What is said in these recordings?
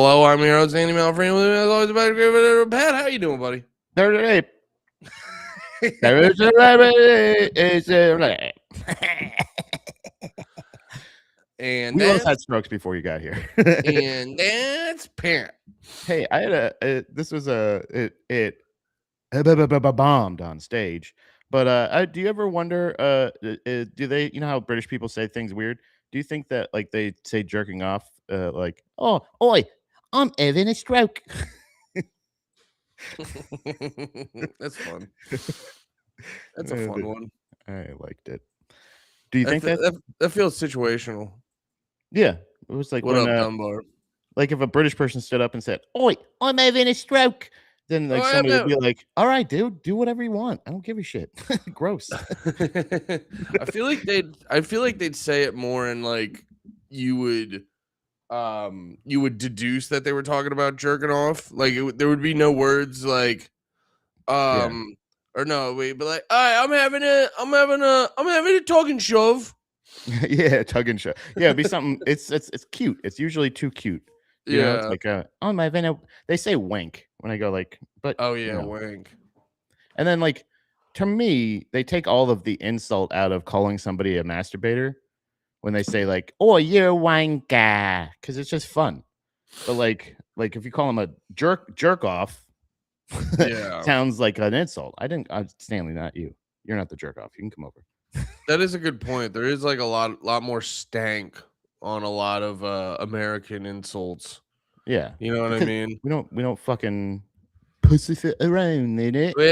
Hello, I'm your host, Andy Malfrey. As always, about Pat. How you doing, buddy? And we both had strokes before you got here. And that's Pat. Hey, I had this was it bombed on stage. But do you ever wonder? Do they? You know how British people say things weird? Do you think that like they say jerking off? Like, oh, oi, I'm having a stroke. That's fun. That's a fun one. I liked it. Do you think that feels situational? Yeah, it was like what when, up, Dunbar? Like if a British person stood up and said, "Oi, I'm having a stroke," then like somebody would be like, "All right, dude, do whatever you want. I don't give a shit." Gross. I feel like they'd say it more in like you would deduce that they were talking about jerking off. Like there would be no words like or no, wait, but like, all right, I'm having a tug and shove. Yeah, tug and shove. Yeah, it'd be something. It's cute. It's usually too cute. You know, it's like I'm having a. They say wank when I go like, but wank. And then like, to me, they take all of the insult out of calling somebody a masturbator when they say like, "Oh, you're a wanker," because it's just fun. But like if you call him a jerk off. Sounds like an insult. Stanley, not you. You're not the jerk off. You can come over. That is a good point. There is like a lot more stank on a lot of American insults. Yeah, you know what I mean. We don't fucking pussyfoot around in it. We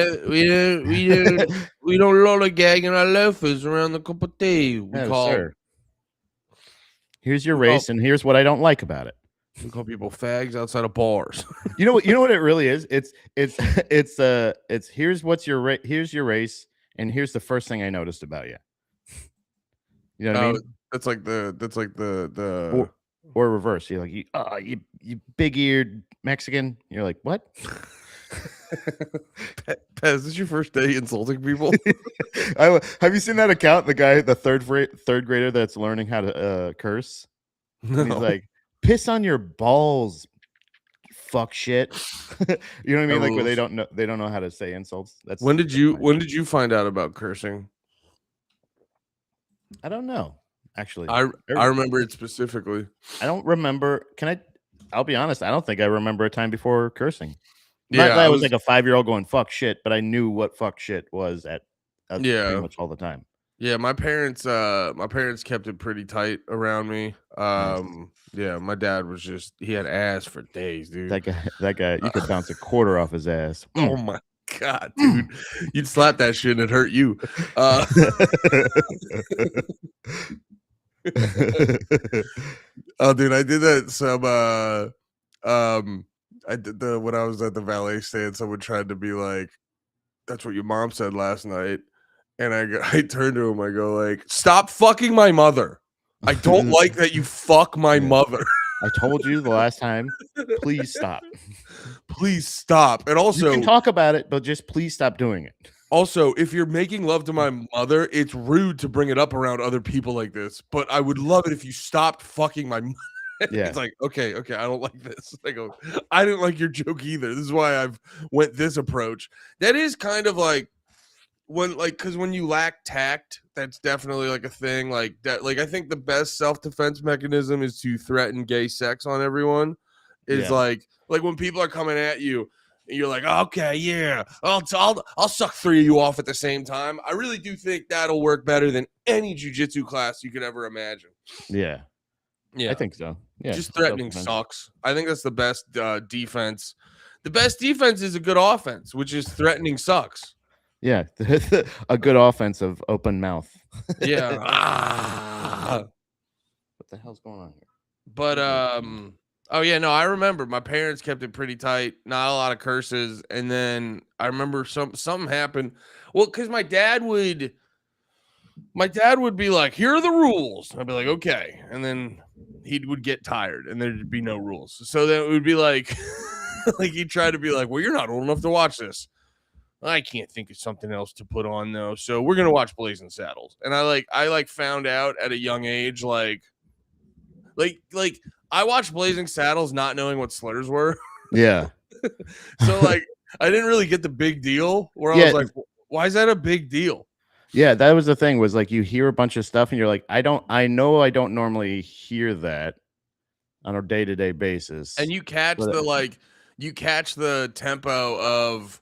don't lollygag in our loafers around the cup of tea. Sir. Here's your race, and here's what I don't like about it. We call people fags outside of bars. You know what it really is? It's here's your race, and here's the first thing I noticed about you. You know what I mean? That's like the or reverse. You're like you big-eared Mexican. You're like, what? Pez, is this your first day insulting people? Have you seen that account? The guy, the third grader that's learning how to curse. No. And he's like, piss on your balls, fuck shit. You know what I mean? Like where they don't know how to say insults. When did you find out about cursing? I don't know. Actually, I remember it specifically. I don't remember. I'll be honest. I don't think I remember a time before cursing. I was like a 5-year-old going fuck shit, but I knew what fuck shit was at pretty much all the time. Yeah, my parents kept it pretty tight around me. Nice. Yeah, my dad was he had ass for days, dude. That guy, you could bounce a quarter off his ass. Oh my God, dude. You'd slap that shit and it hurt you. Oh, dude, I did that I did when I was at the valet stand, someone tried to be like, that's what your mom said last night. And I turned to him, I go like, stop fucking my mother. I don't like that you fuck my mother. I told you the last time, please stop. Please stop. And also, you can talk about it, but just please stop doing it. Also, if you're making love to my mother, it's rude to bring it up around other people like this. But I would love it if you stopped fucking my mother. Yeah. It's like, okay, I don't like this. I go, I didn't like your joke either. This is why I've went this approach. That is kind of like because when you lack tact, that's definitely like a thing like that. Like I think the best self-defense mechanism is to threaten gay sex on everyone. Is like when people are coming at you and you're like, okay, yeah, I'll suck 3 of you off at the same time. I really do think that'll work better than any jiu-jitsu class you could ever imagine. Yeah. I think so. Yeah, just threatening sucks. I think that's the best defense. The best defense is a good offense, which is threatening sucks. Yeah, a good offense of open mouth. Yeah. What the hell's going on here? But oh yeah, no, I remember my parents kept it pretty tight. Not a lot of curses, and then I remember something happened. Well, because my dad would be like, "Here are the rules." I'd be like, "Okay," and then he would get tired, and there'd be no rules. So then it would be like, like he'd try to be like, "Well, you're not old enough to watch this." I can't think of something else to put on though, so we're gonna watch Blazing Saddles. And I found out at a young age, like Like I watched Blazing Saddles not knowing what slurs were. Yeah. So like I didn't really get the big deal where I was like, why is that a big deal? Yeah, that was the thing, was like you hear a bunch of stuff and you're like, I know I don't normally hear that on a day-to-day basis. And you catch But the tempo of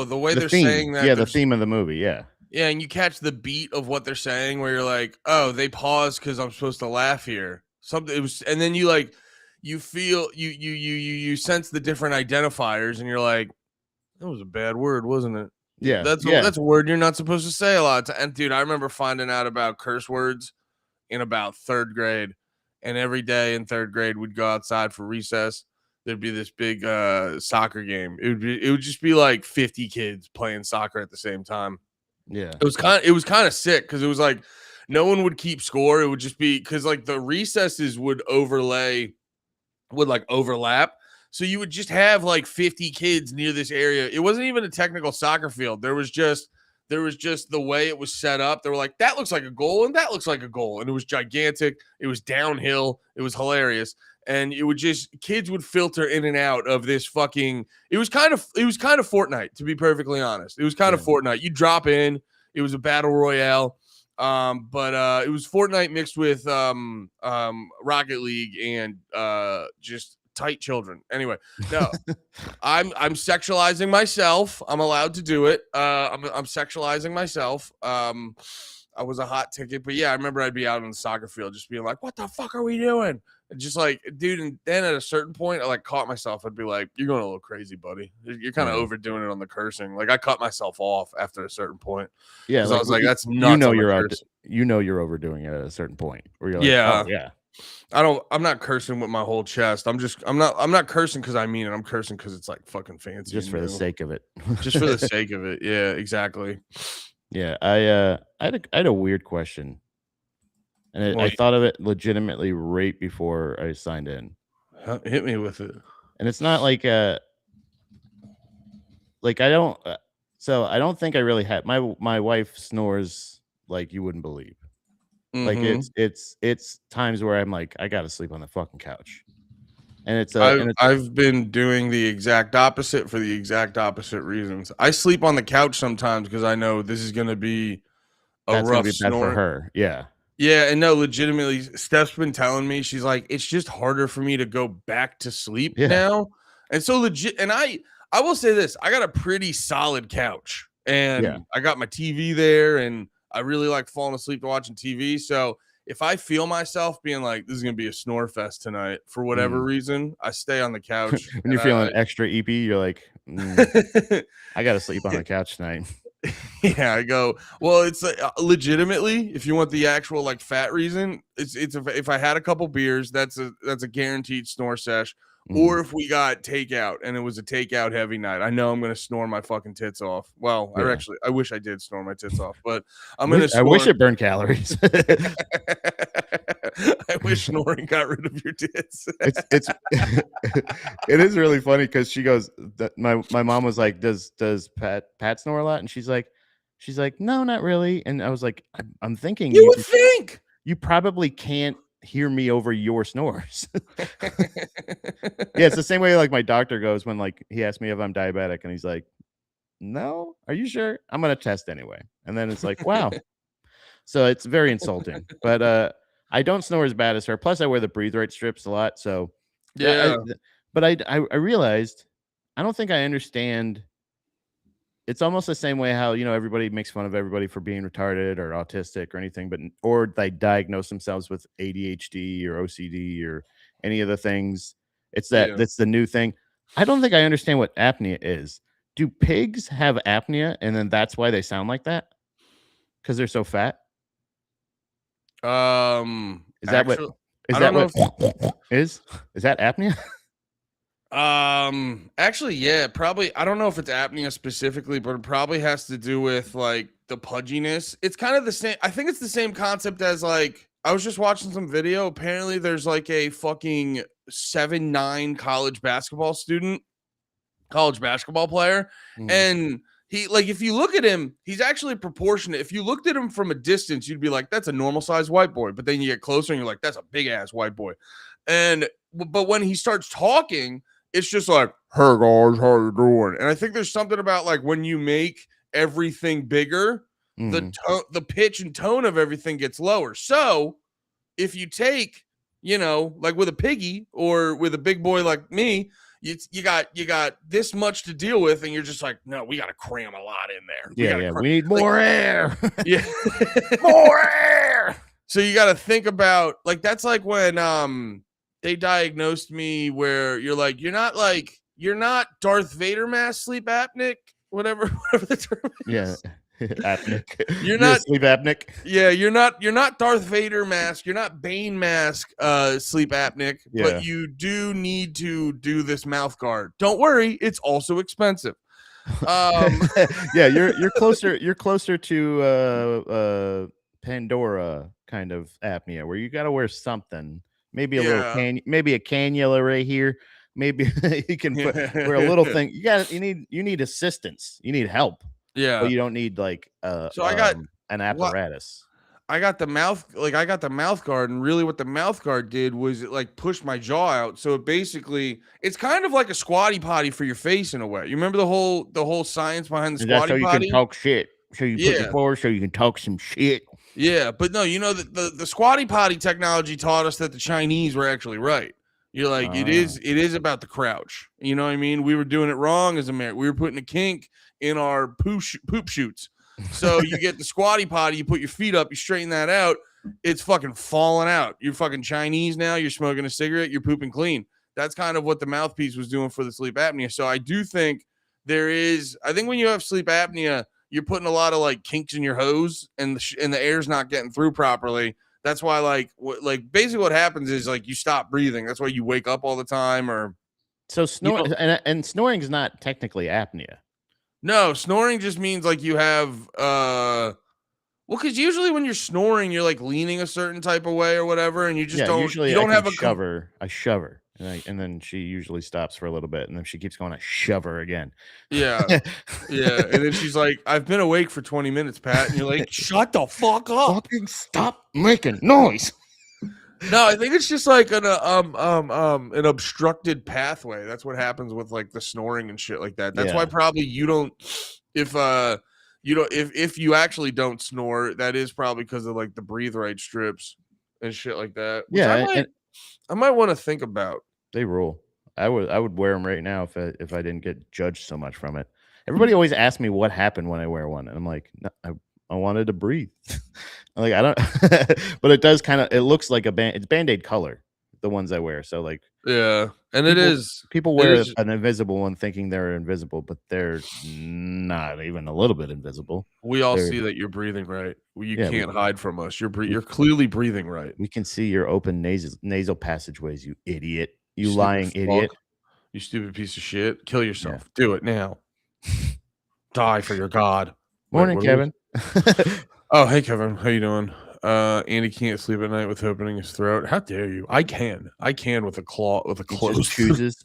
the way the they're theme. saying that. Yeah, the theme of the movie. Yeah. Yeah, and you catch the beat of what they're saying where you're like, oh, they paused because I'm supposed to laugh here. Something it was, and then you like you feel you sense the different identifiers and you're like, that was a bad word, wasn't it? Yeah. That's a word you're not supposed to say a lot. And dude, I remember finding out about curse words in about third grade. And every day in third grade, we'd go outside for recess. There'd be this big soccer game. It would just be like 50 kids playing soccer at the same time. Yeah. It was kind of sick because it was like no one would keep score. It would just be because like the recesses would overlap. So you would just have like 50 kids near this area. It wasn't even a technical soccer field. There was just the way it was set up. They were like, that looks like a goal and that looks like a goal. And it was gigantic. It was downhill. It was hilarious. And it would just kids would filter in and out of this fucking it was kind of Fortnite, to be perfectly honest. It was kind of Fortnite. You drop in, it was a battle royale. But it was Fortnite mixed with Rocket League and just tight children. Anyway, no, I'm sexualizing myself. I'm allowed to do it. I'm sexualizing myself. I was a hot ticket, but yeah, I remember I'd be out on the soccer field just being like, what the fuck are we doing? And just like, dude, and then at a certain point, I like caught myself. I'd be like, you're going a little crazy, buddy. You're kind of overdoing it on the cursing. Like I cut myself off after a certain point. Yeah. Like, I was like, that's nuts. You're overdoing it at a certain point where you're like, yeah. oh, yeah. I'm not cursing with my whole chest. I'm not cursing because I mean it. I'm cursing because it's like fucking fancy. Just for the sake of it. Just for the sake of it. Yeah, exactly. Yeah. I had a weird question. And I thought of it legitimately right before I signed in. Hit me with it. And it's not like I don't I don't think I really had my wife snores like you wouldn't believe. Like it's times where I'm like, I gotta sleep on the fucking couch. And I've been doing the exact opposite for the exact opposite reasons. I sleep on the couch sometimes because I know this is gonna be a rough snore for her. Yeah. Yeah, and no, legitimately, Steph's been telling me, she's like, it's just harder for me to go back to sleep now. And so legit, and I will say this, I got a pretty solid couch and I got my TV there and I really like falling asleep to watching TV. So if I feel myself being like, this is going to be a snore fest tonight for whatever reason, I stay on the couch. When you're feeling extra EP, you're like, I got to sleep on the couch tonight. Yeah, I go, well, it's legitimately, if you want the actual like fat reason, it's if I had a couple beers, that's a guaranteed snore sesh. Or if we got takeout and it was a takeout heavy night, I know I'm gonna snore my fucking tits off. Well, I wish I did snore my tits off, but I wish it burned calories. I wish snoring got rid of your tits. It is really funny because she goes, my mom was like, does Pat snore a lot? And she's like, no, not really. And I was like, I'm thinking you would think you probably can't hear me over your snores. Yeah, it's the same way like my doctor goes when like he asks me if I'm diabetic and he's like, no, are you sure? I'm gonna test anyway. And then it's like, wow. So it's very insulting. But I don't snore as bad as her. Plus I wear the breathe right strips a lot. So yeah. But I realized I don't think I understand. It's almost the same way how, everybody makes fun of everybody for being retarded or autistic or anything, or they diagnose themselves with ADHD or OCD or any of the things. It's that's the new thing. I don't think I understand what apnea is. Do pigs have apnea and then that's why they sound like that? Because they're so fat? Is that what is that apnea? Actually, yeah, probably. I don't know if it's apnea specifically, but it probably has to do with like the pudginess. It's kind of the same. I think it's the same concept as like I was just watching some video. Apparently, there's like a fucking 7'9" college basketball player, and if you look at him, he's actually proportionate. If you looked at him from a distance, you'd be like, that's a normal sized white boy. But then you get closer and you're like, that's a big ass white boy. But when he starts talking, it's just like, hey guys, how you doing? And I think there's something about like when you make everything bigger, the pitch and tone of everything gets lower. So if you take, like with a piggy or with a big boy like me, you got this much to deal with, and you're just like, no, we got to cram a lot in there. We need more air. Yeah, more air. So you got to think about like that's like when they diagnosed me where you're not Darth Vader mass sleep apneic, whatever the term is. Yeah. Apneic. You're not sleep apneic. Yeah, you're not Darth Vader mask. You're not Bane mask sleep apneic, but you do need to do this mouth guard. Don't worry, it's also expensive. Yeah, you're closer to Pandora kind of apnea where you got to wear something. Maybe a little maybe a cannula right here. Maybe you can wear a little thing. You need assistance. You need help. Yeah, but you don't need like so I got an apparatus. I got the mouth guard, and really what the mouth guard did was it like pushed my jaw out. So it's kind of like a squatty potty for your face in a way. You remember the whole science behind the squatty potty? So you can talk shit. So you put your forward so you can talk some shit. Yeah, but no, the squatty potty technology taught us that the Chinese were actually right. You're like, it is about the crouch. You know what I mean? We were doing it wrong as America. We were putting a kink in our poop shoots. So you get the squatty potty, you put your feet up, you straighten that out, it's fucking falling out. You're fucking Chinese now, you're smoking a cigarette, you're pooping clean. That's kind of what the mouthpiece was doing for the sleep apnea. So I do think I think when you have sleep apnea, you're putting a lot of like kinks in your hose and the air's not getting through properly. That's why like basically what happens is like you stop breathing. That's why you wake up all the time. Or so snoring and snoring is not technically apnea. No, snoring just means like you have because usually when you're snoring, you're like leaning a certain type of way or whatever, and you just don't have a shove her. I shove her. And then she usually stops for a little bit, and then she keeps going, I shove her again. Yeah. Yeah. And then she's like, I've been awake for 20 minutes, Pat. And you're like, shut the fuck up. Fucking stop making noise. No, I think it's just like an obstructed pathway. That's what happens with like the snoring and shit like that. That's why probably you don't if you actually don't snore, that is probably because of like the breathe right strips and shit like that. I might want to think about. They rule. I would wear them right now if I didn't get judged so much from it. Everybody always asks me what happened when I wear one, and I'm like, no, I wanted to breathe. Like I don't, but it does it looks like it's Band-Aid color, the ones I wear. So like, yeah, and people wear an invisible one thinking they're invisible, but they're not even a little bit invisible. We all see that you're breathing right. You can't hide from us. You're clearly breathing right. We can see your open nasal passageways, you idiot. You lying idiot. You stupid piece of shit. Kill yourself. Yeah. Do it now. Die for your God. Morning, Kevin. Oh, hey, Kevin. How you doing? Andy can't sleep at night with opening his throat. How dare you? I can with a closed.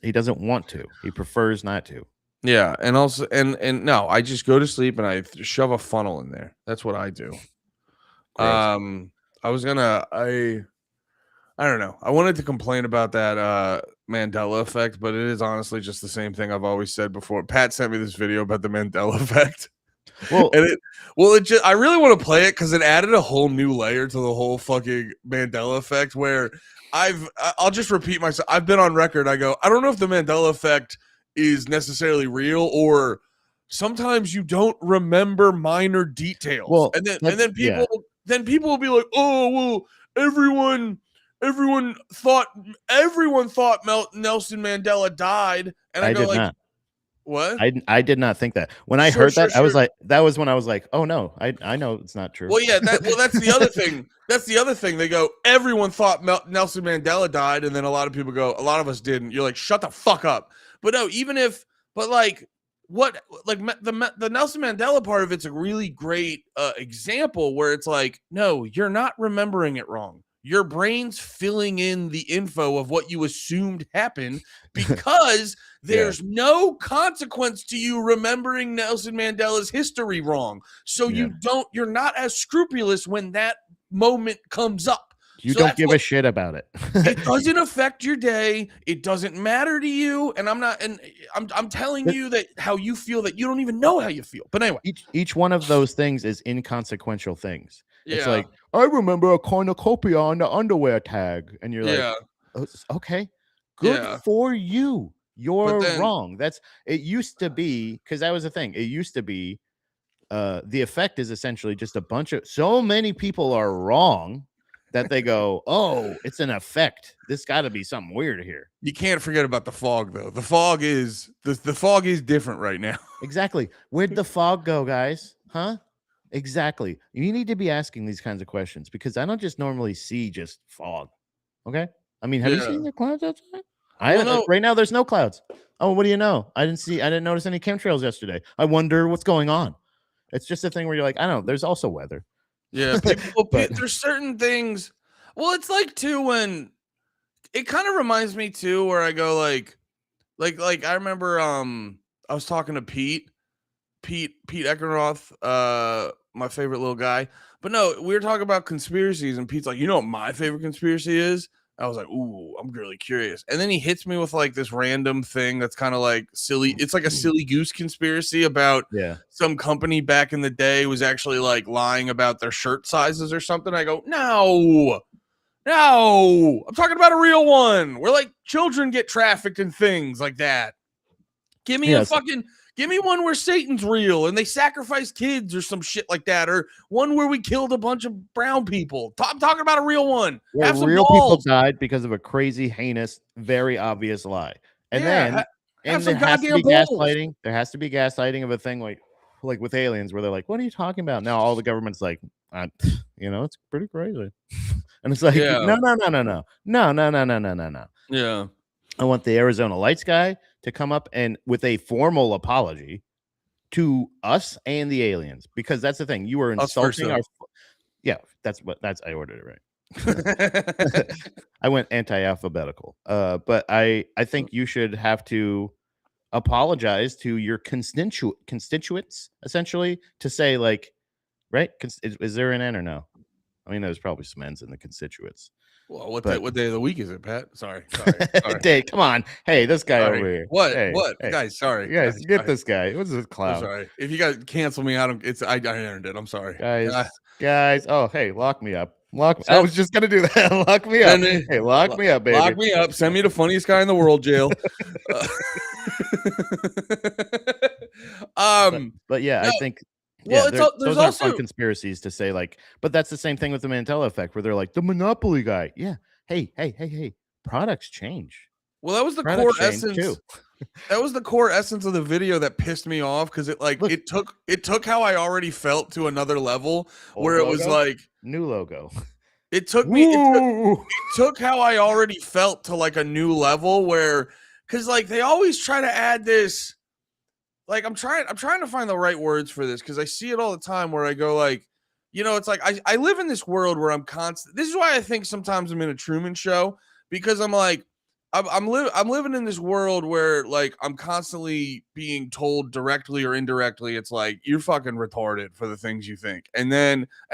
He doesn't want to. He prefers not to. Yeah, and also and no, I just go to sleep and I shove a funnel in there. That's what I do. Gross. I don't know. I wanted to complain about that Mandela effect, but it is honestly just the same thing I've always said before. Pat sent me this video about the Mandela effect. Well, I really want to play it because it added a whole new layer to the whole fucking Mandela effect where I'll just repeat myself. I've been on record. I go, I don't know if the Mandela effect is necessarily real or sometimes you don't remember minor details. Well, and then people will be like, oh, well, everyone thought Nelson Mandela died. And I go like, not. What? I did not think that. When I heard that, I was like, that was when I was like, oh no, I know it's not true. Well, yeah, that's the other thing. That's the other thing. They go, everyone thought Nelson Mandela died, and then a lot of people go, a lot of us didn't. You're like, shut the fuck up. But no, the Nelson Mandela part of it's a really great example where it's like, no, you're not remembering it wrong. your brain's filling in the info of what you assumed happened because there's no consequence to you remembering Nelson Mandela's history wrong. So you're not as scrupulous when that moment comes up. You don't give a shit about it. It doesn't affect your day. It doesn't matter to you. And I'm telling you that how you feel, that you don't even know how you feel. But anyway, each one of those things is inconsequential things. Yeah. It's like, I remember a cornucopia on the underwear tag. And you're like, oh, okay, good for you. You're wrong. It used to be, because that was the thing. It used to be the effect is essentially just a bunch of, so many people are wrong that they go, oh, it's an effect. This got to be something weird here. You can't forget about the fog, though. The fog is different right now. Exactly. Where'd the fog go, guys? Huh? Exactly. You need to be asking these kinds of questions, because I don't just normally see just fog. Okay. I mean, have you seen the clouds outside? Right now there's no clouds. Oh, what do you know? I didn't notice any chemtrails yesterday. I wonder what's going on. It's just a thing where you're like, I don't know. There's also weather. Yeah, but there's certain things. Well, it's like too, when it kind of reminds me too, where I go like I remember I was talking to Pete Eckenroth, my favorite little guy. But no, we were talking about conspiracies, and Pete's like, you know what my favorite conspiracy is? I was like, ooh, I'm really curious. And then he hits me with like this random thing that's kind of like silly. It's like a silly goose conspiracy about some company back in the day was actually like lying about their shirt sizes or something. I go, no, I'm talking about a real one where like children get trafficked and things like that. Give me give me one where Satan's real and they sacrifice kids or some shit like that, or one where we killed a bunch of brown people. I'm talking about a real one. Where real people died because of a crazy, heinous, very obvious lie. And then there has to be gaslighting. There has to be gaslighting of a thing like with aliens, where they're like, what are you talking about? Now all the government's like, it's pretty crazy. And it's like, no. Yeah. I want the Arizona Lights guy to come up and with a formal apology to us and the aliens, because that's the thing. You were insulting our. Yeah, that's I ordered it right. I went anti-alphabetical. But I think you should have to apologize to your constituents, essentially, to say like, right? Is there an N or no? I mean, there's probably some N's in the constituents. Well, what day of the week is it, Pat? Sorry. Dave, come on. Hey, this guy over here. What? Hey, guys, sorry. Guys, get this guy. What's this clown? I'm sorry. If you guys cancel me, I earned it. I'm sorry. Guys. Oh, hey, lock me up. I was just gonna do that. Lock me up. Hey, lock me up, baby. Lock me up. Send me the funniest guy in the world jail. But yeah, I think. Well, those aren't fun conspiracies to say, like, but that's the same thing with the Mandela effect, where they're like the monopoly guy. Yeah. Hey. Products change. Well, that was the core essence too. That was the core essence of the video that pissed me off, because it took how I already felt to another level, where it was like new logo. It took it took how I already felt to like a new level, where, because like they always try to add this. Like I'm trying to find the right words for this, because I see it all the time where I go like, it's like I live in this world where I'm constant. This is why I think sometimes I'm in a Truman Show, because I'm like I'm living in this world where like I'm constantly being told directly or indirectly, it's like you're fucking retarded for the things you think, and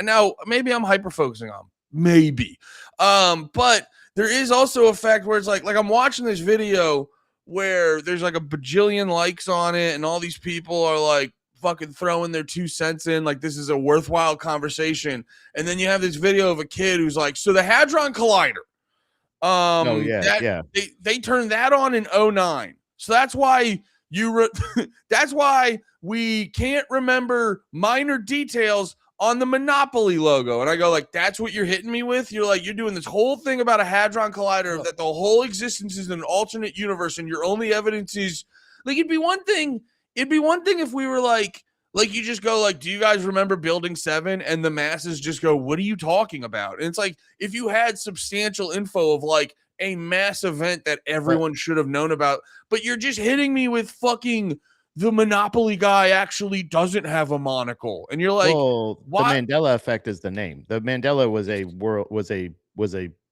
now maybe I'm hyper focusing on maybe, but there is also a fact where it's like I'm watching this video where there's like a bajillion likes on it, and all these people are like fucking throwing their 2 cents in, like this is a worthwhile conversation. And then you have this video of a kid who's like, so the Hadron Collider, they turned that on in 2009. So that's why that's why we can't remember minor details on the Monopoly logo. And I go like, that's what you're hitting me with? You're like, you're doing this whole thing about a Hadron Collider, that the whole existence is an alternate universe, and your only evidence is like, it'd be one thing if we were like you just go like, do you guys remember Building 7? And the masses just go, what are you talking about? And it's like, if you had substantial info of like a mass event that everyone should have known about, but you're just hitting me with fucking the Monopoly guy actually doesn't have a monocle, and you're like, well, the why? Mandela effect is the name. The Mandela was a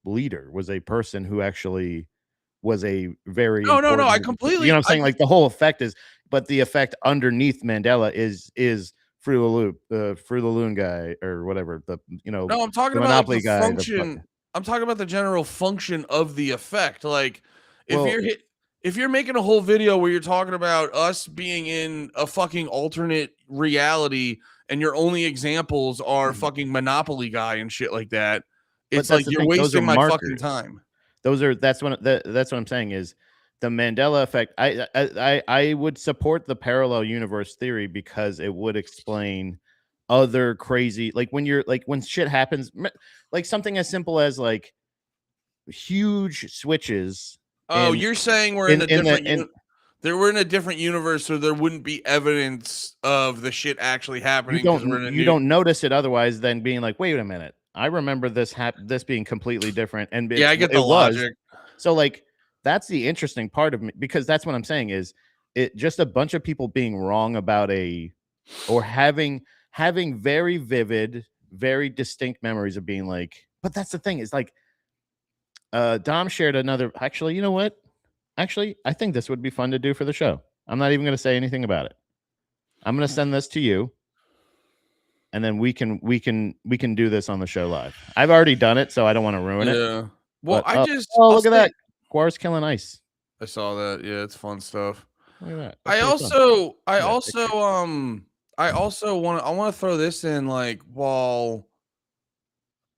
leader, was a person who actually was a very No, no, no. I important, you know what completely, I'm saying? Like the whole effect is, but the effect underneath Mandela is Fruit of the Loop, the Fruit of the Loon guy or whatever, the no, I'm talking the about like the Monopoly guy, the function. I'm talking about the general function of the effect. Like if well, you're hit, if you're making a whole video where you're talking about us being in a fucking alternate reality and your only examples are fucking Monopoly guy and shit like that, but it's that's like the you're thing. Those are wasting my fucking markers. time. Those are that's that's what I'm saying is the Mandela effect. I would support the parallel universe theory because it would explain other crazy, like when you're like when shit happens, like something as simple as like huge switches Oh, you're saying we're in a in the different in there we're in a different universe, so there wouldn't be evidence of the shit actually happening because we're in a you new. don't notice it otherwise than being like, wait a minute, I remember this being completely different, and Yeah, I get the it was. logic. So like that's the interesting part of me, because that's what I'm saying is it just a bunch of people being wrong about a, or having very vivid, very distinct memories of being like, but that's the thing is like Dom shared another, actually, you know what? Actually, I think this would be fun to do for the show. I'm not even going to say anything about it. I'm going to send this to you, and then we can do this on the show live. I've already done it, so I don't want to ruin it. Yeah. Well, But oh, I'll look at say that. Guar's killing ice. I saw that. Yeah, it's fun stuff. Look at that. That's I pretty fun. also I Look at that also picture. want to throw this in like while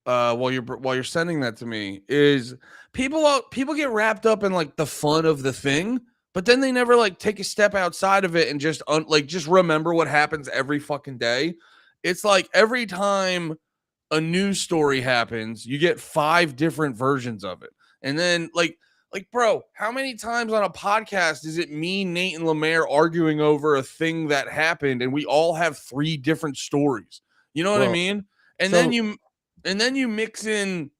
you're sending that to me is people get wrapped up in like the fun of the thing, but then they never like take a step outside of it and just like just remember what happens every fucking day. It's like every time a news story happens, you get 5 different versions of it. And then bro, how many times on a podcast is it me, Nate, and Lemaire arguing over a thing that happened and we all have 3 different stories? You know what I Well, mean? And then so you and then you mix in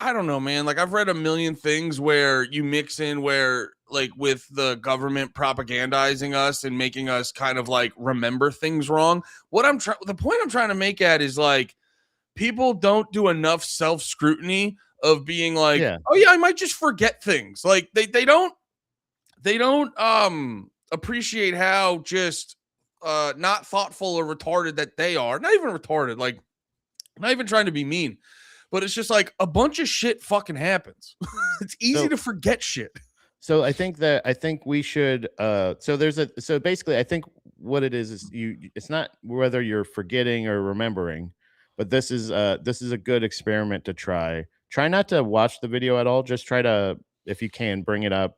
I don't know, man. Like I've read a million things where you mix in where like with the government propagandizing us and making us kind of like remember things wrong. The point I'm trying to make at is like people don't do enough self-scrutiny of being like, yeah. "Oh yeah, I might just forget things." Like they don't appreciate how just not thoughtful or retarded that they are. Not even retarded, like not even trying to be mean, but it's just like a bunch of shit fucking happens. It's easy So to forget shit. so I think we should so basically I think what it is you, it's not whether you're forgetting or remembering, but this is a good experiment to try. Try not to watch the video at all. Just try to, if you can, bring it up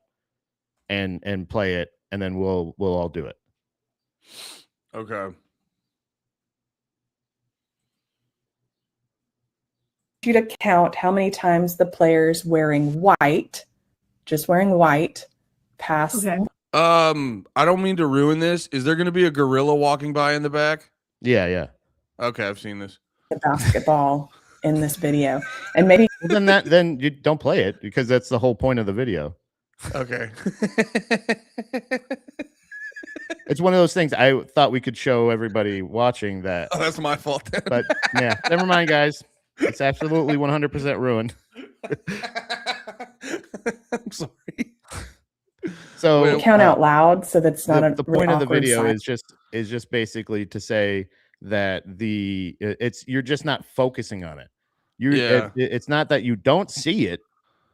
and play it, and then we'll all do it. Okay. You to count how many times the players wearing white, just wearing white, pass. Okay. I don't mean to ruin this. Is there going to be a gorilla walking by in the back? Yeah. Okay, I've seen this. The basketball in this video, and maybe Well, then you don't play it, because that's the whole point of the video. Okay. It's one of those things I thought we could show everybody watching that. Oh, that's my fault then. But yeah, never mind, guys. It's absolutely 100% ruined. I'm sorry. So count out loud so that's not the a really point of the awkward video silence. is just basically to say that you're just not focusing on it. Yeah. It's not that you don't see it,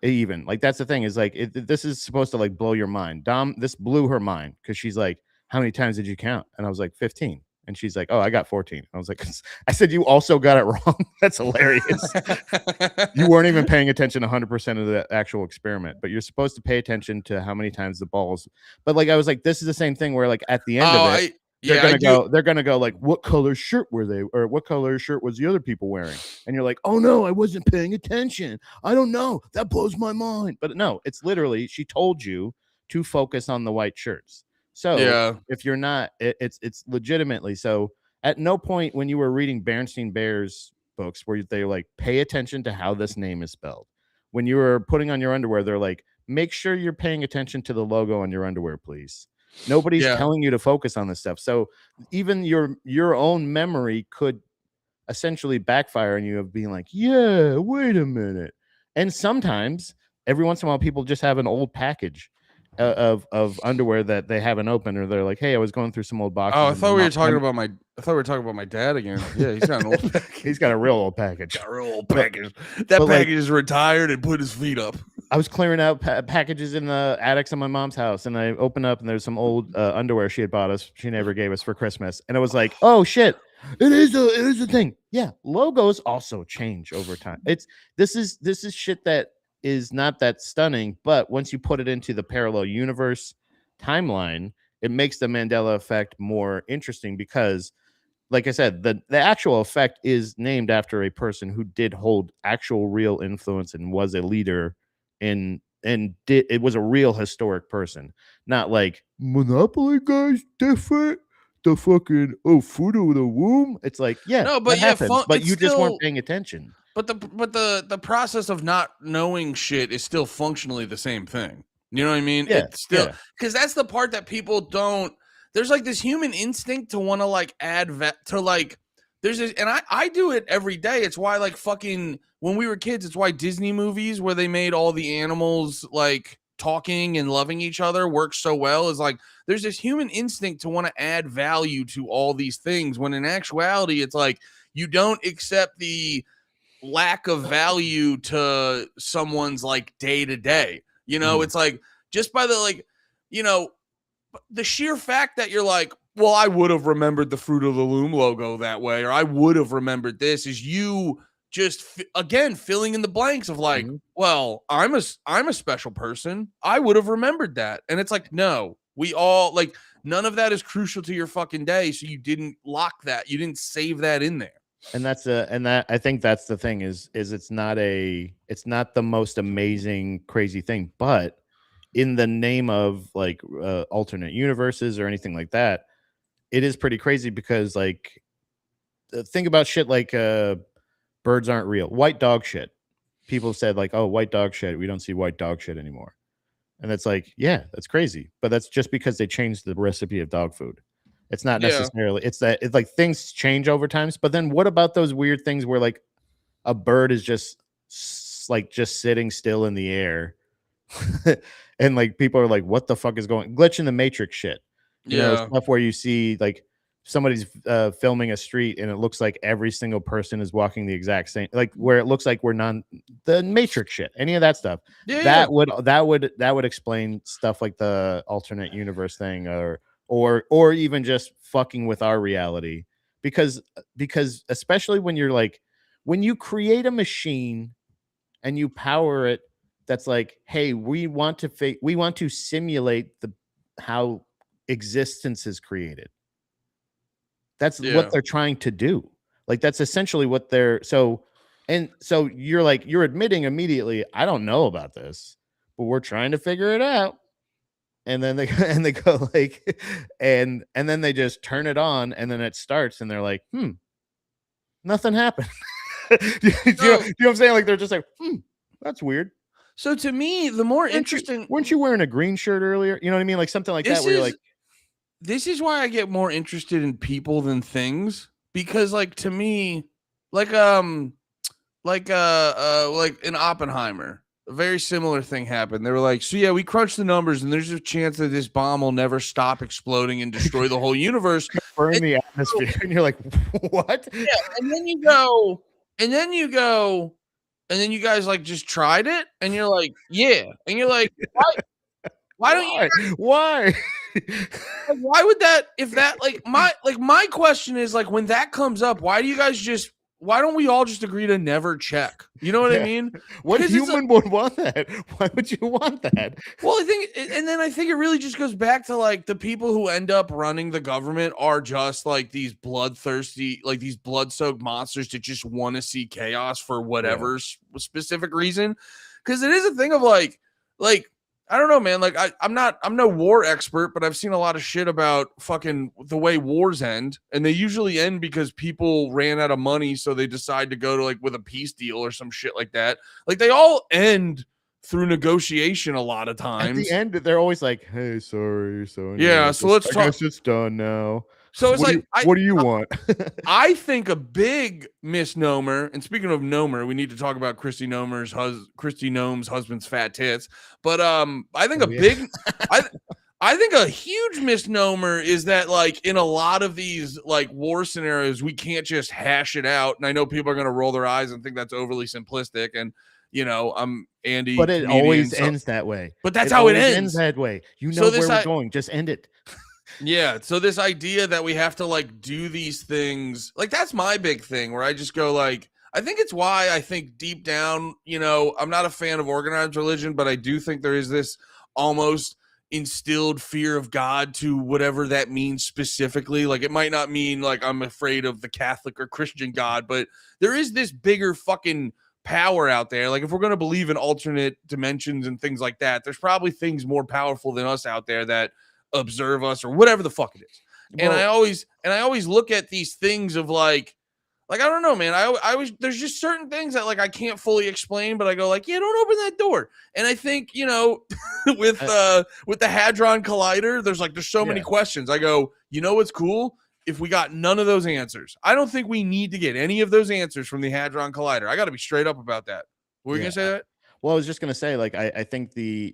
even like that's the thing is like this is supposed to like blow your mind. Dom, this blew her mind because she's like, how many times did you count? And I was like 15. And she's like, oh, I got 14. I was like, I said, you also got it wrong. That's hilarious. You weren't even paying attention 100% of the actual experiment, but you're supposed to pay attention to how many times the balls. But like I was like, this is the same thing where like at the end of it, they're gonna go like, what color shirt were they, or what color shirt was the other people wearing? And you're like, oh no, I wasn't paying attention. I don't know. That blows my mind. But no, it's literally, she told you to focus on the white shirts. So Yeah. if you're not, it's legitimately so. At no point when you were reading Bernstein Bears books where they like pay attention to how this name is spelled, when you were putting on your underwear, they're like, make sure you're paying attention to the logo on your underwear, please. Nobody's telling you to focus on this stuff. So even your own memory could essentially backfire on you of being like, yeah, wait a minute. And sometimes every once in a while, people just have an old package of underwear that they haven't opened, or they're like, hey, I was going through some old boxes. Oh, I thought we were talking about my dad again. Yeah, he's got an old package. He's got a real old package. Got a real old package. That package is retired and put his feet up. I was clearing out packages in the attics of my mom's house, and I opened up, and there's some old underwear she had bought us. She never gave us for Christmas, and it was like, oh shit, it is a thing. Yeah, logos also change over time. This is shit that is not that stunning, but once you put it into the parallel universe timeline, it makes the Mandela effect more interesting because, like I said, the actual effect is named after a person who did hold actual real influence and was a leader it was a real historic person, not like Monopoly guys different. The fucking fruit of the womb. It's like, yeah, no, but happens, but you just weren't paying attention. But the process of not knowing shit is still functionally the same thing. You know what I mean? Yeah, it's still because that's the part that people don't. There's like this human instinct to want to like add to like. There's this, and I do it every day. It's why like fucking when we were kids, it's why Disney movies where they made all the animals like talking and loving each other works so well. Is like there's this human instinct to want to add value to all these things when in actuality it's like you don't accept the lack of value to someone's like day to day. You know, it's like just by the like, you know, the sheer fact that you're like, well, I would have remembered the Fruit of the Loom logo that way, or I would have remembered this, is you just again filling in the blanks of like, well, I'm a special person. I would have remembered that. And it's like, no, we all like none of that is crucial to your fucking day. So you didn't lock that. You didn't save that in there. And I think that's the thing is it's not the most amazing, crazy thing, but in the name of like alternate universes or anything like that, it is pretty crazy because like think about shit like birds aren't real, white dog shit. People said like, oh, white dog shit, we don't see white dog shit anymore. And it's like, yeah, that's crazy. But that's just because they changed the recipe of dog food. It's not necessarily, it's like things change over times. But then what about those weird things where like a bird is just sitting still in the air and like people are like, what the fuck is going glitch in the matrix shit? You know, stuff where you see like somebody's filming a street and it looks like every single person is walking the exact same, like where it looks like the matrix shit, any of that stuff. That would explain stuff like the alternate universe thing or even just fucking with our reality because especially when you're like, when you create a machine and you power it, that's like, hey, we want to simulate how existence is created. That's what they're trying to do. Like that's essentially what they're so you're like, you're admitting immediately, I don't know about this, but we're trying to figure it out. And then they go like, and then they just turn it on and then it starts and they're like, nothing happened. You know what I'm saying? Like they're just like, that's weird. So to me, the more interesting, weren't you wearing a green shirt earlier? You know what I mean? Like something like that where you're like, this is why I get more interested in people than things, because like to me, like in Oppenheimer, a very similar thing happened. They were like, so yeah, we crunched the numbers and there's a chance that this bomb will never stop exploding and destroy the whole universe. Burn the atmosphere. And you're like, what? Yeah. And then you go, and then you guys like just tried it and you're like, yeah. And you're like, why don't you? Why? Why would that, if that my question is like, when that comes up, why don't we all just agree to never check? You know what I mean? What human would want that? Why would you want that? Well, I think it really just goes back to like the people who end up running the government are just like these bloodthirsty, like these blood-soaked monsters that just want to see chaos for whatever specific reason. Because it is a thing of like I don't know, man. Like I'm no war expert, but I've seen a lot of shit about fucking the way wars end, and they usually end because people ran out of money, so they decide to go to like with a peace deal or some shit like that. Like they all end through negotiation a lot of times. At the end, they're always like, "Hey, sorry, so yeah. So let's I talk. guess it's done now." So it's what do you want? I think a big misnomer, and speaking of Nomer, we need to talk about Christy Nome's husband's fat tits. But I think I think a huge misnomer is that like in a lot of these like war scenarios, we can't just hash it out. And I know people are going to roll their eyes and think that's overly simplistic. And you know, I'm Andy, but it always so, ends that way. But that's how it ends that way. You know where we're going. Just end it. Yeah, so this idea that we have to like do these things, like that's my big thing where I just go like, I think it's why I think deep down, you know, I'm not a fan of organized religion, but I do think there is this almost instilled fear of God to whatever that means specifically. Like it might not mean like I'm afraid of the Catholic or Christian God, but there is this bigger fucking power out there. Like if we're going to believe in alternate dimensions and things like that, there's probably things more powerful than us out there that observe us or whatever the fuck it is. Well, and I always look at these things of like I don't know, man. I always there's just certain things that like I can't fully explain, but I go like, yeah, don't open that door. And I think, you know, with the Hadron Collider, there's so many questions. I go, you know what's cool? If we got none of those answers, I don't think we need to get any of those answers from the Hadron Collider. I got to be straight up about that. Were you gonna say that? Well, I was just gonna say, like, I think the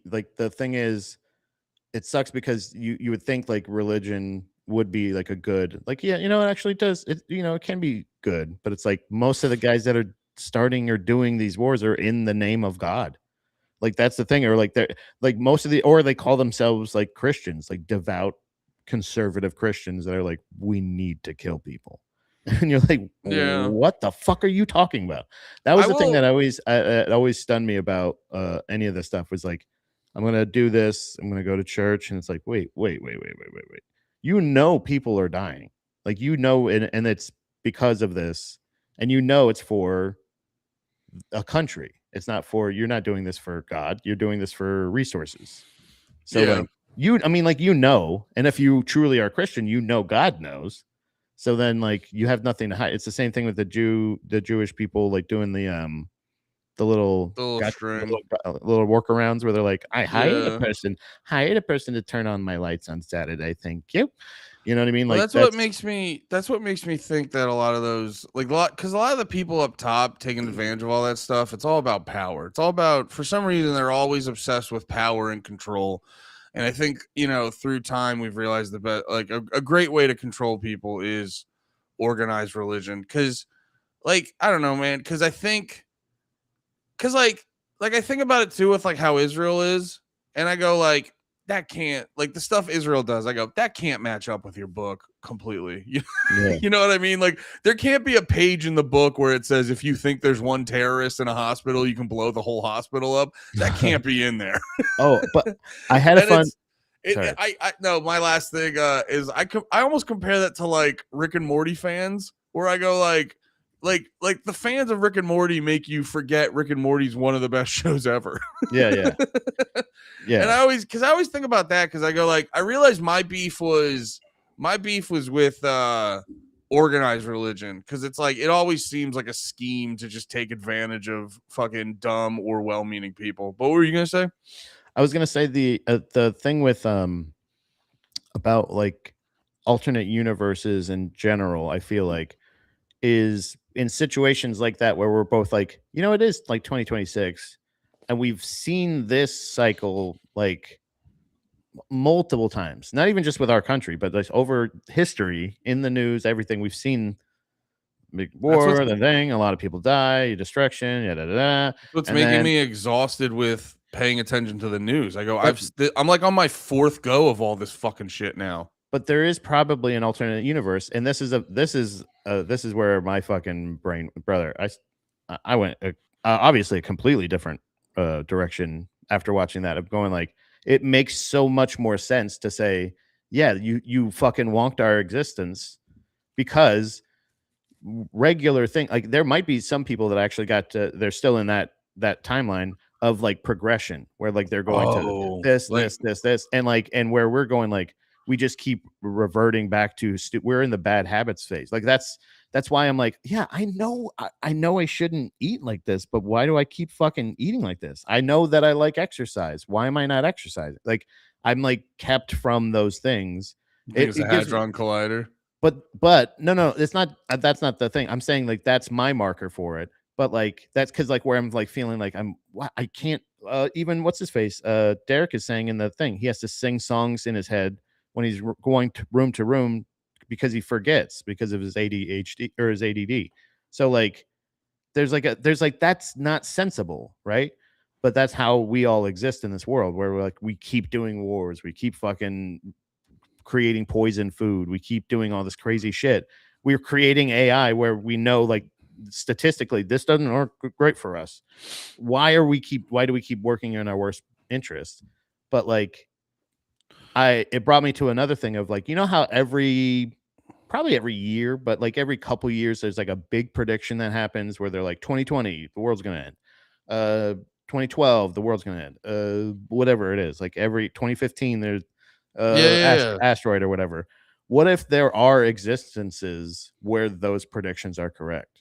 thing is, it sucks because you would think like religion would be like a good, like, yeah, you know, it actually does. It, you know, it can be good, but it's like most of the guys that are starting or doing these wars are in the name of God. Like that's the thing, or like they're like most of the, or they call themselves like Christians, like devout conservative Christians that are like, we need to kill people. And you're like, what the fuck are you talking about? That was the thing that always stunned me about any of this stuff was like, I'm going to do this. I'm going to go to church. And it's like, wait. You know, people are dying. Like, you know, and it's because of this. And you know, it's for a country. It's not for, you're not doing this for God. You're doing this for resources. So like you know, and if you truly are Christian, you know, God knows. So then like you have nothing to hide. It's the same thing with the Jewish people, like doing the little workarounds where they're like, I hired a person to turn on my lights on Saturday. Thank you. You know what I mean? Like that's what makes me think that a lot of those because a lot of the people up top taking advantage of all that stuff, it's all about power. It's all about, for some reason, they're always obsessed with power and control. And I think, you know, through time we've realized that a great way to control people is organized religion. Because like, I don't know, man, because I think I think about it too with like how Israel is, and I go like, that can't, like the stuff Israel does, I go, that can't match up with your book completely. You know what I mean? Like there can't be a page in the book where it says if you think there's one terrorist in a hospital, you can blow the whole hospital up. That can't be in there. Oh, but I had a fun. No, my last thing is I almost compare that to like Rick and Morty fans, where I go like the fans of Rick and Morty make you forget Rick and Morty's one of the best shows ever. Yeah. And I always think about that because I go like, I realized my beef was with organized religion, because it's like it always seems like a scheme to just take advantage of fucking dumb or well-meaning people. But what were you gonna say? I was gonna say the thing with about like alternate universes in general, I feel like is in situations like that where we're both like, you know, it is like 2026 and we've seen this cycle like multiple times, not even just with our country, but like over history in the news, everything we've seen. Big war, the thing, a lot of people die, destruction, What's making me exhausted with paying attention to the news. I go, I'm like on my fourth go of all this fucking shit now. But there is probably an alternate universe, and this is where my fucking brain, brother, I went obviously a completely different direction after watching that. I'm going like, it makes so much more sense to say, yeah, you fucking wonked our existence, because regular thing, like there might be some people that actually they're still in that timeline of like progression, where like they're going to this, like, this, and where we're going, like we just keep reverting back to we're in the bad habits phase. Like that's why I'm like, yeah, I know I shouldn't eat like this, but why do I keep fucking eating like this? I know that I like exercise. Why am I not exercising? Like I'm like kept from those things. you think it's a gives me, hadron collider. but no, it's not. That's not the thing. I'm saying like that's my marker for it. But like that's because like where I'm like feeling like I can't even what's his face Derek is saying in the thing, he has to sing songs in his head when he's going to room because he forgets because of his ADHD or his ADD. So like there's like that's not sensible, right? But that's how we all exist in this world where we're like we keep doing wars, we keep fucking creating poison food, we keep doing all this crazy shit. We're creating AI where we know like statistically this doesn't work great for us. Why do we keep working in our worst interest? But like it brought me to another thing of like, you know how probably every year, but like every couple years there's like a big prediction that happens where they're like 2020 the world's gonna end, 2012 the world's gonna end, whatever it is, like every 2015 there's asteroid or whatever. What if there are existences where those predictions are correct?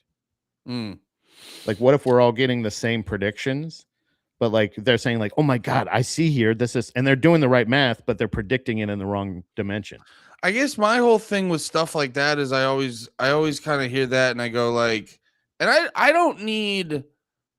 Like what if we're all getting the same predictions, but like they're saying like, oh my god, I see here this is, and they're doing the right math but they're predicting it in the wrong dimension. I guess my whole thing with stuff like that is I always kind of hear that and I go like, and I don't need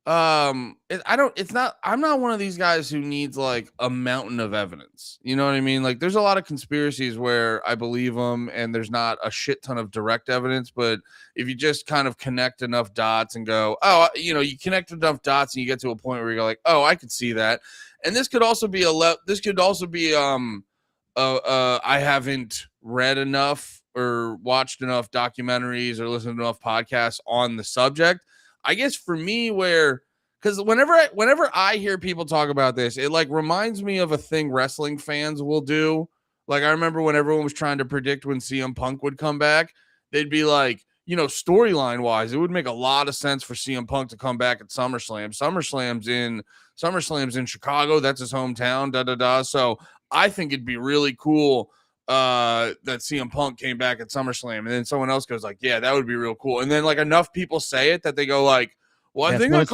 I'm not one of these guys who needs like a mountain of evidence. You know what I mean? Like there's a lot of conspiracies where I believe them and there's not a shit ton of direct evidence, but if you just kind of connect enough dots and go, oh, you know, you connect enough dots and you get to a point where you're like, oh, I could see that. And this could also be I haven't read enough or watched enough documentaries or listened to enough podcasts on the subject. I guess for me, because whenever I hear people talk about this, it like reminds me of a thing wrestling fans will do. Like I remember when everyone was trying to predict when CM Punk would come back, they'd be like, you know, storyline wise, it would make a lot of sense for CM Punk to come back at SummerSlam. SummerSlam's in Chicago. That's his hometown. Da da da. So I think it'd be really cool that CM Punk came back at SummerSlam, and then someone else goes like, yeah, that would be real cool. And then like enough people say it that they go like, well, I think that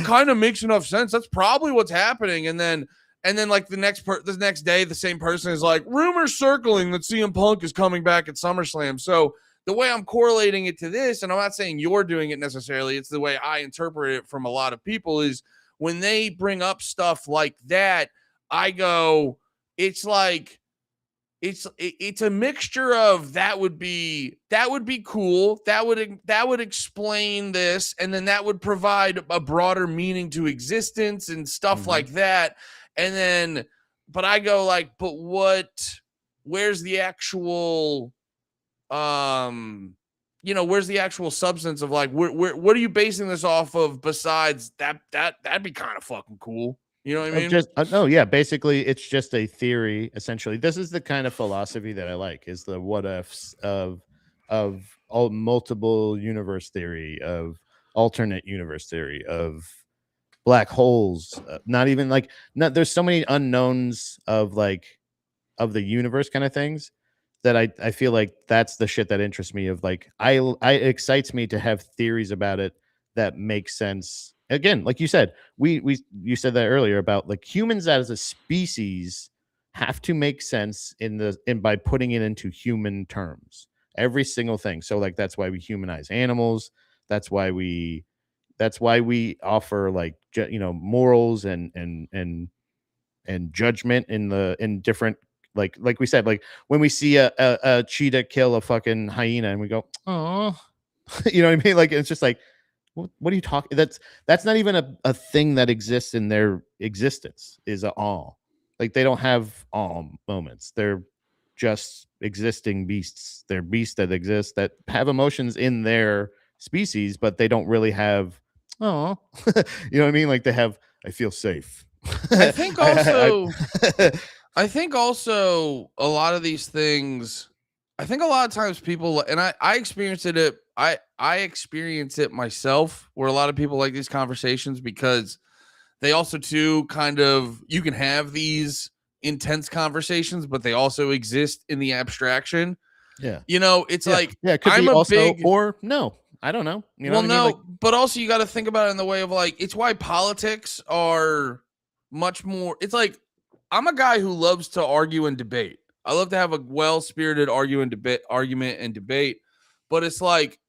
kind of makes enough sense. That's probably what's happening. And then like the next day, the same person is like, rumors circling that CM Punk is coming back at SummerSlam. So the way I'm correlating it to this, and I'm not saying you're doing it necessarily, it's the way I interpret it from a lot of people, is when they bring up stuff like that, I go, it's like, it's a mixture of that would be cool, that would explain this, and then that would provide a broader meaning to existence and stuff like that. And then, but I go like, but where's the actual where's the actual substance of like what are you basing this off of besides that'd be kind of fucking cool. You know what I mean? No, yeah. Basically, it's just a theory. Essentially, this is the kind of philosophy that I like: is the what ifs of all multiple universe theory, of alternate universe theory, of black holes. Not even like there's so many unknowns of like of the universe kind of things that I feel like that's the shit that interests me. Of like it excites me to have theories about it that make sense. Again, like you said, you said that earlier about like humans as a species have to make sense by putting it into human terms. Every single thing. So like that's why we humanize animals. That's why we offer like morals and judgment in different like we said, like when we see a cheetah kill a fucking hyena and we go, oh, you know what I mean? Like it's just like, what are you talking? That's not even a thing that exists in their existence, is a all. Like they don't have all moments. They're just existing beasts. They're beasts that exist that have emotions in their species, but they don't really have, oh, you know what I mean? Like they have, I feel safe. I think also a lot of these things, I think a lot of times people, and I experienced it. I experience it myself, where a lot of people like these conversations because they also too kind of, you can have these intense conversations, but they also exist in the abstraction. Yeah. You know, it's like, it could I'm be a also big, or no. I don't know. You know well, what I mean? Like, no, but also you got to think about it in the way of like, it's why politics are much more, it's like, I'm a guy who loves to argue and debate. I love to have a well-spirited argument and debate, but it's like,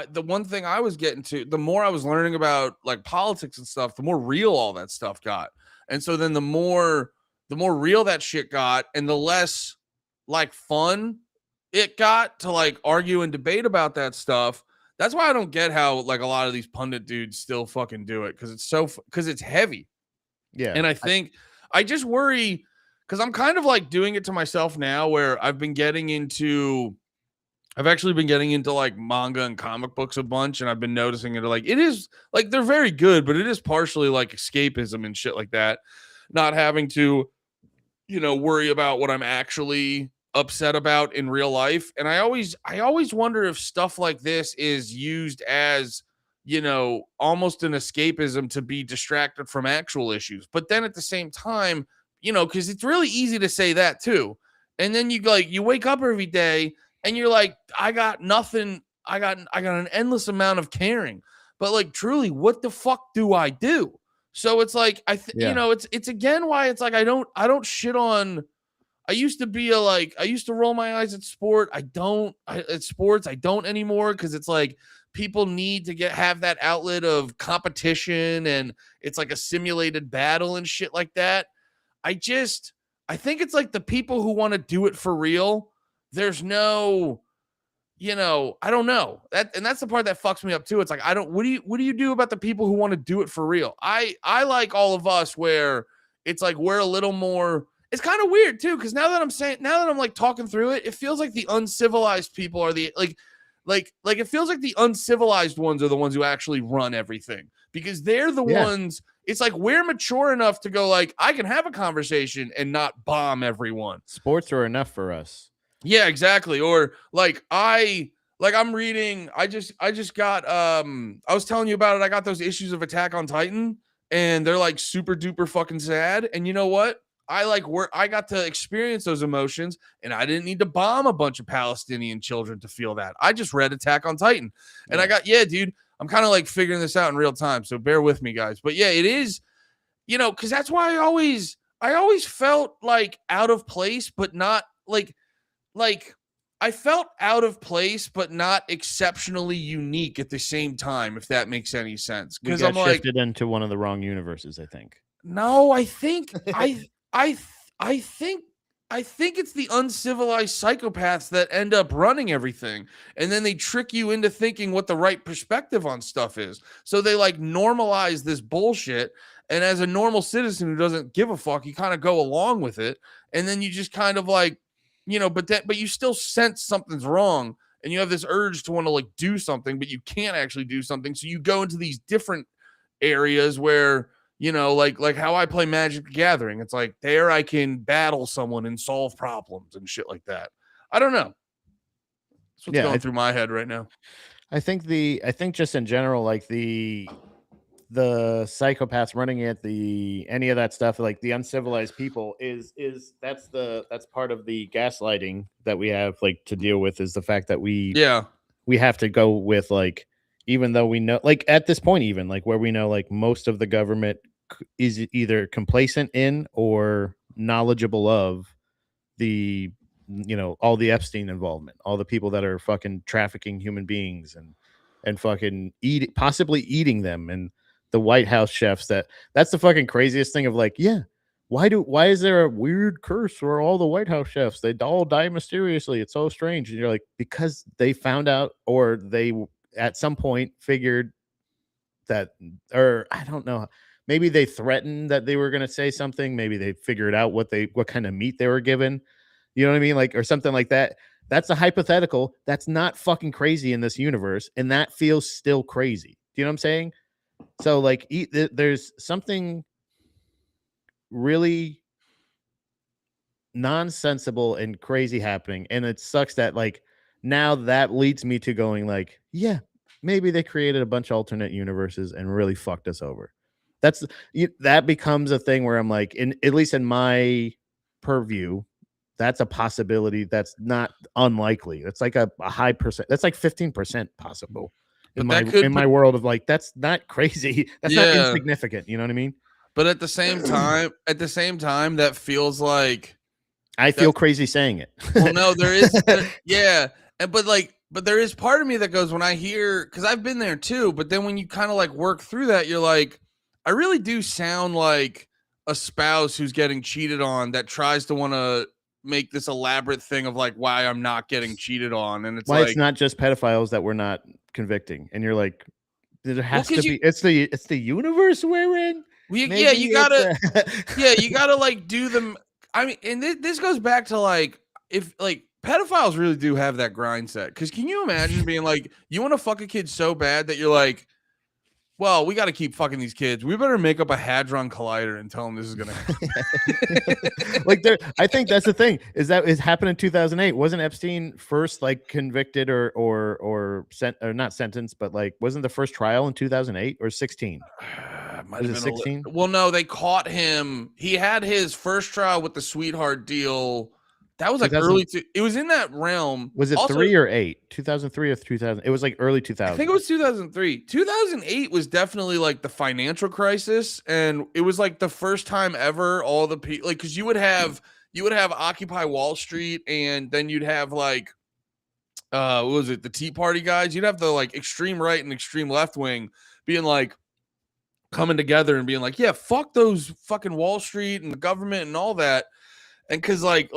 the one thing I was getting to, the more I was learning about like politics and stuff, the more real all that stuff got. And so then the more real that shit got, and the less like fun it got to like argue and debate about that stuff. That's why I don't get how like a lot of these pundit dudes still fucking do it, because it's heavy. yeah. And I think I just worry, because I'm kind of like doing it to myself now, where I've actually been getting into like manga and comic books a bunch, and I've been noticing it, like, it is like, they're very good, but it is partially like escapism and shit like that. Not having to, worry about what I'm actually upset about in real life. And I always wonder if stuff like this is used as, almost an escapism to be distracted from actual issues. But then at the same time, because it's really easy to say that too. And then you wake up every day and you're like, I got nothing. I got an endless amount of caring. But like, truly, what the fuck do I do? So it's like, it's again why it's like, I don't shit on. I used to roll my eyes at sport. At sports, I don't anymore, because it's like people need to have that outlet of competition, and it's like a simulated battle and shit like that. I think it's like the people who want to do it for real. There's no, I don't know and that's the part that fucks me up too. It's like, what do you do about the people who want to do it for real? I like all of us, where it's like, we're a little more, it's kind of weird too, because now that I'm like talking through it, it feels like the uncivilized people are the like it feels like the uncivilized ones are the ones who actually run everything, because they're the ones. It's like, we're mature enough to go like, I can have a conversation and not bomb everyone. Sports are enough for us. Yeah, exactly. Or I'm reading, I just got I was telling you about it. I got those issues of Attack on Titan, and they're like super duper fucking sad. And you know what? I got to experience those emotions, and I didn't need to bomb a bunch of Palestinian children to feel that. I just read Attack on Titan, and dude, I'm kind of like figuring this out in real time. So bear with me, guys. But yeah, it is, because that's why I always felt like out of place, but not like I felt out of place, but not exceptionally unique at the same time, if that makes any sense. Because I'm like, shifted into one of the wrong universes, I think. No, I think I think it's the uncivilized psychopaths that end up running everything, and then they trick you into thinking what the right perspective on stuff is. So they like normalize this bullshit, and as a normal citizen who doesn't give a fuck, you kind of go along with it, and then you just kind of like, but you still sense something's wrong, and you have this urge to want to like do something, but you can't actually do something. So you go into these different areas where, like how I play Magic the Gathering. It's like, there I can battle someone and solve problems and shit like that. I don't know. That's what's going through my head right now. I think just in general, like the psychopaths running it, any of that stuff, like the uncivilized people that's part of the gaslighting that we have like to deal with, is the fact that we have to go with, like, even though we know, like at this point, even like where we know like most of the government is either complacent in or knowledgeable of the, all the Epstein involvement, all the people that are fucking trafficking human beings and fucking possibly eating them, and the White House chefs. That's the fucking craziest thing of like, why is there a weird curse for all the White House chefs? They all die mysteriously. It's so strange. And you're like, because they found out, or they at some point figured that, or I don't know, maybe they threatened that they were going to say something. Maybe they figured out what kind of meat they were given. You know what I mean? Like, or something like that. That's a hypothetical. That's not fucking crazy in this universe. And that feels still crazy. Do you know what I'm saying? So like, there's something really nonsensical and crazy happening. And it sucks that like, now that leads me to going like, yeah, maybe they created a bunch of alternate universes and really fucked us over. that becomes a thing where I'm like, at least in my purview, that's a possibility. That's not unlikely. That's like a high percent. That's like 15% possible in my world of like, that's not crazy. That's not insignificant. You know what I mean? But at the same time, that feels like I feel crazy saying it. Well, no, but there is part of me that goes when I hear, because I've been there too, but then when you kind of like work through that, you're like, I really do sound like a spouse who's getting cheated on that tries to want to make this elaborate thing of like why I'm not getting cheated on, and it's why like, it's not just pedophiles that we're not convicting, and you're like, there has to be. It's the universe we're in. You gotta like do them. I mean, and this goes back to like, if like pedophiles really do have that grind set, because can you imagine being like, you want to fuck a kid so bad that you're like, well, we got to keep fucking these kids. We better make up a hadron collider and tell them this is gonna happen. Like, I think that's the thing, is that it happened in 2008. Wasn't Epstein first like convicted or not sentenced, but like, wasn't the first trial in 2008 or 16? Was it 16? Well, no, they caught him. He had his first trial with the sweetheart deal. That was like early. It was in that realm. Was it 3 or 8? 2003 or 2000? It was like early 2000. I think it was 2003. 2008 was definitely like the financial crisis, and it was like the first time ever all the people, like, because you would have Occupy Wall Street, and then you'd have like what was it, the Tea Party guys? You'd have the like extreme right and extreme left wing being like coming together and being like, yeah, fuck those fucking Wall Street and the government and all that. And because like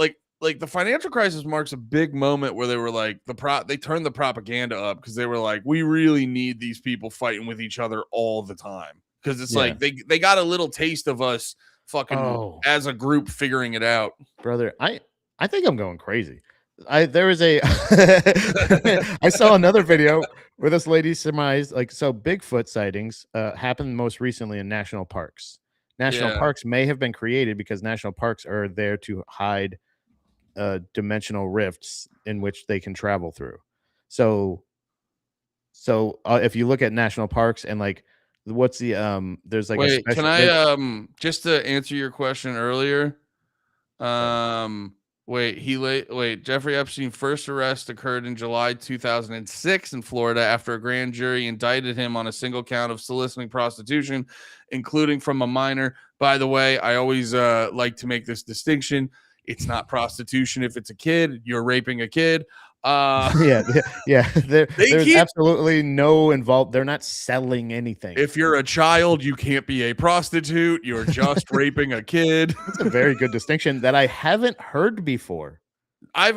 the financial crisis marks a big moment where they were like, they turned the propaganda up, because they were like, we really need these people fighting with each other all the time, because it's like they got a little taste of us fucking as a group figuring it out. Brother, I think I'm going crazy. There was a I saw another video where this lady surmised, like, so Bigfoot sightings happened most recently in national parks. National parks may have been created because national parks are there to hide dimensional rifts in which they can travel through. So if you look at national parks and like, what's the there's like wait, can I just to answer your question earlier, Jeffrey Epstein's first arrest occurred in July 2006 in Florida after a grand jury indicted him on a single count of soliciting prostitution, including from a minor. By the way, I always like to make this distinction. It's not prostitution if it's a kid. You're raping a kid. There's absolutely no involved. They're not selling anything. If you're a child, you can't be a prostitute. You're just raping a kid. That's a very good distinction that I haven't heard before. I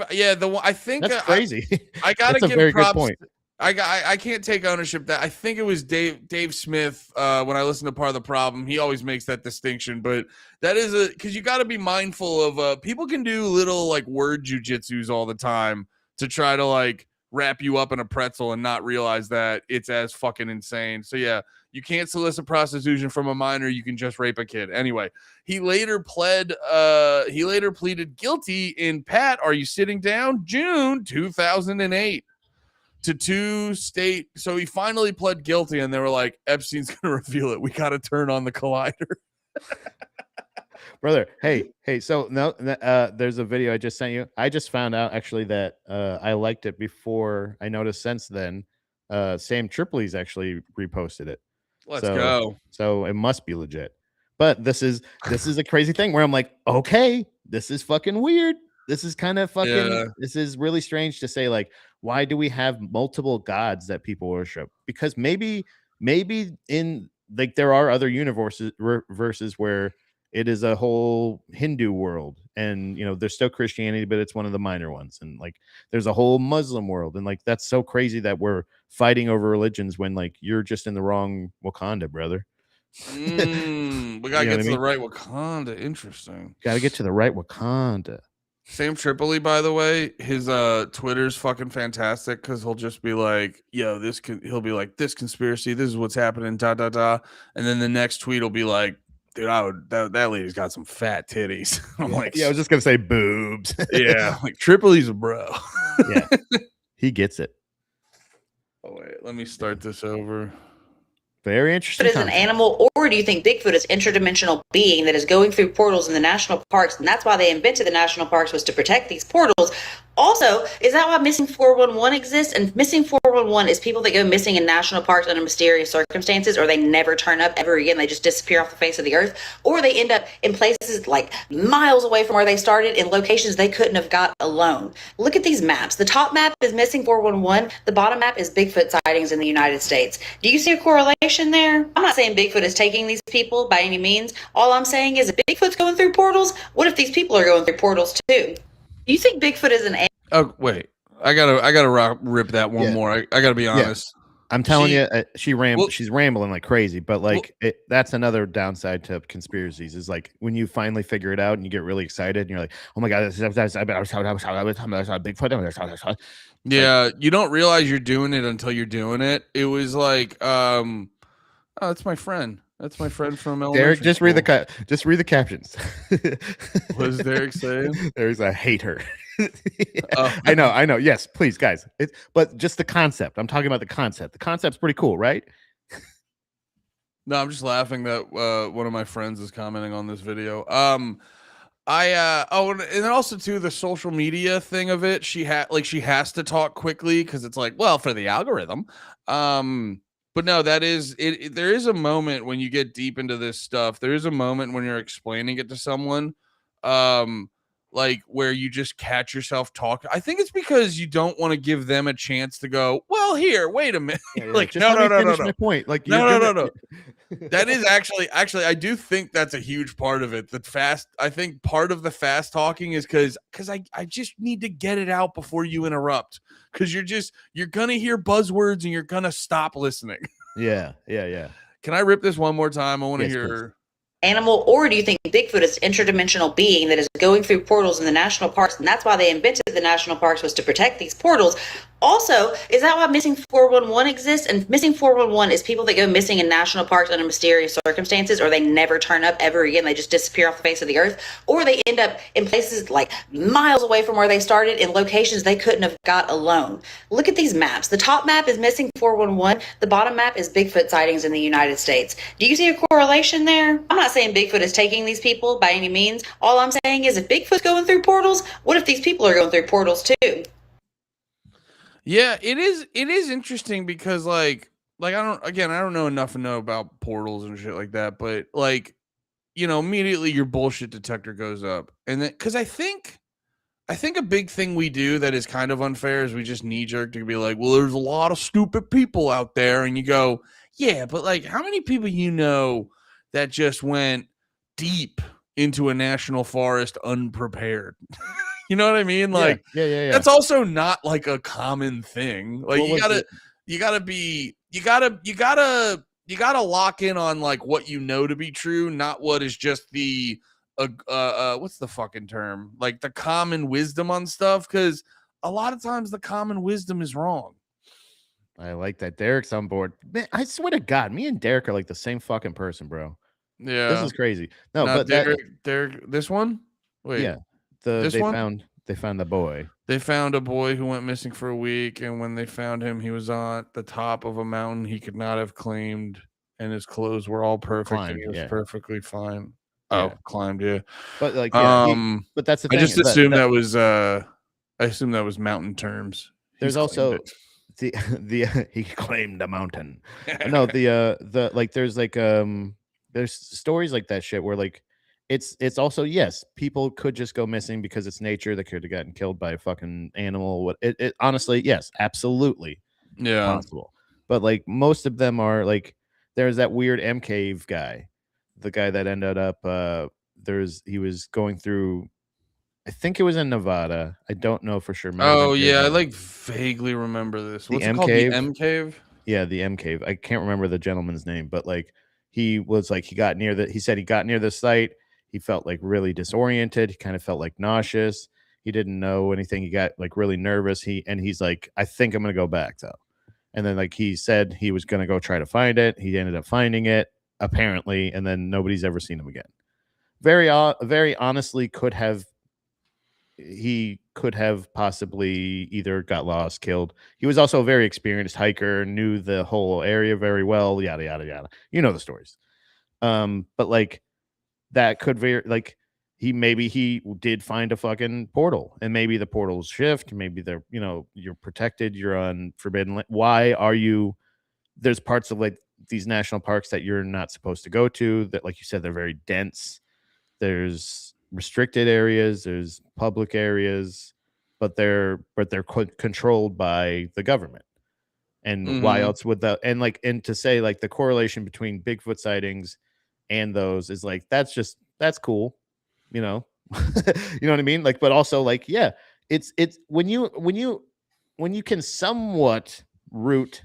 think that's crazy. I gotta give a very good point. I can't take ownership that I think it was Dave Smith when I listen to Part of the Problem. He always makes that distinction, but that is because you got to be mindful of people can do little like word jujitsus all the time to try to like wrap you up in a pretzel and not realize that it's as fucking insane. So yeah, you can't solicit prostitution from a minor. You can just rape a kid. Anyway, he later pleaded guilty in Pat, Are You Sitting Down? June 2008. to 2 state. So he finally pled guilty, and they were like, Epstein's going to reveal it. We got to turn on the collider. Brother, hey, so no, there's a video I just sent you. I just found out actually that I liked it before. I noticed since then, Sam Tripoli's actually reposted it. Let's go. So it must be legit. But this is a crazy thing where I'm like, okay, this is fucking weird. This is kind of fucking, This is really strange to say, like, why do we have multiple gods that people worship? Because maybe in, like, there are other universes where it is a whole Hindu world, and, you know, there's still Christianity, but it's one of the minor ones. And, like, there's a whole Muslim world. And, like, that's so crazy that we're fighting over religions when, like, you're just in the wrong Wakanda, brother. We gotta get to the right Wakanda. Interesting. Gotta get to the right Wakanda. Sam Tripoli, by the way, his Twitter's fucking fantastic, because he'll just be like, yo, he'll be like, this conspiracy, this is what's happening, da da da, and then the next tweet will be like, dude, that lady's got some fat titties. I'm like, yeah, I was just gonna say boobs. Yeah, like Tripoli's a bro. Yeah, he gets it. Oh wait, let me start this over. Very interesting. But as an animal Or do you think Bigfoot is an interdimensional being that is going through portals in the national parks, and that's why they invented the national parks, was to protect these portals? Also, is that why Missing 411 exists? And Missing 411 is people that go missing in national parks under mysterious circumstances, or they never turn up ever again. They just disappear off the face of the earth, or they end up in places like miles away from where they started in locations they couldn't have got alone. Look at these maps. The top map is Missing 411. The bottom map is Bigfoot sightings in the United States. Do you see a correlation there? I'm not saying Bigfoot is taking these people by any means. All I'm saying is if Bigfoot's going through portals, what if these people are going through portals too? Do you think Bigfoot is an... Oh, wait. I gotta rip that one more. I gotta be honest. I'm telling you, she's rambling like crazy, but like that's another downside to conspiracies is like when you finally figure it out and you get really excited and you're like, oh my god, Bigfoot. Yeah, you don't realize you're doing it until you're doing it. It was like, oh, that's my friend. That's my friend from elementary Derek, just school. read the captions. What is Derek saying? There's a hater. I know. Yes, please, guys. But just the concept. I'm talking about the concept. The concept's pretty cool, right? No, I'm just laughing that one of my friends is commenting on this video. And also too the social media thing of it. She has to talk quickly because it's like, well, for the algorithm. But no, that is it. There is a moment when you get deep into this stuff. There is a moment when you're explaining it to someone, like where you just catch yourself talking. I think it's because you don't want to give them a chance to go, well, here, wait a minute. Like, no. My point. Like, no. That is actually, I do think that's a huge part of it. I think part of the fast talking is because I just need to get it out before you interrupt. Because you're gonna hear buzzwords and you're gonna stop listening. Yeah. Can I rip this one more time? I want to hear. Please. Animal, or do you think Bigfoot is an interdimensional being that is going through portals in the national parks, and that's why they invented the national parks, was to protect these portals? Also, is that why Missing 411 exists? And Missing 411 is people that go missing in national parks under mysterious circumstances, or they never turn up ever again. They just disappear off the face of the earth, or they end up in places like miles away from where they started in locations they couldn't have got alone. Look at these maps. The top map is Missing 411. The bottom map is Bigfoot sightings in the United States. Do you see a correlation there? I'm not saying Bigfoot is taking these people by any means. All I'm saying is if Bigfoot's going through portals, what if these people are going through portals too? Yeah, it is interesting because like I don't know enough to know about portals and shit like that, but like, you know, immediately your bullshit detector goes up. And then because I think a big thing we do that is kind of unfair is we just knee jerk to be like, well, there's a lot of stupid people out there, and you go, yeah, but like how many people you know that just went deep into a national forest unprepared? You know what I mean? Like, yeah. That's also not like a common thing. Like, you gotta lock in on like what you know to be true, not what is just the what's the fucking term? Like the common wisdom on stuff, because a lot of times the common wisdom is wrong. I like that Derek's on board. Man, I swear to God, me and Derek are like the same fucking person, bro. Yeah, this is crazy. No, but Derek, this one. Wait, yeah. They found the boy. They found a boy who went missing for a week, and when they found him, he was on the top of a mountain he could not have climbed, and his clothes were all perfect. And he was perfectly fine. Oh, climbed, yeah. But like, but that's the thing. I just assumed that was I assumed that was mountain terms. There's also the he claimed a mountain. No, the like there's like there's stories like that shit where like it's also, yes, people could just go missing because it's nature. They could have gotten killed by a fucking animal. What it honestly, yes, absolutely, possible. But like most of them are like, there's that weird M Cave guy, the guy that ended up he was going through, I think it was in Nevada. I don't know for sure. Oh yeah, I like vaguely remember this. What's it called? The M Cave? Yeah, the M Cave. I can't remember the gentleman's name, but like he said he got near the site. He felt like really disoriented. He kind of felt like nauseous. He didn't know anything. He got like really nervous. He's like, I think I'm going to go back though. And then like he said he was going to go try to find it. He ended up finding it apparently. And then nobody's ever seen him again. Very honestly he could have possibly either got lost, killed. He was also a very experienced hiker, knew the whole area very well, yada, yada, yada. You know the stories. But like that could very like he did find a fucking portal, and maybe the portals shift, maybe they're you're protected, you're on forbidden land. Why are you? There's parts of like these national parks that you're not supposed to go to, that like you said, they're very dense. There's restricted areas, there's public areas, but they're controlled by the government. And why else would that? And to say like the correlation between Bigfoot sightings and those is like that's cool, you know. You know what I mean? Like, but also like, yeah, it's when you can somewhat root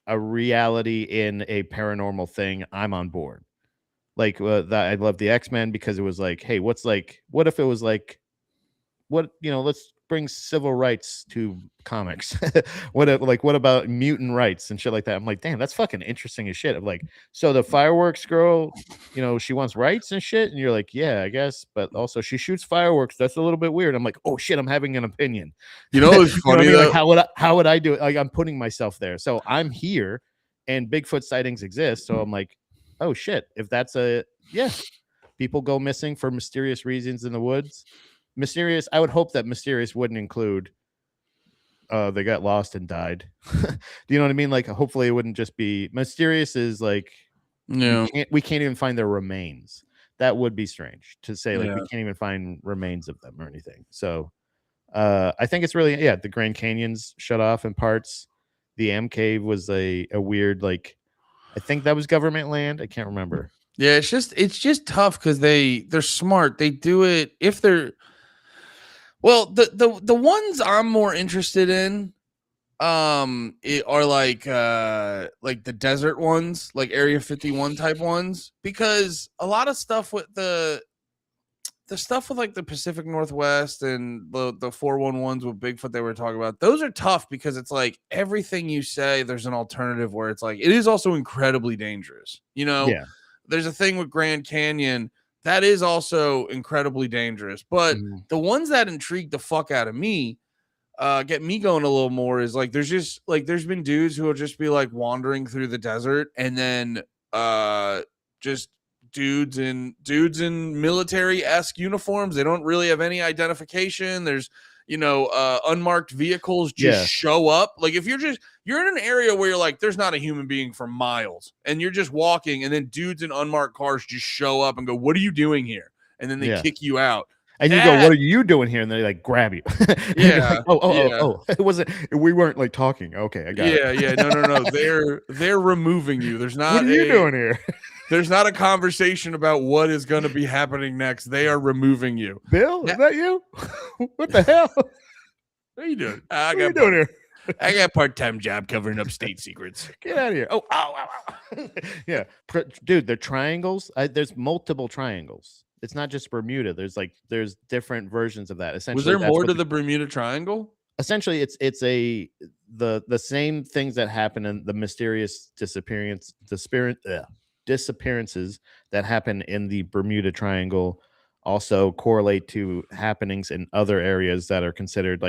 a reality in a paranormal thing, I'm on board. Like that, I love the X-Men because it was like, hey, what if it was like, let's bring civil rights to comics. What about mutant rights and shit like that? I'm like, damn, that's fucking interesting as shit. I'm like, so the fireworks girl, she wants rights and shit, and you're like, yeah, I guess, but also she shoots fireworks. That's a little bit weird. I'm like, oh shit, I'm having an opinion. It's funny I mean? though. Like, how would I do it? Like, I'm putting myself there. So I'm here, and Bigfoot sightings exist. So I'm like, oh shit, if that's people go missing for mysterious reasons in the woods. Mysterious, I would hope that mysterious wouldn't include they got lost and died. Do you know what I mean? Like, hopefully it wouldn't just be mysterious is like, we can't even find their remains. That would be strange to say. Like, we can't even find remains of them or anything. So I think it's really, the Grand Canyon's shut off in parts. The M Cave was a weird, like, I think that was government land. I can't remember. Yeah, it's just tough because they're smart. They do it if they're the ones I'm more interested in are like the desert ones, like Area 51 type ones, because a lot of stuff with the stuff with like the Pacific Northwest and the 411s with Bigfoot they were talking about, those are tough because it's like everything you say, there's an alternative where it's like it is also incredibly dangerous. Yeah. There's a thing with Grand Canyon that is also incredibly dangerous. But the ones that intrigue the fuck out of me, get me going a little more, is like there's been dudes who will just be like wandering through the desert, and then just dudes in military-esque uniforms. They don't really have any identification. There's unmarked vehicles just show up. Like if you're in an area where you're like, there's not a human being for miles, and you're just walking, and then dudes in unmarked cars just show up and go, "What are you doing here?" And then they kick you out. And you go, "What are you doing here?" And they like grab you. Yeah. Like, oh. It wasn't. We weren't like talking. Okay, I got it. Yeah. No. They're removing you. There's not. What are you doing here? There's not a conversation about what is going to be happening next. They are removing you. Bill, is that you? What the hell? What are you doing? What are you doing here? I got a part-time job covering up state secrets. Get out of here. Oh, ow. Yeah. Dude, the triangles, there's multiple triangles. It's not just Bermuda. There's different versions of that. Essentially, was there more to the Bermuda Triangle? Essentially, it's the same things that happen in the mysterious disappearances that happen in the Bermuda Triangle also correlate to happenings in other areas that are considered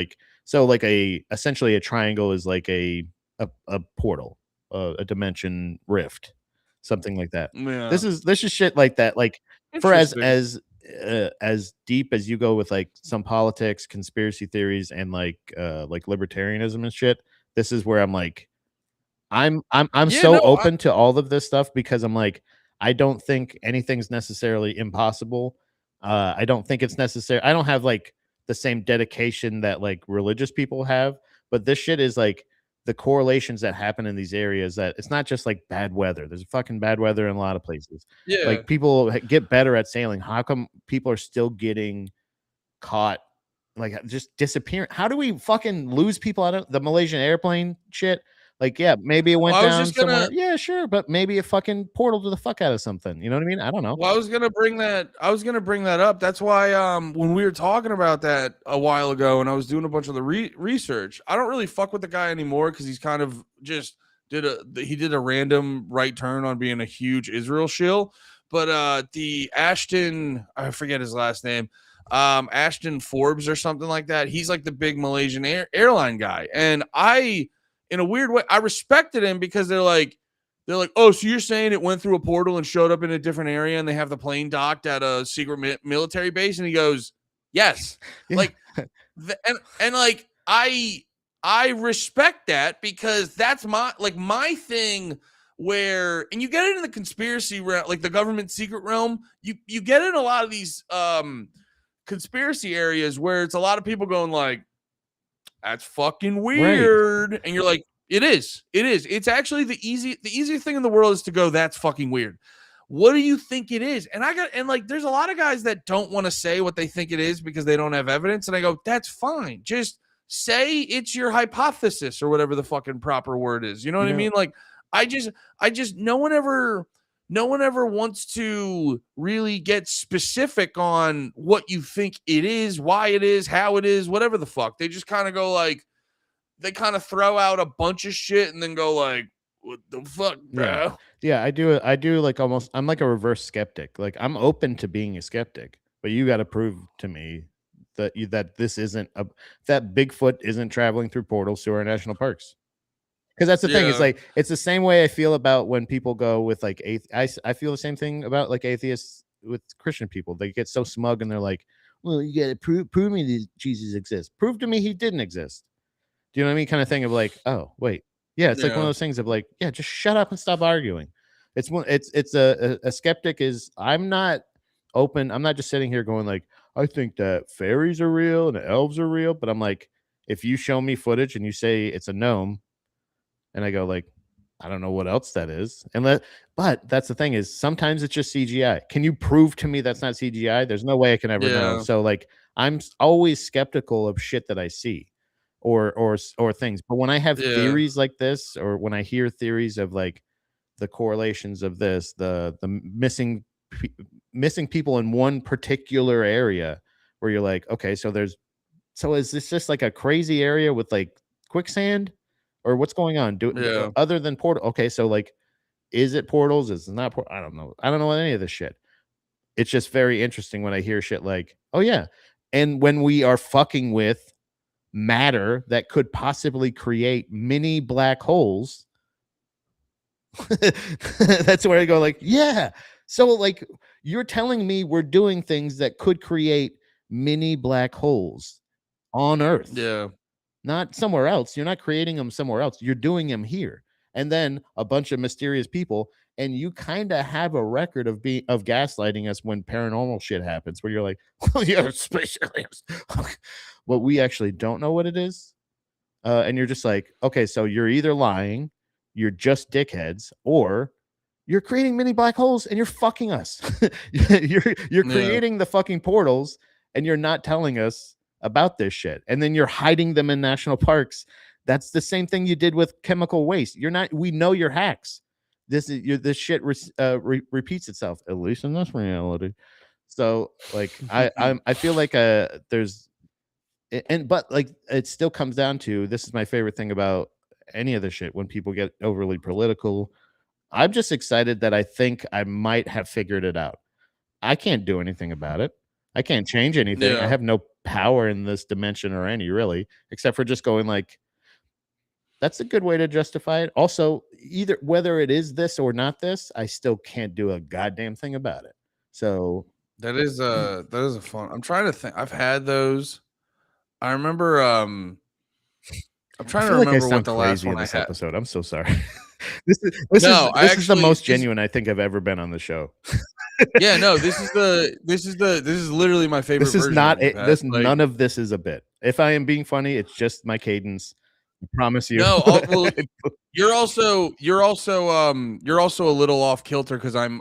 essentially a triangle is like a portal, a dimension rift, something like that. Yeah. This is shit like that. Like, for as deep as you go with like some politics, conspiracy theories, and like libertarianism and shit, this is where I'm like, I'm open to all of this stuff because I'm like, I don't think anything's necessarily impossible. I don't think it's necessary. I don't have like the same dedication that like religious people have, but this shit is like the correlations that happen in these areas, that it's not just like bad weather. There's fucking bad weather in a lot of places. Yeah. Like people get better at sailing. How come people are still getting caught, like just disappearing? How do we fucking lose people out of the Malaysian airplane shit? Like, yeah, maybe it went down somewhere. Yeah, sure, but maybe a fucking portal to the fuck out of something. You know what I mean? I don't know. Well, I was gonna bring that up. That's why when we were talking about that a while ago, and I was doing a bunch of the research, I don't really fuck with the guy anymore because he's kind of just did a random right turn on being a huge Israel shill. But the Ashton, I forget his last name, Ashton Forbes or something like that. He's like the big Malaysian airline guy, and in a weird way, I respected him because they're like, They're like, oh, so you're saying it went through a portal and showed up in a different area and they have the plane docked at a secret military base? And he goes, yes. Yeah. Like, and like, I respect that because that's my thing where, and you get it in the conspiracy realm, like the government secret realm, you get in a lot of these conspiracy areas where it's a lot of people going like, that's fucking weird. Right. And you're like, it is. It's actually the easiest thing in the world is to go, that's fucking weird. What do you think it is? And like, there's a lot of guys that don't want to say what they think it is because they don't have evidence. And I go, that's fine. Just say it's your hypothesis or whatever the fucking proper word is. You know what I mean? Like, I just, no one ever wants to really get specific on what you think it is, why it is, how it is, whatever the fuck. They just kind of go like, they kind of throw out a bunch of shit and then go like, what the fuck, bro? Yeah, I do like almost, I'm like a reverse skeptic. Like, I'm open to being a skeptic, but you got to prove to me that this isn't that Bigfoot isn't traveling through portals to our national parks. Because that's the thing. It's like, it's the same way I feel about when people go with like I feel the same thing about like atheists with Christian people. They get so smug and they're like, well, you gotta prove me that Jesus exists. Prove to me he didn't exist. Do you know what I mean? Kind of thing of like, oh wait, yeah, it's like one of those things of like, yeah, just shut up and stop arguing. It's a skeptic is, I'm not open. I'm not just sitting here going like, I think that fairies are real and elves are real, but I'm like, if you show me footage and you say it's a gnome, and I go like, I don't know what else that is. But that's the thing is sometimes it's just CGI. Can you prove to me that's not CGI? There's no way I can ever know. So like, I'm always skeptical of shit that I see or things. But when I have theories like this, or when I hear theories of like the correlations of this, the missing people in one particular area where you're like, okay, so is this just like a crazy area with like quicksand? Or what's going on? Other than portal? Okay, so like, is it portals? Is it not? I don't know. I don't know any of this shit. It's just very interesting when I hear shit like, oh yeah, and when we are fucking with matter that could possibly create mini black holes, that's where I go like, yeah. So like, you're telling me we're doing things that could create mini black holes on Earth. Yeah. Not somewhere else. You're not creating them somewhere else. You're doing them here. And then a bunch of mysterious people, and you kind of have a record of gaslighting us when paranormal shit happens, where you're like, well, you're space aliens. Well, we actually don't know what it is. And you're just like, okay, so you're either lying, you're just dickheads, or you're creating mini black holes and you're fucking us. you're creating the fucking portals and you're not telling us about this shit, and then you're hiding them in national parks. That's the same thing you did with chemical waste. We know you're hacks. This shit repeats itself, at least in this reality. So like, I feel like but like, it still comes down to, this is my favorite thing about any of the shit when people get overly political. I'm just excited that I think I might have figured it out. I can't do anything about it. I can't change anything. I have no power in this dimension or any, really, except for just going like, that's a good way to justify it. Also, either whether it is this or not this, I still can't do a goddamn thing about it. So that is a fun. I'm trying to think. I've had those. I remember I'm trying to remember what the last one I had. Episode. I'm so sorry. This is the most genuine I think I've ever been on the show. Yeah, no, this is literally my favorite. This is not none of this is a bit. If I am being funny, it's just my cadence. I promise you. No, well, you're also a little off kilter because I'm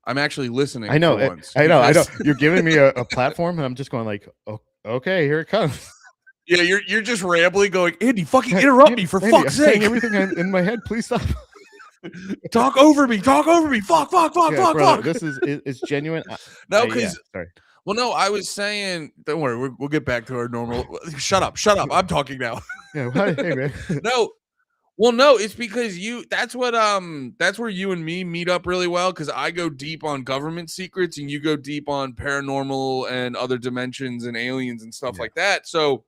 actually listening. I know. I know. You're giving me a platform, and I'm just going like, oh, okay, here it comes. Yeah, you're just rambling, going, Andy, fucking interrupt me for fuck's sake. Everything in my head, please stop. Talk over me. Fuck. This is genuine. No, because sorry. Well, no, I was saying, don't worry, we'll get back to our normal. Shut up. I'm talking now. Yeah, hey man. No, it's because that's where you and me meet up really well, because I go deep on government secrets and you go deep on paranormal and other dimensions and aliens and stuff like that. So,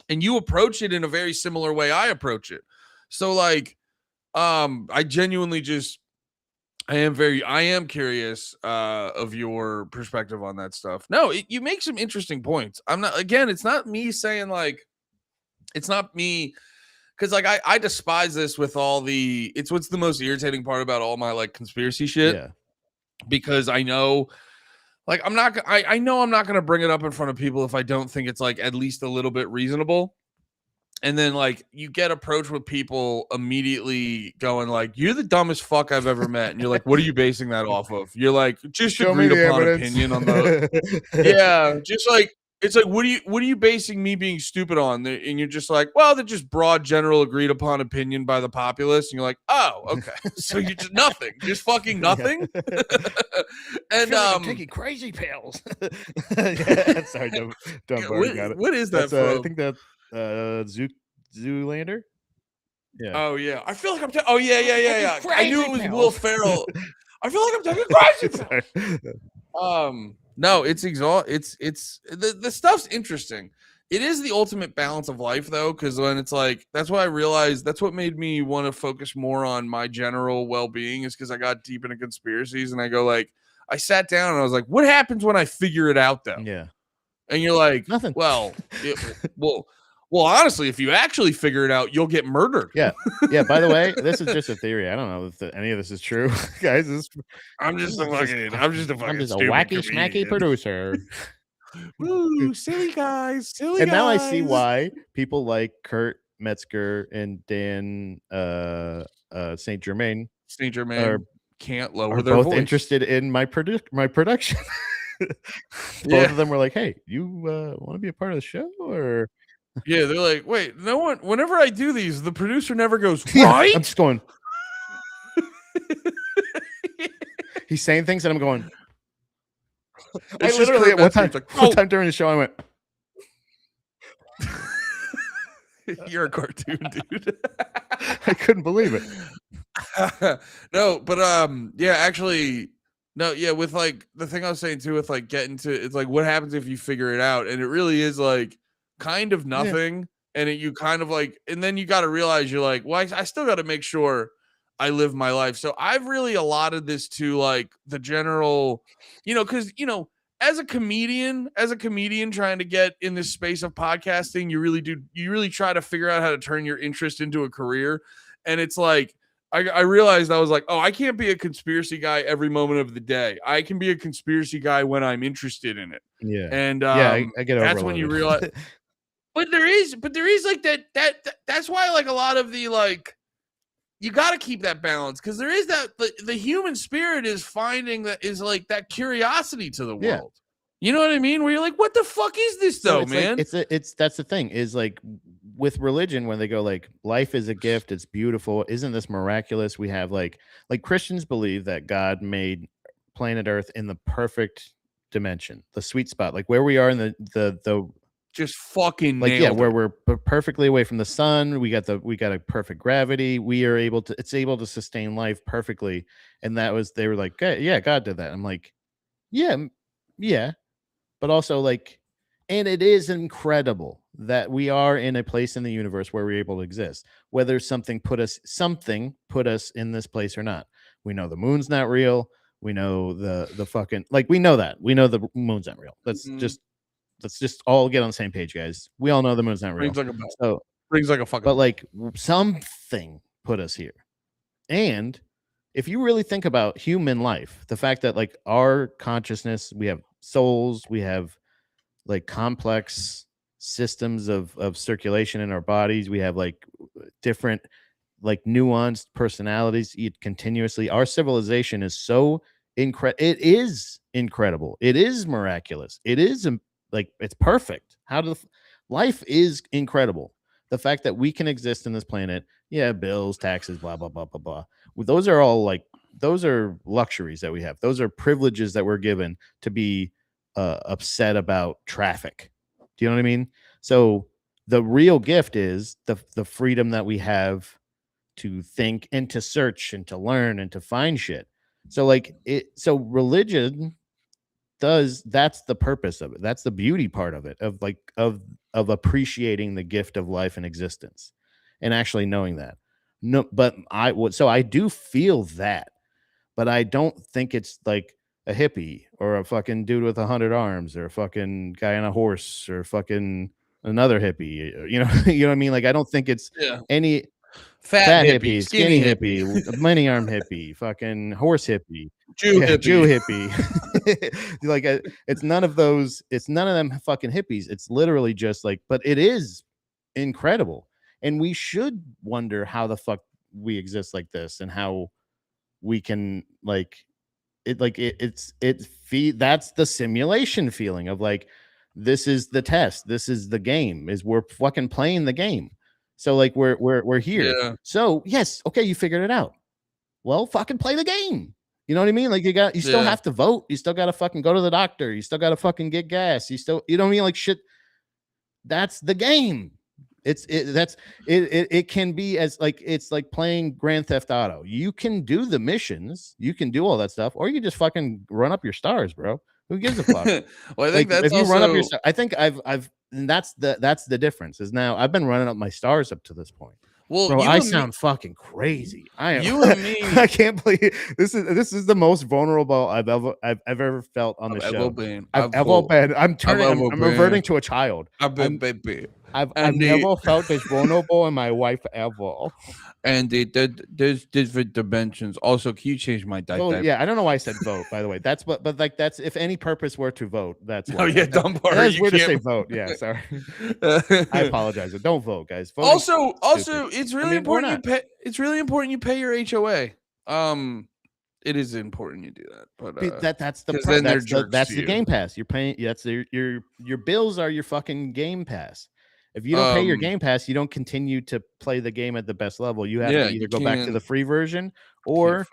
and you approach it in a very similar way I approach it. So like, I genuinely just I am curious of your perspective on that stuff. No, you make some interesting points. I'm not, again, it's not me saying like, it's not me, because like I despise this with all the, it's what's the most irritating part about all my like conspiracy shit. Yeah. Because I know like I know I'm not gonna bring it up in front of people if I don't think it's like at least a little bit reasonable. And then like you get approached with people immediately going like, you're the dumbest fuck I've ever met. And you're like, what are you basing that off of? You're like, just Show me agreed the upon evidence. opinion on the yeah, just like it's like what are you basing me being stupid on? And you're just like, well, they're just broad general agreed upon opinion by the populace. And you're like, oh, okay. So you're just nothing, just fucking nothing. And I'm taking crazy pills. Yeah, sorry, dumb got it. What is that That's, from? I think that Zoolander. Yeah. Oh yeah, I feel like I'm. Oh yeah. I knew it was pills. Will Ferrell. I feel like I'm taking crazy pills. No, it's the stuff's interesting. It is the ultimate balance of life though, because when it's like that's why I realized that's what made me want to focus more on my general well-being is because I got deep into conspiracies and I go like I sat down and I was like, what happens when I figure it out though? Yeah. And you're like, nothing. Well, well, honestly, if you actually figure it out, you'll get murdered. Yeah. Yeah. By the way, this is just a theory. I don't know if any of this is true, guys. I'm just a wacky, smacky producer. Woo, silly guys, and now I see why people like Kurt Metzger and Dan Saint Germain can't lower their voice. Both interested in my production. Both of them were like, "Hey, you want to be a part of the show?" Or yeah, they're like, "Wait, no one. Whenever I do these, the producer never goes right." I'm just going. He's saying things, and I'm going. I literally at one time during the show, I went. You're a cartoon, dude. I couldn't believe it. No, but yeah, actually, no, yeah, with like the thing I was saying too, with like getting to it's like what happens if you figure it out, and it really is like kind of nothing, and you kind of like, and then you got to realize you're like, well, I still got to make sure I live my life. So I've really allotted this to like the general, because as a comedian trying to get in this space of podcasting, you really try to figure out how to turn your interest into a career. And it's like, I realized I was like, oh, I can't be a conspiracy guy every moment of the day. I can be a conspiracy guy when I'm interested in it. Yeah. And I get over that's when you realize, but there is like that's why like a lot of the like, you got to keep that balance because there is that the human spirit is finding that is like that curiosity to the world. Yeah. You know what I mean? Where you're like, what the fuck is this though, man? Like, it's that's the thing is like with religion when they go like life is a gift, it's beautiful. Isn't this miraculous? We have like Christians believe that God made planet Earth in the perfect dimension, the sweet spot, like where we are in the just fucking like where we're perfectly away from the sun. We got a perfect gravity. We are able to sustain life perfectly. And they were like, yeah, God did that. I'm like, yeah. But also like, and it is incredible that we are in a place in the universe where we're able to exist, whether something put us in this place or not. We know the moon's not real. We know the fucking, like, we know the moon's not real. Let's just all get on the same page, guys. We all know the moon's not real. Rings like a fucking. But like something put us here. And if you really think about human life, the fact that like our consciousness, we have souls, we have like complex systems of circulation in our bodies. We have like different, like nuanced personalities continuously. Our civilization is so incredible. It is incredible. It is miraculous. It is like it's perfect. Life is incredible. The fact that we can exist in this planet, bills, taxes, blah blah blah blah blah. Those are all like those are luxuries that we have. Those are privileges that we're given to be upset about traffic. Do you know what I mean? So the real gift is the freedom that we have to think and to search and to learn and to find shit. So like so religion that's the purpose of it. That's the beauty part of it, of appreciating the gift of life and existence and actually knowing that. No, but I do feel that, but I don't think it's like a hippie or a fucking dude with 100 arms or a fucking guy on a horse or fucking another hippie. You know, you know what I mean? Like, I don't think it's any fat hippie, skinny hippie, mini arm hippie, fucking horse hippie, Jew hippie. Like, it's none of those. It's none of them fucking hippies. It's literally just like, but it is incredible, and we should wonder how the fuck we exist like this and how we can that's the simulation feeling of like, this is the test, this is the game, is we're fucking playing the game. So like we're here. Yeah. So yes, okay, you figured it out. Well, fucking play the game. You know what I mean? Like, you still have to vote. You still got to fucking go to the doctor. You still got to fucking get gas. You know what I mean? Like, shit. That's the game. It can be as like, it's like playing Grand Theft Auto. You can do the missions, you can do all that stuff, or you just fucking run up your stars, bro. Who gives a fuck? Well, I think like, that's if you also... run up your stars, I think and that's the difference is now I've been running up my stars up to this point. Well, bro, I sound fucking crazy. I am. You and me. I can't believe this is the most vulnerable I've ever felt on the show. I've ever been. I'm reverting to a child. I've been baby. I've never felt as vulnerable in my life ever. And there's different dimensions. Also, can you change my diaper? Yeah, I don't know why I said vote, by the way. That's what, but like, that's if any purpose were to vote, that's why. Oh yeah, dumb part. That's weird to say vote. Yeah, sorry. I apologize. Don't vote, guys. Also, it's really important you pay. It's really important you pay your HOA. It is important you do that, but that's the Game Pass. You're paying. That's your bills are your fucking Game Pass. If you don't pay your Game Pass, you don't continue to play the game at the best level. You have to either go back to the free version or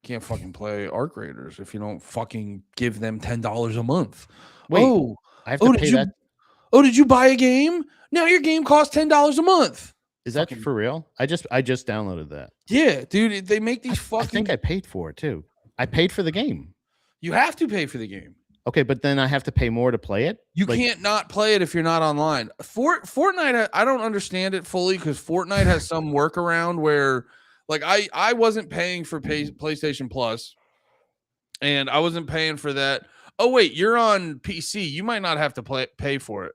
can't fucking play Arc Raiders if you don't fucking give them $10 a month. Wait, I have to pay that. Oh, did you buy a game? Now your game costs $10 a month. Is that for real? I just downloaded that. Yeah, dude, they make these fucking... I think I paid for it too. I paid for the game. You have to pay for the game. Okay, but then I have to pay more to play it? You can't not play it if you're not online. Fortnite, I don't understand it fully because Fortnite has some workaround where, like, I wasn't paying for PlayStation Plus, and I wasn't paying for that. Oh, wait, you're on PC. You might not have to pay for it.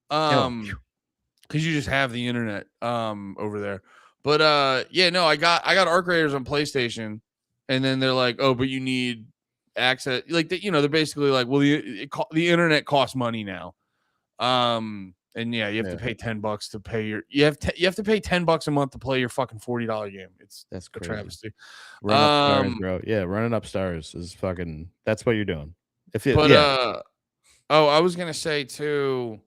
Because you just have the internet over there. But yeah, no, I got Arc Raiders on PlayStation, and then they're like, oh, but you need access, like, they're basically like, well, the internet costs money now, and yeah, you have to pay $10 to pay you have to pay $10 a month to play your fucking $40 game. That's crazy. A travesty. Run up stars, bro. Yeah, running up stars is fucking. That's what you're doing. I was gonna say too.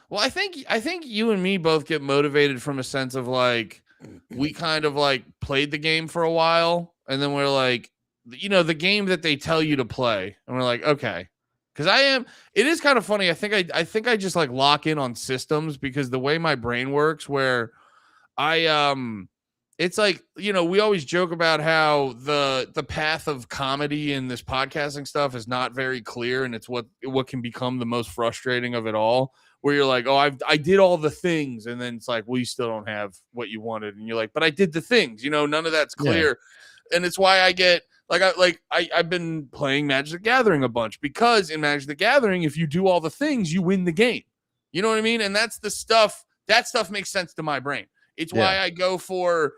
Well, I think you and me both get motivated from a sense of like, we kind of like played the game for a while, and then we're like, the game that they tell you to play, and we're like, okay, because it is kind of funny. I think I just like lock in on systems because the way my brain works, where it's like, we always joke about how the path of comedy in this podcasting stuff is not very clear, and it's what can become the most frustrating of it all, where you're like, oh, I did all the things, and then it's like, well, you still don't have what you wanted, and you're like, but I did the things, none of that's clear. And it's why I get I've been playing Magic the Gathering a bunch, because in Magic the Gathering, if you do all the things, you win the game. You know what I mean? And that's the stuff. That stuff makes sense to my brain. It's why I go for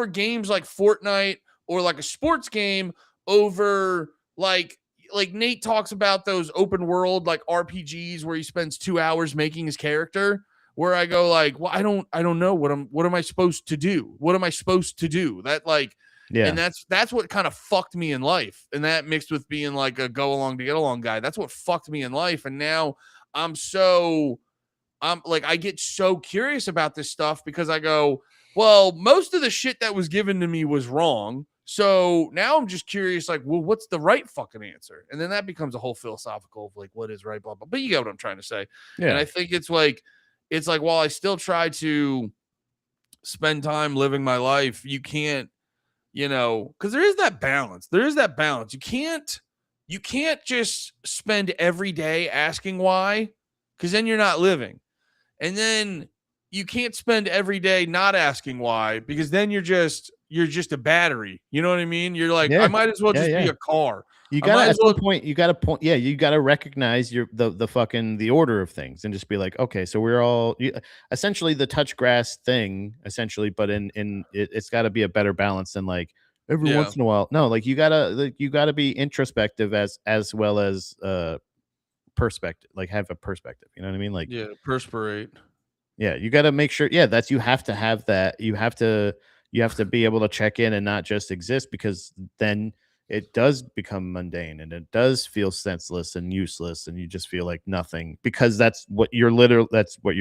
games like Fortnite or like a sports game over like Nate talks about those open world like RPGs where he spends 2 hours making his character. Where I go like, well, I don't know what am I supposed to do? What am I supposed to do? That like. Yeah. And that's what kind of fucked me in life. And that mixed with being like a go along to get along guy. That's what fucked me in life. And now I get so curious about this stuff because I go, well, most of the shit that was given to me was wrong. So now I'm just curious, like, well, what's the right fucking answer? And then that becomes a whole philosophical of like, what is right, blah, blah. But you get what I'm trying to say. Yeah. And I think it's like, while I still try to spend time living my life, you can't, because there is that balance. You can't just spend every day asking why, because then you're not living. And then, you can't spend every day not asking why, because then you're just a battery. You know what I mean? You're like, I might as well just be a car. You I gotta might at as well. some point. You gotta point. Yeah, you gotta recognize the fucking the order of things and just be like, okay, so we're all essentially the touch grass thing, essentially, but it's got to be a better balance than like every Yeah. once in a while. No, like you gotta be introspective as well as perspective. Like have a perspective. You know what I mean? Like Yeah, perspirate. yeah, you got to make sure. Yeah, that's you have to have that. You have to be able to check in and not just exist, because then it does become mundane and it does feel senseless and useless, and you just feel like nothing, because that's what you're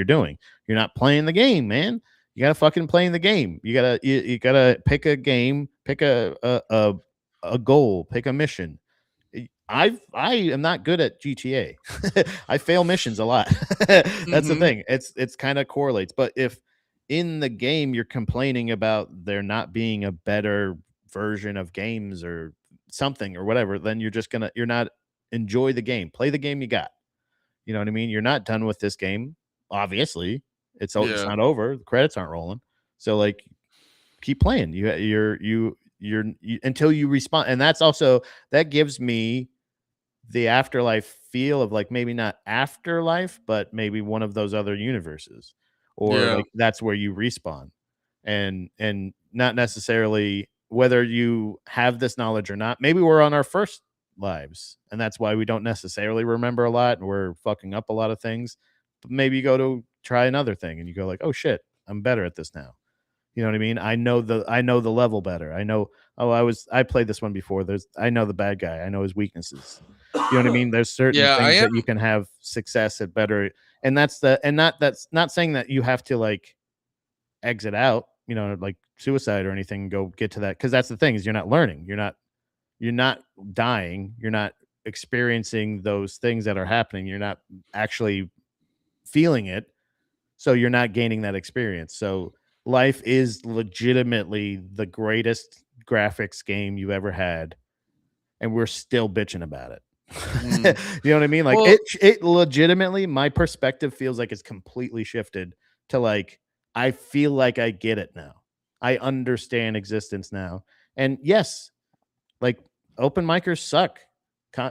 doing. You're not playing the game, man. You gotta fucking play in the game. You gotta pick a game, pick a goal, pick a mission. I am not good at GTA. I fail missions a lot. That's the thing. It's kind of correlates. But if in the game you're complaining about there not being a better version of games or something or whatever, then you're not enjoy the game. Play the game you got. You know what I mean? You're not done with this game. Obviously, it's not over. The credits aren't rolling. So like, keep playing. You're until you respond, and that gives me the afterlife feel of like maybe not afterlife, but maybe one of those other universes, or like that's where you respawn, and not necessarily whether you have this knowledge or not. Maybe we're on our first lives, and that's why we don't necessarily remember a lot, and we're fucking up a lot of things. But maybe you go to try another thing, and you go like, oh shit, I'm better at this now. You know what I mean? I know the level better. I know, I played this one before. I know the bad guy. I know his weaknesses. You know what I mean? There's certain things that you can have success at better. And that's not saying that you have to like exit out, you know, like suicide or anything, and go get to that. Cause that's the thing, is you're not learning. You're not dying. You're not experiencing those things that are happening. You're not actually feeling it. So you're not gaining that experience. So life is legitimately the greatest graphics game you've ever had, and we're still bitching about it. You know what I mean? Like, it legitimately, my perspective feels like it's completely shifted to like, I feel like I get it now. I understand existence now. And yes, like open micers suck.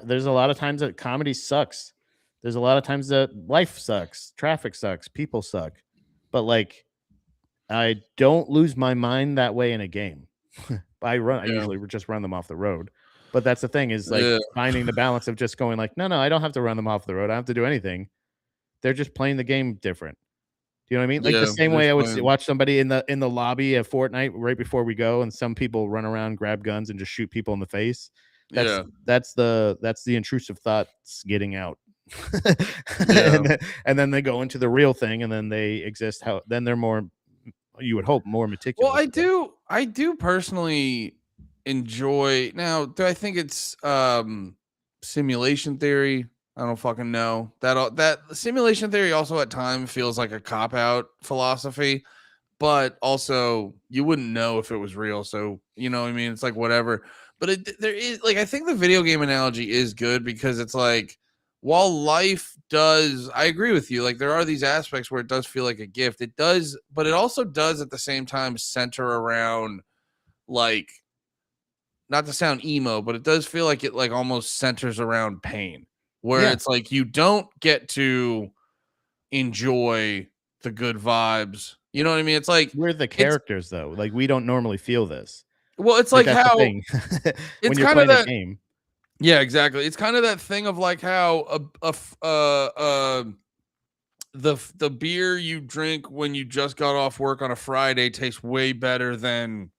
There's a lot of times that comedy sucks. There's a lot of times that life sucks, traffic sucks, people suck. But like, I don't lose my mind that way in a game. I usually just run them off the road. But that's the thing, is like finding the balance of just going like, no, I don't have to run them off the road. I don't have to do anything. They're just playing the game different. Do you know what I mean? Like the same way I would watch somebody in the lobby of Fortnite right before we go, and some people run around, grab guns, and just shoot people in the face. That's the intrusive thoughts getting out. and then they go into the real thing, and then they exist. Then they're more, you would hope, more meticulous. Well, I do personally enjoy. Now, do I think it's simulation theory? I don't fucking know. That simulation theory also at times feels like a cop-out philosophy, but also you wouldn't know if it was real. So, you know what I mean? It's like whatever. But there is, like, I think the video game analogy is good, because it's like, while life does, I agree with you, like there are these aspects where it does feel like a gift. It does, but it also does at the same time center around, like, not to sound emo, but it does feel like it like almost centers around pain, where it's like you don't get to enjoy the good vibes. You know what I mean? It's like we're the characters though. Like we don't normally feel this. Well, it's like that's how the thing. When it's you're kind of playing that a game. Yeah, exactly. It's kind of that thing of like how the beer you drink when you just got off work on a Friday tastes way better than,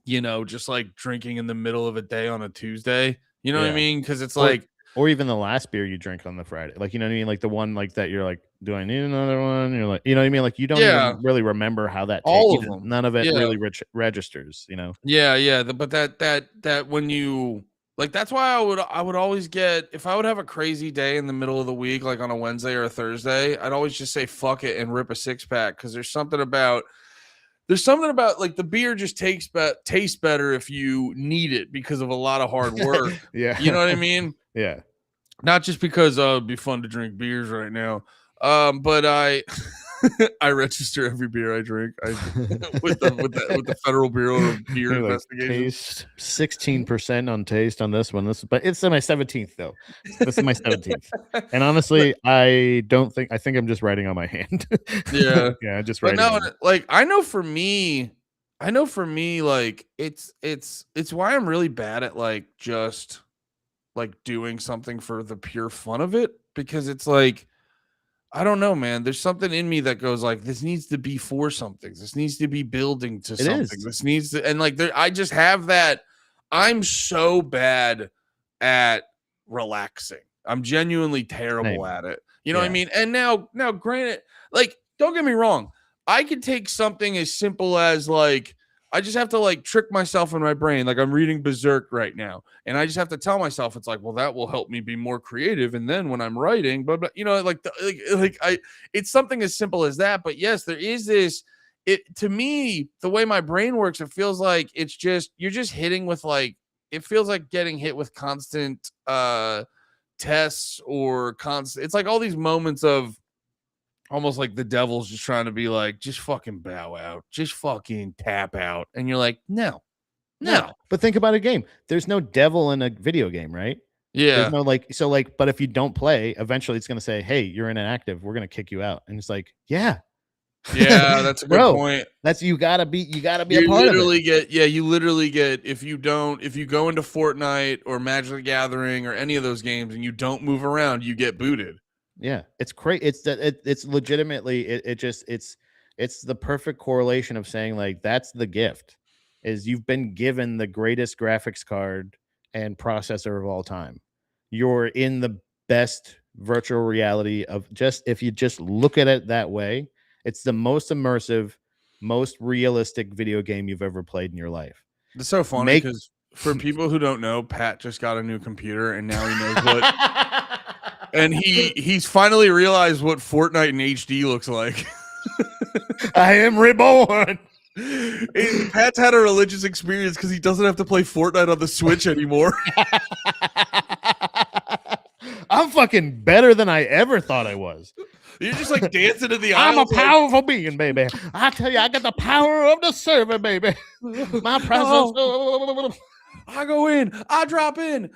you know, just like drinking in the middle of a day on a Tuesday. You know what I mean? Because it's like, or even the last beer you drink on the Friday, like, you know what I mean? Like the one like that, you're like, do I need another one? You're like, you know what I mean? Like you don't even really remember how that all tastes. of them. None of it really registers, you know? Yeah. But that when you, like, that's why I would always get, if I would have a crazy day in the middle of the week, like on a Wednesday or a Thursday, I'd always just say fuck it and rip a 6-pack, because there's something about like the beer just tastes better if you need it because of a lot of hard work. Yeah, you know what I mean? Yeah, not just because it'd be fun to drink beers right now. But I register every beer I drink. With the Federal Bureau of Beer Like, Investigation. taste 16% on taste on this one. But it's my 17th though. This is my 17th. And honestly, I think I'm just writing on my hand. Yeah. Yeah, just But writing. no, on it. like I know for me, like it's why I'm really bad at like just like doing something for the pure fun of it, because it's like, I don't know, man. There's something in me that goes like, this needs to be for something. This needs to be building to something. is. This needs to, and like, I just have that. I'm so bad at relaxing. I'm genuinely terrible Same. at it. You know what I Yeah. mean? And now, granted, like, don't get me wrong. I could take something as simple as like, I just have to like trick myself in my brain. Like I'm reading Berserk right now, and I just have to tell myself, it's like, well, that will help me be more creative. And then when I'm writing, but you know, it's something as simple as that. But yes, there is this. It to me, the way my brain works, it feels like it's just you're just hitting with like, it feels like getting hit with constant tests or constant. It's like all these moments of almost like the devil's just trying to be like, just fucking bow out, just fucking tap out. And you're like, no. But think about a game. There's no devil in a video game, right? Yeah. There's no but if you don't play, eventually it's going to say, hey, you're inactive. We're going to kick you out. And it's like, yeah. Yeah, that's a good point. That's you gotta be a part of it. You literally get if you go into Fortnite or Magic the Gathering or any of those games and you don't move around, you get booted. Yeah, it's great. It's legitimately it's the perfect correlation of saying like that's the gift is you've been given the greatest graphics card and processor of all time. You're in the best virtual reality of just if you just look at it that way, it's the most immersive, most realistic video game you've ever played in your life. It's so funny because for people who don't know, Pat just got a new computer and now he knows what. And he's finally realized what Fortnite in HD looks like. I am reborn. Pat's had a religious experience because he doesn't have to play Fortnite on the Switch anymore. I'm fucking better than I ever thought I was. You're just like dancing in the aisles. I'm a powerful being, baby. I tell you, I got the power of the servant, baby. My presence. Oh. I go in, I drop in,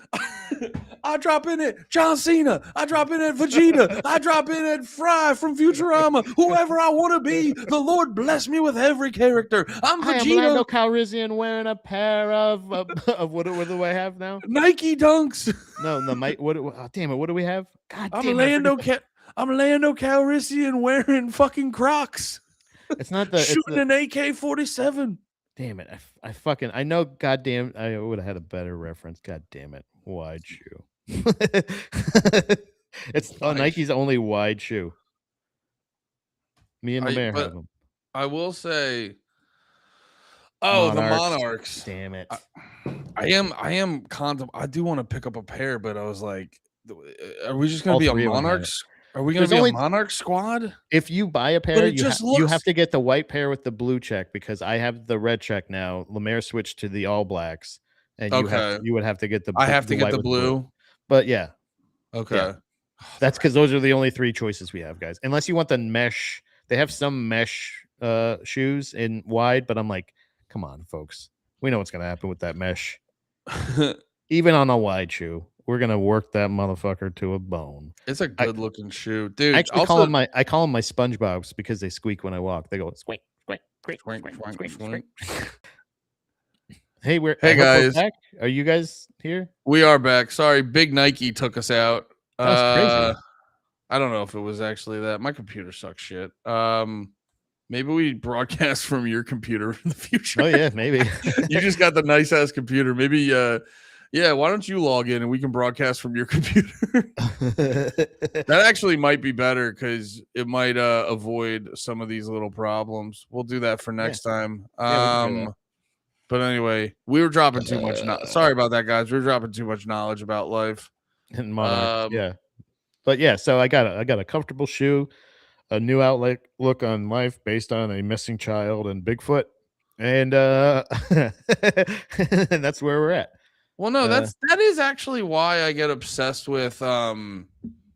I drop in at John Cena, I drop in at Vegeta, I drop in at Fry from Futurama, whoever I want to be. The Lord bless me with every character. I'm Vegeta. I am Lando Calrissian wearing a pair of what do I have now? Nike Dunks. No, damn it, what do we have? God damn it. I'm Lando Calrissian wearing fucking Crocs. It's not shooting an AK-47. Damn it! I know. Goddamn! I would have had a better reference. God damn it! Wide shoe. It's Nike's only wide shoe. Me and the mayor have them. I will say. Oh, the Monarchs. Damn it! I do want to pick up a pair, but I was like, are we just gonna be a Monarchs? Are we going to be a Monarch squad? If you buy a pair, you have to get the white pair with the blue check because I have the red check now. Lemaire switched to the all blacks, and you would have to get the. I have to get the blue. But yeah, okay, yeah. That's because those are the only three choices we have, guys. Unless you want the mesh, they have some mesh shoes in wide, but I'm like, come on, folks, we know what's going to happen with that mesh. Even on a wide shoe. We're gonna work that motherfucker to a bone. It's a good looking shoe, dude. I actually call them my SpongeBobs because they squeak when I walk. They go squeak, squeak, squeak, squeak, squeak, squeak. Hey, hey guys, back. Are you guys here? We are back. Sorry, Big Nike took us out. That's crazy. I don't know if it was actually that. My computer sucks shit. Maybe we broadcast from your computer in the future. Oh yeah, maybe. You just got the nice ass computer. Maybe yeah, why don't you log in and we can broadcast from your computer? That actually might be better because it might avoid some of these little problems. We'll do that for next time. But anyway, we were dropping too much. Sorry about that, guys. We were dropping too much knowledge about life. And Monarch, yeah. But yeah, so I got a comfortable shoe, a new outlook on life based on a missing child and Bigfoot, and and that's where we're at. Well, no, that is actually why I get obsessed with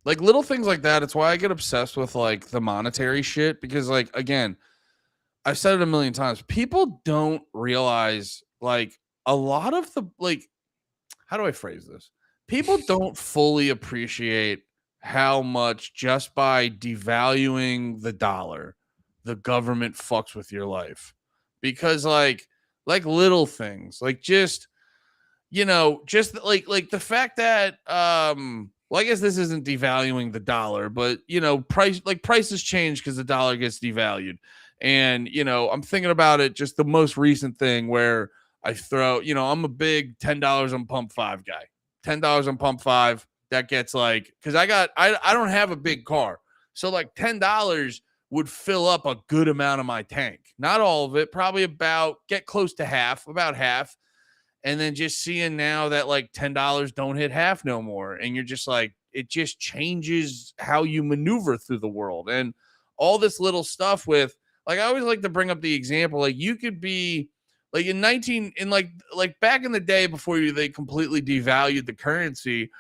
Like little things like that. It's why I get obsessed with like the monetary shit because like again, I've said it a million times. People don't realize like a lot of the like how do I phrase this? People don't fully appreciate how much just by devaluing the dollar, the government fucks with your life. Because like little things, like just just like the fact that well, I guess this isn't devaluing the dollar, but prices change because the dollar gets devalued. And I'm thinking about it, just the most recent thing where I throw, I'm a big $10 on pump five guy. $10 on pump five. That gets like, because I don't have a big car. So like $10 would fill up a good amount of my tank. Not all of it, probably get close to half, about half. And then just seeing now that like $10 don't hit half no more. And you're just like, it just changes how you maneuver through the world. And all this little stuff with, like, I always like to bring up the example, like you could be like like back in the day before they completely devalued the currency,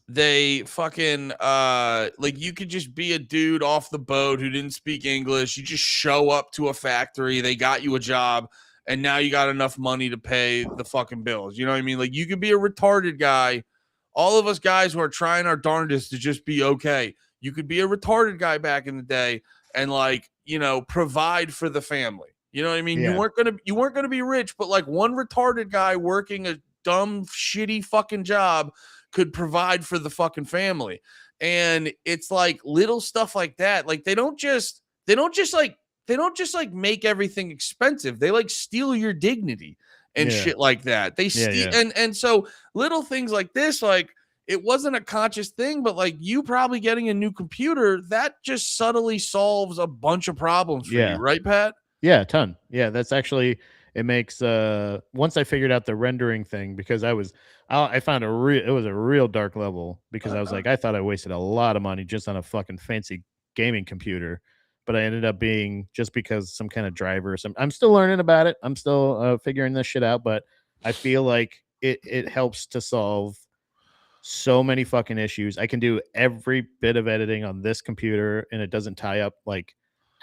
they fucking like you could just be a dude off the boat who didn't speak English. You just show up to a factory, they got you a job, and now you got enough money to pay the fucking bills. You know what I mean? Like you could be a retarded guy. All of us guys who are trying our darndest to just be okay. You could be a retarded guy back in the day and like, provide for the family. You know what I mean? Yeah. You weren't gonna be rich, but like one retarded guy working a dumb, shitty fucking job could provide for the fucking family. And it's like little stuff like that. Like they don't just like make everything expensive. They like steal your dignity and shit like that. They steal and so little things like this, like it wasn't a conscious thing, but like you probably getting a new computer, that just subtly solves a bunch of problems for you, right, Pat? Yeah, a ton. Yeah, that's actually it makes once I figured out the rendering thing because I found it was a real dark level because I was like I thought I wasted a lot of money just on a fucking fancy gaming computer, but I ended up being just because some kind of driver or some I'm still learning about it. I'm still figuring this shit out, but I feel like it helps to solve so many fucking issues. I can do every bit of editing on this computer and it doesn't tie up like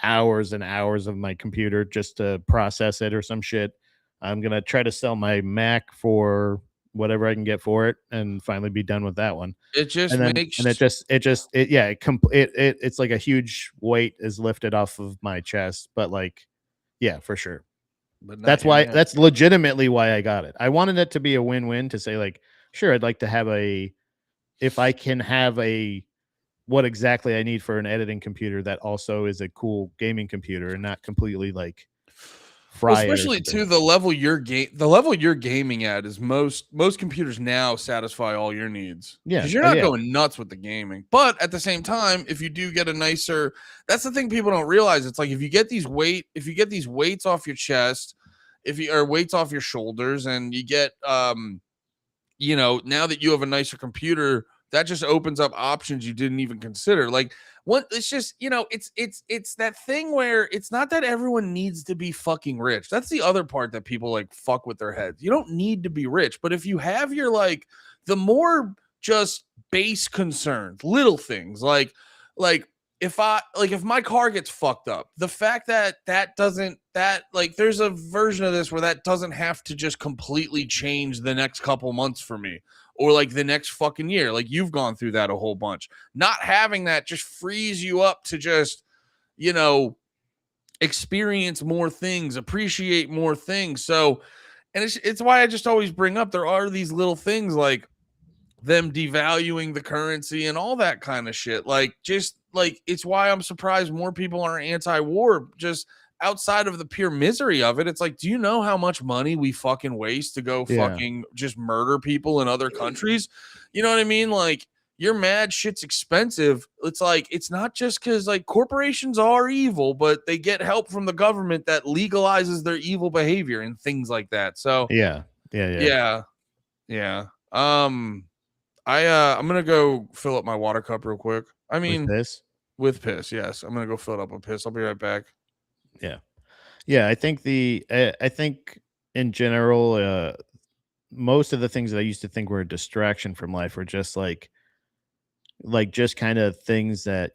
hours and hours of my computer just to process it or some shit. I'm going to try to sell my Mac for whatever I can get for it and finally be done with that one. It just makes it's like a huge weight is lifted off of my chest, but like, yeah, for sure. But that's legitimately why I got it. I wanted it to be a win-win to say like, sure, I'd like to have if I can have what exactly I need for an editing computer that also is a cool gaming computer and not completely like fry it. Especially to the level you're gaming at is most computers now satisfy all your needs. Yeah, because you're not going nuts with the gaming. But at the same time, if you do get a nicer, that's the thing people don't realize. It's like if you get these weights off your chest, or weights off your shoulders, and you get now that you have a nicer computer, that just opens up options you didn't even consider. Like it's just, it's that thing where it's not that everyone needs to be fucking rich. That's the other part that people like fuck with their heads. You don't need to be rich, but if you have your like the more just base concerns, little things like if my car gets fucked up, the fact that there's a version of this where that doesn't have to just completely change the next couple months for me or like the next fucking year. Like you've gone through that a whole bunch. Not having that just frees you up to just, experience more things, appreciate more things. So, and it's why I just always bring up, there are these little things like them devaluing the currency and all that kind of shit. Like, just like, it's why I'm surprised more people are anti-war, just outside of the pure misery of it. It's like, do you know how much money we fucking waste to go fucking just murder people in other countries? You know what I mean? Like, you're mad shit's expensive. It's like, it's not just because like corporations are evil, but they get help from the government that legalizes their evil behavior and things like that. So yeah. I'm gonna go fill up my water cup real quick. I mean, with piss. Yes, I'm gonna go fill it up with piss. I'll be right back. Yeah. I think I think in general, most of the things that I used to think were a distraction from life were just like like just kind of things that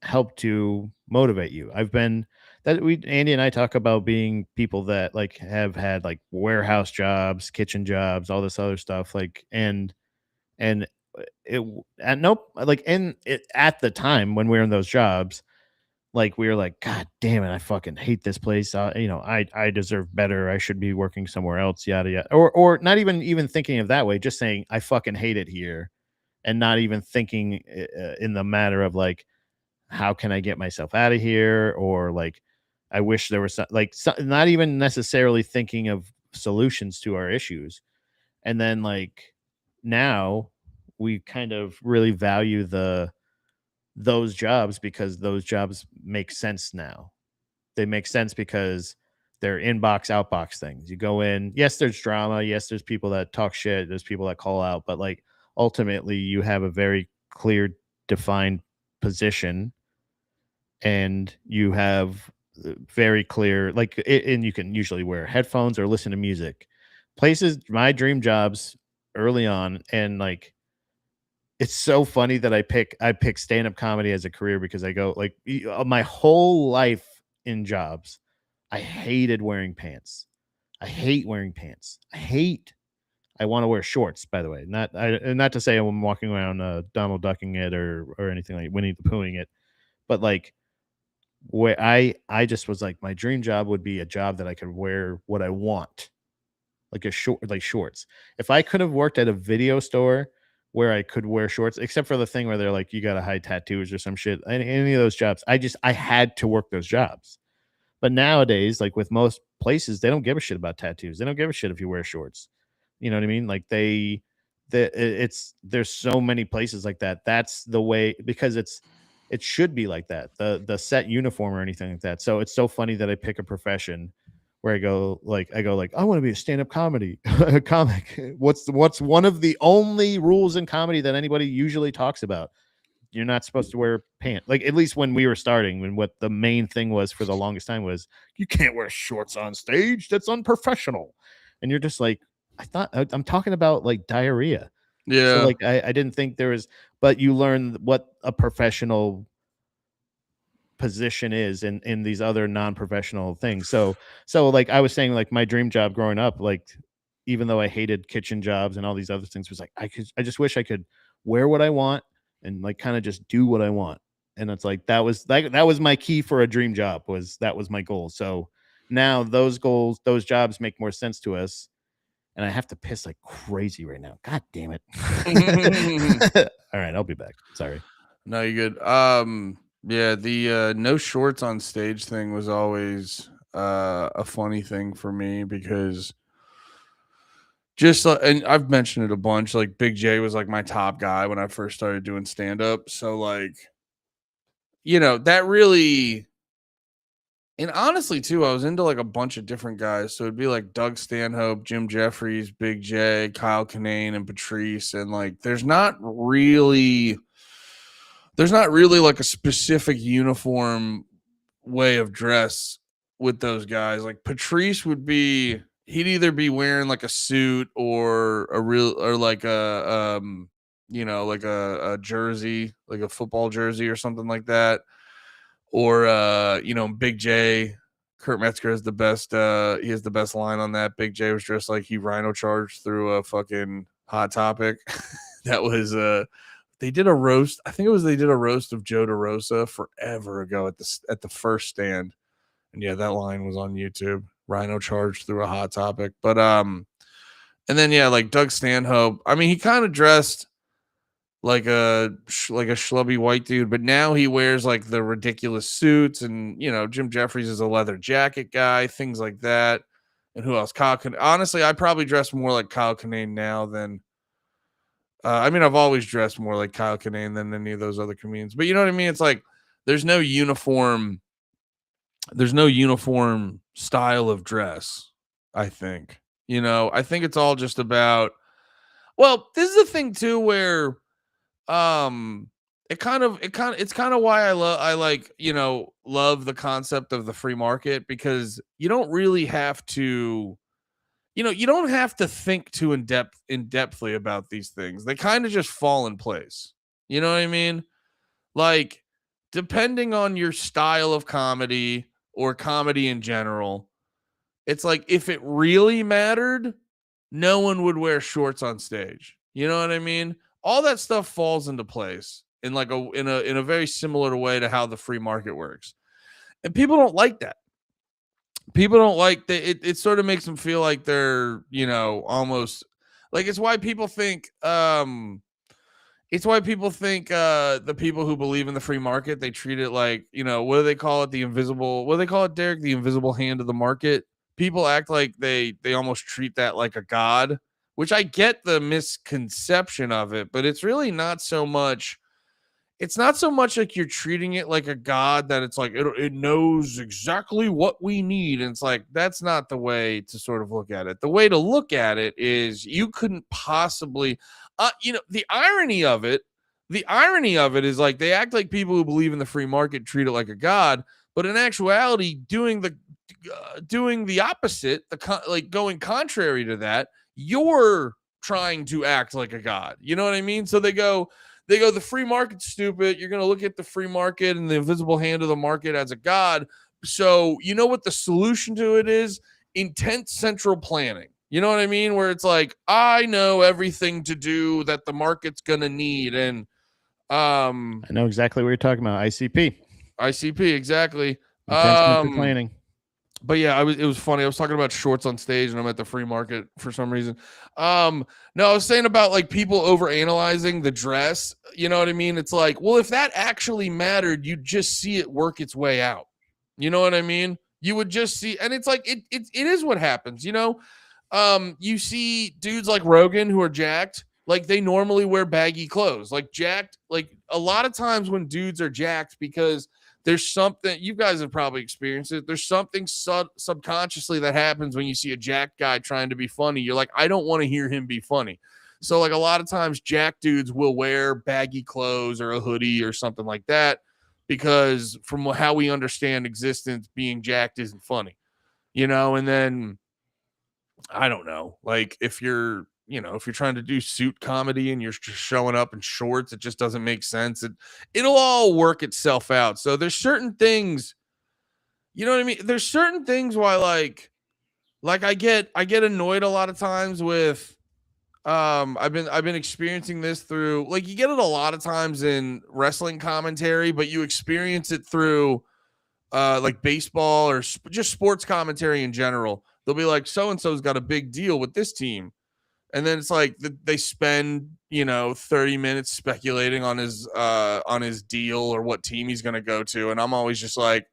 help to motivate you. Andy and I talk about being people that like have had like warehouse jobs, kitchen jobs, all this other stuff, like and it at nope like in it at the time when we were in those jobs, like we were like, God damn it, I fucking hate this place. I deserve better. I should be working somewhere else, yada yada. Or not even thinking of that way, just saying I fucking hate it here, and not even thinking in the matter of like, how can I get myself out of here, or like, I wish there was not even necessarily thinking of solutions to our issues. And then like now we kind of really value those jobs because those jobs make sense now. They make sense because they're inbox outbox things. You go in, yes, there's drama, yes, there's people that talk shit, there's people that call out, but like ultimately you have a very clear defined position, and you have very clear and you can usually wear headphones or listen to music. Places, my dream jobs early on, and like it's so funny that I pick stand-up comedy as a career because I go like my whole life in jobs, I hated wearing pants. I hate wearing pants. I want to wear shorts, by the way. Not to say I'm walking around Donald Ducking it or anything like Winnie the Poohing it, but like where I just was like, my dream job would be a job that I could wear what I want, like shorts. If I could have worked at a video store where I could wear shorts, except for the thing where they're like, you got to hide tattoos or some shit, any of those jobs, I had to work those jobs. But nowadays, like with most places, they don't give a shit about tattoos. They don't give a shit if you wear shorts. You know what I mean? Like there's so many places like that. That's the way, because it should be like that. The set uniform or anything like that. So it's so funny that I pick a profession where I go like I want to be a stand-up comedy comic. What's one of the only rules in comedy that anybody usually talks about? You're not supposed to wear pants. Like at least when we were starting, when what the main thing was for the longest time was you can't wear shorts on stage. That's unprofessional. And you're just like, I'm talking about like diarrhea. Yeah. So like I didn't think there was, but you learn what a professional position is in these other non-professional things. So like I was saying, like my dream job growing up, like even though I hated kitchen jobs and all these other things, was like I just wish I could wear what I want and like kind of just do what I want. And it's like that was my key for a dream job, that was my goal. So now those those jobs make more sense to us. And I have to piss like crazy right now. God damn it. All right, I'll be back. Sorry. No, you're good. Yeah, the no shorts on stage thing was always a funny thing for me because just and I've mentioned it a bunch, like Big J was like my top guy when I first started doing stand up. So like, that really, and honestly too, I was into like a bunch of different guys. So it'd be like Doug Stanhope, Jim Jeffries, Big J, Kyle Kinane, and Patrice. And like there's not really like a specific uniform way of dress with those guys. Like Patrice he'd either be wearing like a suit or like like a jersey, like a football jersey or something like that. Or Big J, Kurt Metzger is the best. He has the best line on that. Big J was dressed like he rhino charged through a fucking Hot Topic. That was they did a roast. I think they did a roast of Joe DeRosa forever ago at the first stand. And yeah, that line was on YouTube. Rhino charged through a Hot Topic. But and then yeah, like Doug Stanhope. I mean, he kind of dressed like a schlubby white dude, but now he wears like the ridiculous suits, and Jim Jeffries is a leather jacket guy, things like that. And who else? Honestly, I probably dress more like Kyle Kinane now than I mean, I've always dressed more like Kyle Kinane than any of those other comedians. But you know what I mean? It's like there's no uniform style of dress, I think. I think it's all just about, well, this is the thing too where it's kind of why I love the concept of the free market, because you don't really have to you don't have to think too in depthly about these things. They kind of just fall in place. You know what I mean? Like, depending on your style of comedy or comedy in general, it's like if it really mattered, no one would wear shorts on stage. You know what I mean? All that stuff falls into place in like in a very similar way to how the free market works. And people don't like that. People don't like that. It sort of makes them feel like they're, almost like it's why people think the people who believe in the free market, they treat it like, what do they call it? What do they call it, Derek? The invisible hand of the market. People act like they almost treat that like a god, which I get the misconception of it, but it's not so much like you're treating it like a god that it's like it knows exactly what we need. And it's like, that's not the way to sort of look at it. The way to look at it is you couldn't possibly, the irony of it is like they act like people who believe in the free market treat it like a god, but in actuality, doing the opposite, like going contrary to that, you're trying to act like a god. You know what I mean? So they go, the free market's stupid. You're going to look at the free market and the invisible hand of the market as a god. So you know what the solution to it is? Intense central planning. You know what I mean? Where it's like, I know everything to do that the market's going to need. And I know exactly what you're talking about. ICP, exactly. Intense mental planning. But yeah, it was funny. I was talking about shorts on stage and I'm at the free market for some reason. No, I was saying about like people overanalyzing the dress. You know what I mean? It's like, well, if that actually mattered, you'd just see it work its way out. You know what I mean? You would just see, and it's like, it is what happens, you see dudes like Rogan who are jacked, like they normally wear baggy clothes, like jacked, like a lot of times when dudes are jacked because there's something, you guys have probably experienced it. There's something subconsciously that happens when you see a jacked guy trying to be funny. You're like, I don't want to hear him be funny. So like a lot of times jacked dudes will wear baggy clothes or a hoodie or something like that, because from how we understand existence, being jacked isn't funny, and then I don't know, like if you're trying to do suit comedy and you're just showing up in shorts, it just doesn't make sense. It'll all work itself out. So there's certain things, you know what I mean? There's certain things why like I get annoyed a lot of times with I've been experiencing this through, like, you get it a lot of times in wrestling commentary, but you experience it through like baseball or just sports commentary in general. They'll be like, so and so's got a big deal with this team. And then it's like they spend 30 minutes speculating on his deal or what team he's going to go to, and I'm always just like,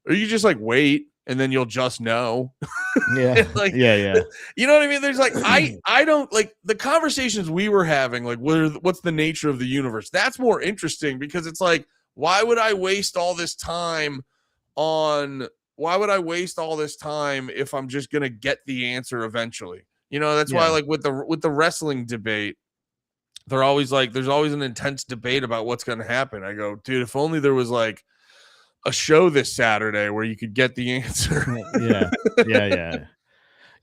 or you just like wait and then you'll just know. Yeah. Like, yeah. You know what I mean? There's like I don't like the conversations we were having, like what's the nature of the universe? That's more interesting, because it's like, why would I waste all this time if I'm just going to get the answer eventually? That's why, like, with the wrestling debate, they're always like, there's always an intense debate about what's going to happen. I go, dude, if only there was like a show this Saturday where you could get the answer. Yeah.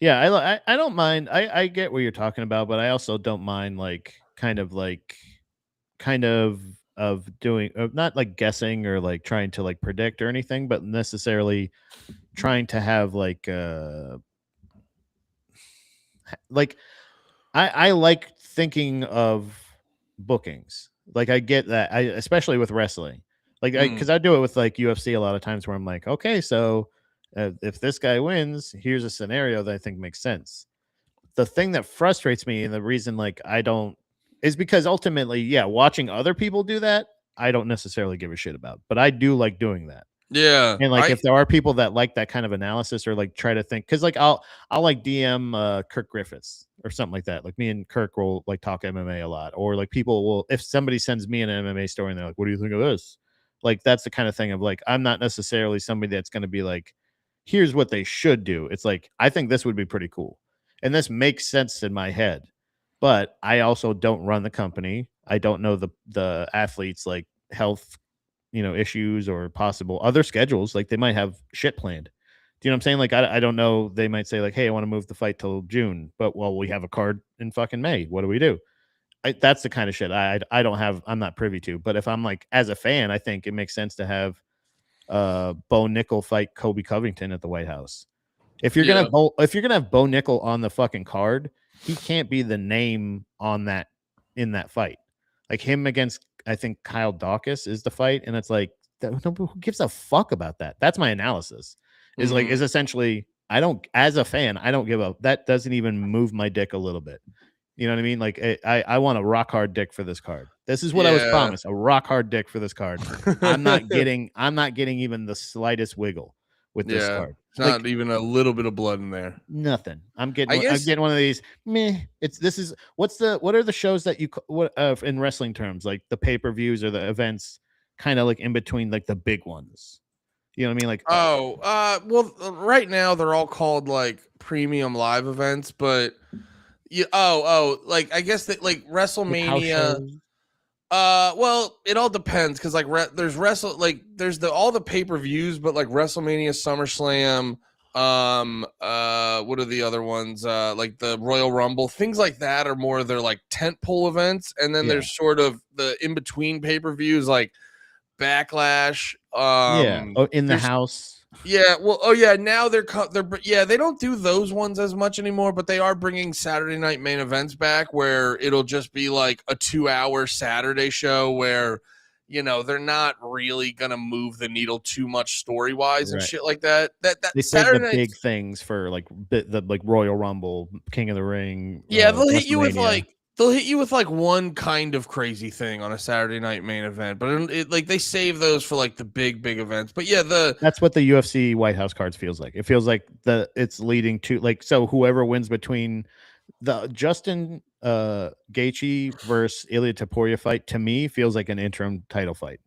I don't mind. I get what you're talking about, but I also don't mind like kind of doing, not like guessing or like trying to like predict or anything, but necessarily trying to have like I like thinking of bookings. Like I get that, especially with wrestling, like because I do it with like UFC a lot of times where I'm like, okay, so if this guy wins, here's a scenario that I think makes sense. The thing that frustrates me, and the reason like I don't, is because ultimately, watching other people do that, I don't necessarily give a shit about, but I do like doing that. Yeah. And like if there are people that like that kind of analysis or like try to think, because like I'll like DM Kirk Griffiths or something like that. Like me and Kirk will like talk MMA a lot, or like people will, if somebody sends me an MMA story and they're like, what do you think of this? Like that's the kind of thing of like, I'm not necessarily somebody that's going to be like, here's what they should do. It's like, I think this would be pretty cool, and this makes sense in my head, but I also don't run the company. I don't know the athletes like health issues or possible other schedules. Like they might have shit planned. Do you know what I'm saying? Like I don't know. They might say like, hey, I want to move the fight till June, but well, we have a card in fucking May. What do we do? that's the kind of shit I don't have. I'm not privy to. But if I'm like as a fan, I think it makes sense to have Bo Nickel fight Kobe Covington at the White House. If you're gonna have Bo Nickel on the fucking card, he can't be the name on that in that fight. Like him against, I think Kyle Dawkins is the fight, and it's like, who gives a fuck about that? That's my analysis. Is like is essentially, I don't, as a fan, I don't give a, that doesn't even move my dick a little bit. You know what I mean? Like I want a rock hard dick for this card. This is what I was promised, a rock hard dick for this card. I'm not getting even the slightest wiggle with this card. It's not even a little bit of blood in there. Nothing. I'm getting one of these. Meh. What are the shows that you in wrestling terms, like the pay-per-views or the events, kind of like in between like the big ones. You know what I mean? Like well, right now they're all called like premium live events, but like I guess that like WrestleMania. Well, it all depends because like there's all the pay-per-views, but like WrestleMania, SummerSlam, what are the other ones? Like the Royal Rumble, things like that are more their like tentpole events, and then there's sort of the in-between pay-per-views like Backlash. In the house. Yeah, well, now they're they don't do those ones as much anymore, but they are bringing Saturday night main events back where it'll just be like a 2-hour Saturday show where, they're not really going to move the needle too much story-wise and shit like that. That they Saturday the big things for like the like Royal Rumble, King of the Ring. Yeah, they'll hit you with like one kind of crazy thing on a Saturday night main event, but like they save those for like the big events. But yeah, that's what the UFC White House cards feels like. It feels like it's leading to like, so whoever wins between the Justin Gaethje versus Ilya Topuria fight, to me feels like an interim title fight,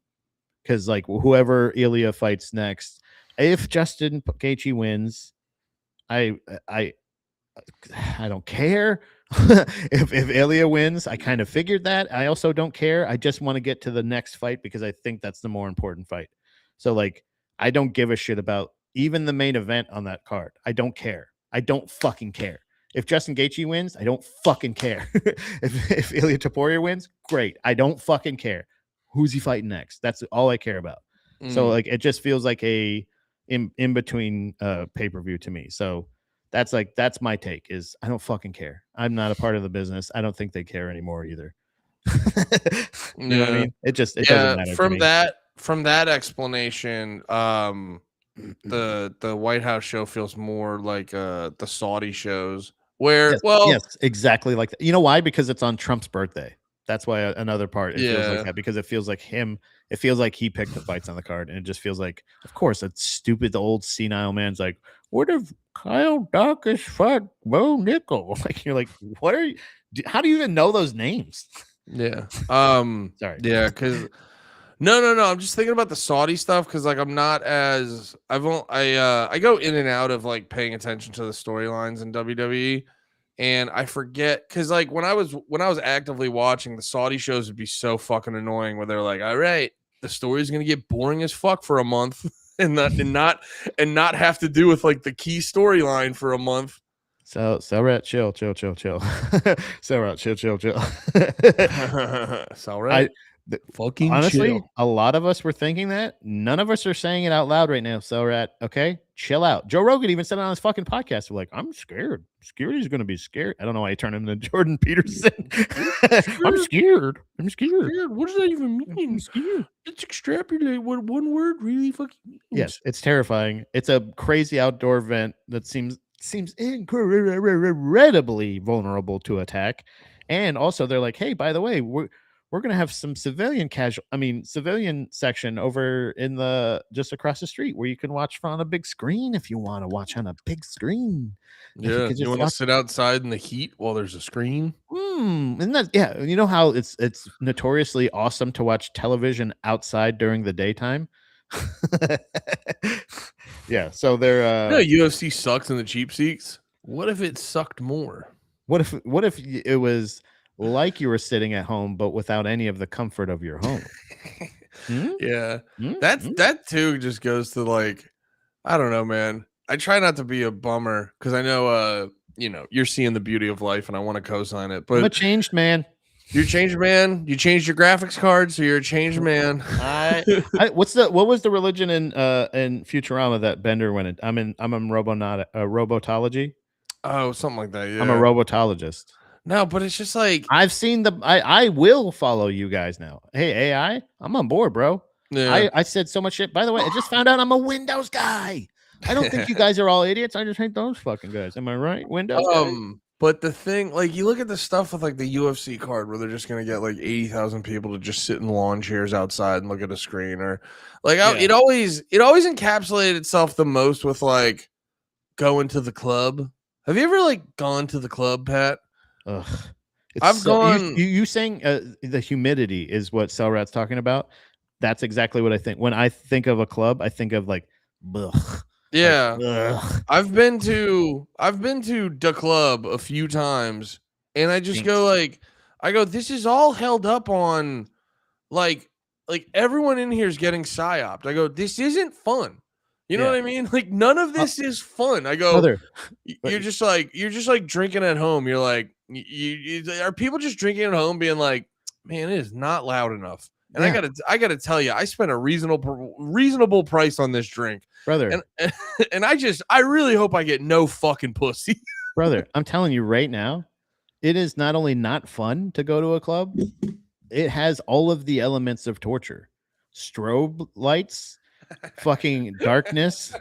because like whoever Ilya fights next, if Justin Gaethje wins, I don't care. if Ilya wins, I kind of figured that. I also don't care. I just want to get to the next fight because I think that's the more important fight. So like, I don't give a shit about even the main event on that card. I don't care. I don't fucking care. If Justin Gaethje wins, I don't fucking care. if Ilya Topuria wins, great. I don't fucking care. Who's he fighting next? That's all I care about. So like, it just feels like a in between pay-per-view to me. So that's my take, is I don't fucking care. I'm not a part of the business. I don't think they care anymore either. You know what I mean? It doesn't matter. From that explanation, the White House show feels more like the Saudi shows where yes, exactly like that. You know why? Because it's on Trump's birthday. That's why another part feels like that, because it feels like him. It feels like he picked the fights on the card, and it just feels like, of course, that stupid, the old senile man's like, what if Kyle Dawkins fought Bo Nickel? Like, you're like, what are you? How do you even know those names? Yeah. Sorry. Yeah, because no. I'm just thinking about the Saudi stuff because like I'm not as I go in and out of like paying attention to the storylines in WWE. And I forget because like when I was actively watching, the Saudi shows would be so fucking annoying where they're like, all right, the story's gonna get boring as fuck for a month and not have to do with like the key storyline for a month. So Rat, chill. So Rat, chill. So Rat, fucking honestly, chill. A lot of us were thinking that. None of us are saying it out loud right now. So Rat, okay, chill out. Joe Rogan even said it on his fucking podcast, we're like, I'm scared. Security's gonna be scared. I don't know why he turned him into Jordan Peterson. I'm scared. What does that even mean? I'm scared. Let's extrapolate what one word really fucking means. Yes, it's terrifying. It's a crazy outdoor event that seems incredibly vulnerable to attack. And also they're like, hey, by the way, we're going to have some civilian section over in the just across the street where you can watch on a big screen if you want to watch on a big screen. Yeah, you want to sit outside in the heat while there's a screen? Isn't that, yeah, you know how it's notoriously awesome to watch television outside during the daytime? Yeah, so they're UFC sucks in the cheap seats. What if it sucked more? What if it was like you were sitting at home but without any of the comfort of your home? Yeah. That too just goes to like, I don't know, man. I try not to be a bummer because I know you're seeing the beauty of life and I want to co-sign it, but I'm a changed man. You're a changed man. You changed your graphics card, so you're a changed man. What was the religion in Futurama that Bender went in? I'm in robotology. Oh, something like that. Yeah. I'm a robotologist. No, but it's just like I've seen I will follow you guys now. Hey, AI, I'm on board, bro. yeah. I said so much shit. By the way, I just found out I'm a Windows guy. I don't think you guys are all idiots. I just hate those fucking guys. Am I right? Windows guys? But the thing, like, you look at the stuff with like the UFC card where they're just gonna get like 80,000 people to just sit in lawn chairs outside and look at a screen, or like it always encapsulated itself the most with like going to the club. Have you ever like gone to the club, Pat? Ugh. I've gone. You saying the humidity is what Cellrat's talking about. That's exactly what I think. When I think of a club, I think of like, ugh. Yeah, Like, I've been to the club a few times, and I just go like, this is all held up on like everyone in here is getting psyoped. I go, this isn't fun. You know what I mean? Like none of this is fun. I go, brother, you're just like drinking at home. You're like, you are people just drinking at home, being like, man, it is not loud enough. And I gotta tell you, I spent a reasonable price on this drink, brother. And I really hope I get no fucking pussy, brother. I'm telling you right now, it is not only not fun to go to a club, it has all of the elements of torture: strobe lights, fucking darkness,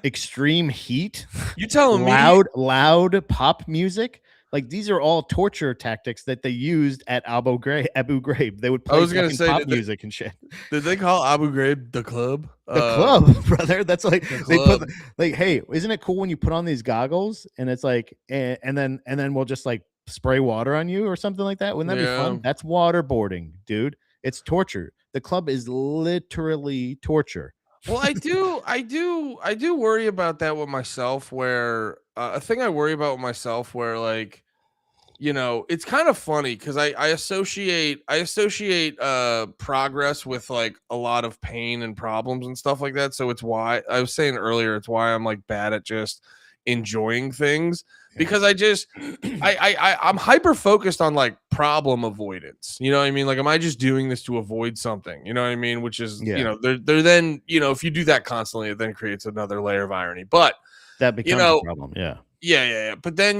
extreme heat. You telling me loud pop music? Like these are all torture tactics that they used at Abu Ghraib. They would play pop music and shit. Did they call Abu Ghraib the club? The club, brother. That's like they put like, hey, isn't it cool when you put on these goggles and it's like, and then we'll just like spray water on you or something like that? Wouldn't that be fun? That's waterboarding, dude. It's torture. The club is literally torture. Well, I do worry about that with myself. Where a thing I worry about with myself, where like, you know, it's kind of funny because I associate progress with like a lot of pain and problems and stuff like that. So it's why I was saying earlier, it's why I'm like bad at just enjoying things, because I'm hyper focused on like problem avoidance. You know what I mean? Like, am I just doing this to avoid something? You know what I mean? Which is, you know, they're then, you know, if you do that constantly, it then creates another layer of irony. But that becomes a problem. Yeah. But then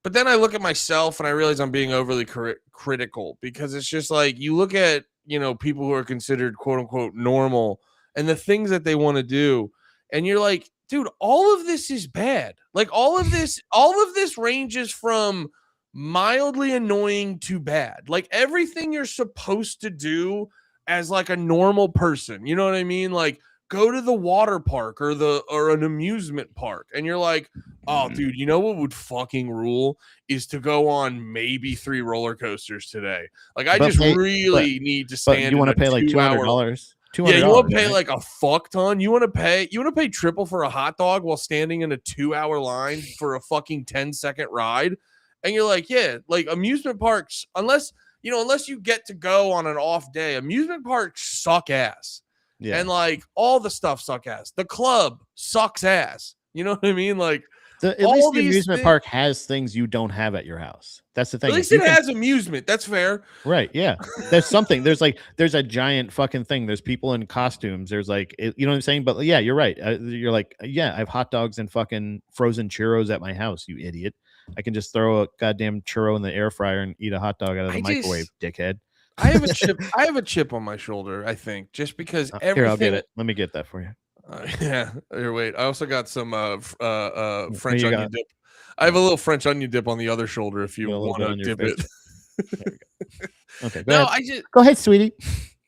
but then I look at myself and I realize I'm being overly critical, because it's just like, you look at, you know, people who are considered quote unquote normal and the things that they want to do, and you're like, dude, all of this is bad. Like all of this ranges from mildly annoying to bad. Like everything you're supposed to do as like a normal person, you know what I mean? Like go to the water park or an amusement park, and you're like, oh dude, you know what would fucking rule is to go on maybe 3 roller coasters today. Like I really need to stand. But you want to pay like $200. Yeah, you want to pay like a fuck ton. You want to pay triple for a hot dog while standing in a 2-hour line for a fucking 10-second ride. And you're like, yeah, like amusement parks, unless you get to go on an off day, amusement parks suck ass. Yeah. And like all the stuff suck ass. The club sucks ass. You know what I mean? Like at least the amusement park has things you don't have at your house. That's the thing. At least it has amusement. That's fair. Right. Yeah. There's something. There's a giant fucking thing. There's people in costumes. There's like, you know what I'm saying? But yeah, you're right. You're like, yeah, I have hot dogs and fucking frozen churros at my house, you idiot. I can just throw a goddamn churro in the air fryer and eat a hot dog out of the microwave, dickhead. I have a chip on my shoulder, I think, just because everything. Here, I'll get it. Let me get that for you. Yeah. Here, wait. I also got some French onion dip. I have a little French onion dip on the other shoulder if you want to dip it. Okay. Go ahead, sweetie.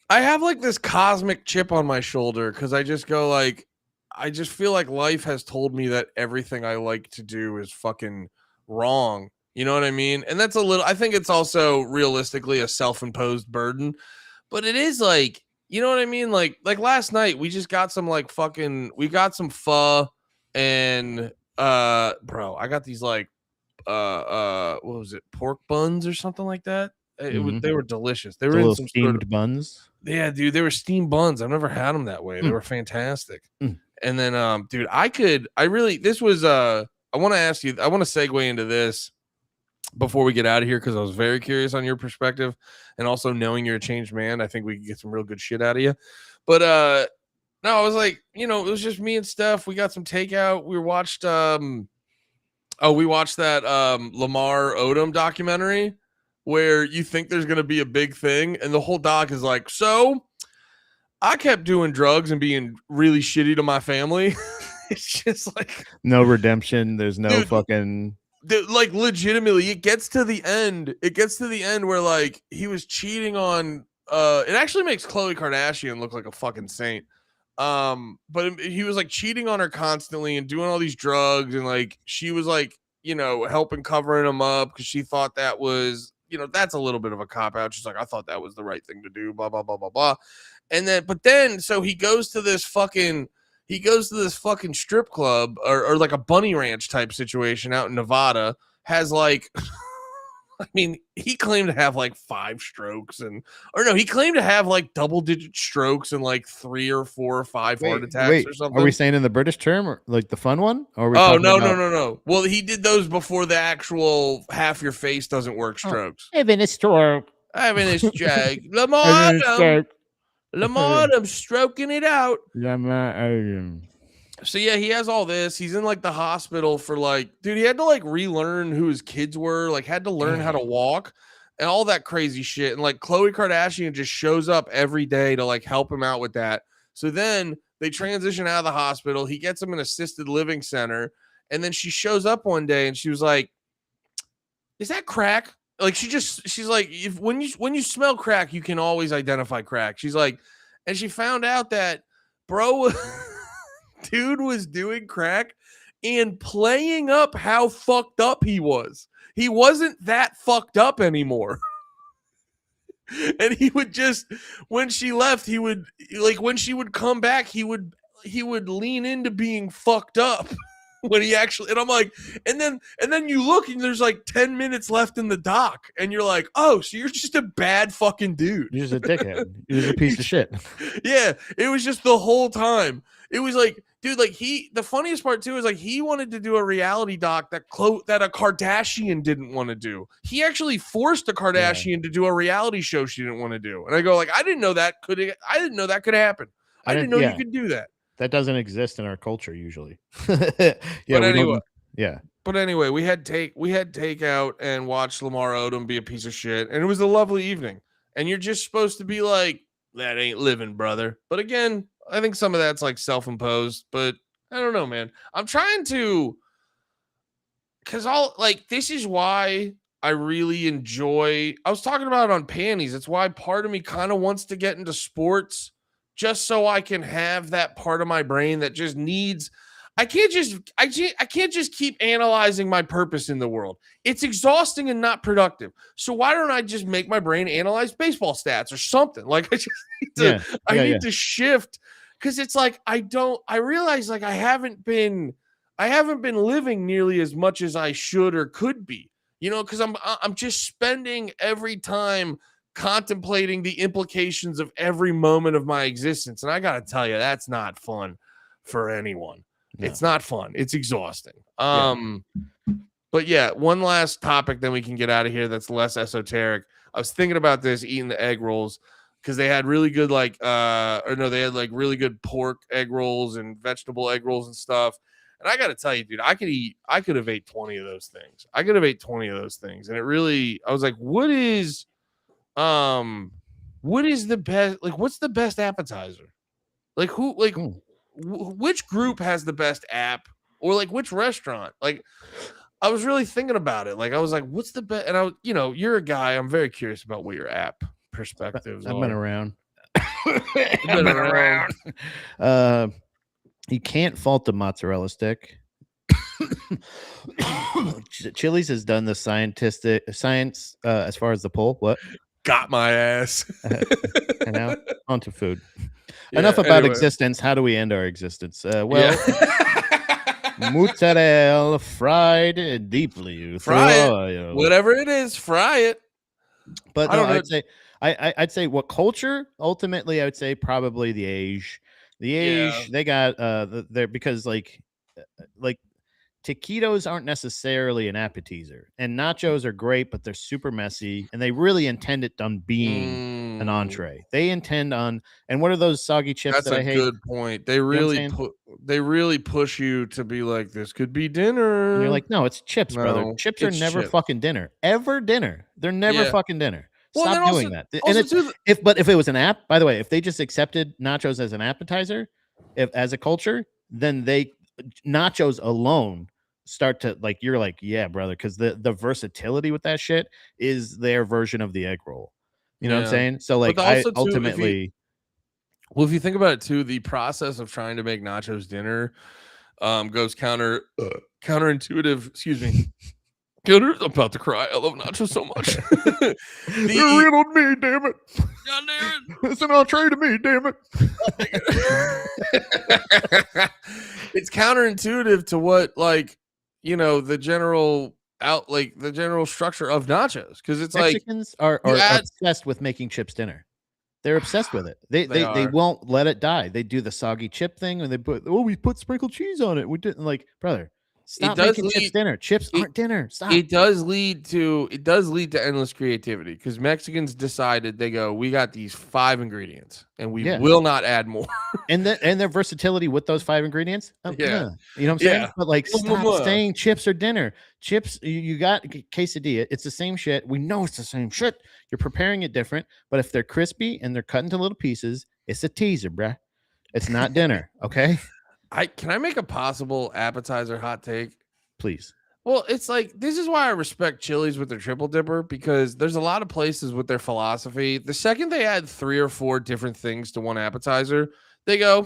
I have like this cosmic chip on my shoulder because I just go like, I just feel like life has told me that everything I like to do is fucking wrong. You know what I mean? And that's I think it's also realistically a self-imposed burden, but it is like, you know what I mean? Like last night we just got some like we got some pho and bro, I got these like what was it? Pork buns or something like that. They were delicious. They were in some steamed buns. Yeah, dude, they were steamed buns. I've never had them that way. They were fantastic. And then dude, I want to ask you, I want to segue into this. before we get out of here, because I was very curious on your perspective, and also knowing you're a changed man, I think we can get some real good shit out of you. But no, I was like, it was just me and Steph. We got some takeout. We watched we watched that Lamar Odom documentary where you think there's gonna be a big thing, and the whole doc is like, so I kept doing drugs and being really shitty to my family. It's just like no redemption. There's no fucking like legitimately it gets to the end where like he was cheating on it actually makes Khloe Kardashian look like a fucking saint, but he was like cheating on her constantly and doing all these drugs, and like she was like helping covering him up because she thought that was that's a little bit of a cop out. She's like, I thought that was the right thing to do, blah blah blah blah blah. And then so he goes to this fucking strip club or like a bunny ranch type situation out in Nevada, has like, I mean, he claimed to have like 5 strokes he claimed to have like double-digit strokes and like 3 or 4 or 5 heart attacks or something. Are we saying in the British term or like the fun one? Or are we no. Well, he did those before the actual half your face doesn't work strokes. Having a stroke. Having a stroke. Lamar, I'm stroking it out. So yeah, he has all this. He's in like the hospital for like, dude, he had to like relearn who his kids were, like had to learn how to walk and all that crazy shit. And like Khloe Kardashian just shows up every day to like help him out with that. So then they transition out of the hospital. He gets him an assisted living center. And then she shows up one day and she was like, is that crack? Like she's like, when you smell crack, you can always identify crack. She's like, and she found out that bro dude was doing crack and playing up how fucked up he was. He wasn't that fucked up anymore. And he would just, when she left, he would like, when she would come back, he would lean into being fucked up when he actually, and I'm like, and then you look and there's like 10 minutes left in the doc and you're like, oh, so you're just a bad fucking dude. You're just a dickhead. You're just a piece of shit. Yeah. It was just the whole time. It was like, dude, like the funniest part too is like he wanted to do a reality doc that a Kardashian didn't want to do. He actually forced a Kardashian to do a reality show she didn't want to do. And I go like, I didn't know that could happen. I didn't know you could do that. That doesn't exist in our culture usually. But anyway, we had takeout and watched Lamar Odom be a piece of shit, and it was a lovely evening. And you're just supposed to be like, that ain't living, brother. But again, I think some of that's like self-imposed, but I don't know, man. I'm trying to, because this is why I really enjoy, I was talking about it on Panties. It's why part of me kind of wants to get into sports just so I can have that part of my brain that just needs, I can't just keep analyzing my purpose in the world. It's exhausting and not productive. So why don't I just make my brain analyze baseball stats or something? Like I just need to shift, because it's like I realize like I haven't been living nearly as much as I should or could be, because I'm just spending every time contemplating the implications of every moment of my existence. And I got to tell you, that's not fun for anyone. No. It's not fun. It's exhausting. But yeah, one last topic, then we can get out of here. That's less esoteric. I was thinking about this, eating the egg rolls, because they had really good they had like really good pork egg rolls and vegetable egg rolls and stuff. And I got to tell you, dude, I could have ate 20 of those things. And it really, I was like, what is the best, like, what's the best appetizer? Like which group has the best app, or like which restaurant? Like, I was really thinking about it. Like, I was like, what's the best? And you're a guy. I'm very curious about what your app perspectives are. I've been around. Been around. You can't fault the mozzarella stick. Chili's has done the science as far as the poll. What? Got my ass. And now onto food. Yeah, enough about existence. How do we end our existence? Mozzarella fried deeply. Fry it. Whatever it is, fry it. But no, I'd say what culture? Ultimately, I would say probably the age. They got there because like taquitos aren't necessarily an appetizer, and nachos are great, but they're super messy, and they really intend it on being an entree. They intend on, and what are those soggy chips That's that a I hate? good point. They You know what I'm really saying? they really push you to be like, this could be dinner. And you're like, no, it's chips, brother. No, Chips are it's never chips. fucking dinner. Ever dinner. They're never Yeah. fucking dinner. Well, Stop then doing that. And it's if it was an app, by the way, if they just accepted nachos as an appetizer, if as a culture, then nachos alone start to like, you're like, yeah, brother, because the versatility with that shit is their version of the egg roll. You know what I'm Yeah. saying? So like, But I also, too, ultimately, if you think about it too, the process of trying to make nachos dinner goes counterintuitive. Excuse me. I'm about to cry. I love nachos so much. They're real on me, damn it. God damn it. It's an entree to me, damn it. It's counterintuitive to what, like, the general structure of nachos, because it's Mexicans are obsessed with making chips dinner. They're obsessed with it. They won't let it die. They do the soggy chip thing, and we put sprinkled cheese on it. We didn't, like, brother. Stop making chips dinner. Chips aren't dinner. Stop. It does lead to endless creativity, because Mexicans decided, they go, we got these 5 ingredients and we will not add more. and their versatility with those 5 ingredients. Yeah. You know what I'm saying? But like, stop saying chips are dinner. Chips, you got quesadilla. It's the same shit. We know it's the same shit. You're preparing it different, but if they're crispy and they're cut into little pieces, it's a teaser, bruh. It's not dinner. Okay. Can I make a possible appetizer hot take? Please. Well, it's like, this is why I respect Chili's with their triple dipper, because there's a lot of places with their philosophy. The second they add 3 or 4 different things to one appetizer, they go,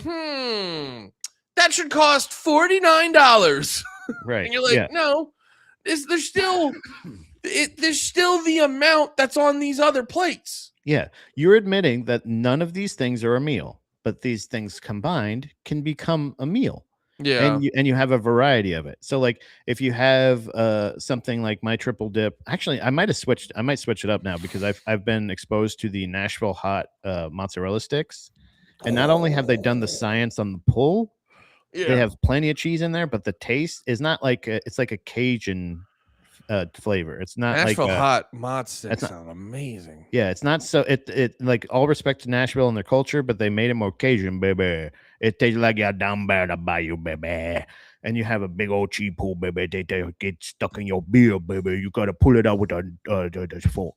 that should cost $49. Right. And you're like, no, there's still the amount that's on these other plates. Yeah. You're admitting that none of these things are a meal, but these things combined can become a meal. Yeah. And you have a variety of it. So like, if you have something like my triple dip, actually I might switch it up now, because I've been exposed to the Nashville hot mozzarella sticks. And not only have they done the science on the pull, they have plenty of cheese in there, but the taste is not like it's like a Cajun flavor. It's not Nashville like hot mod sticks sound amazing. Yeah, it's not so it like, all respect to Nashville and their culture, but they made it more Cajun, baby. It tastes like you're down by the bayou, baby. And you have a big old cheese pool, baby. They get stuck in your beer, baby. You gotta pull it out with a fork,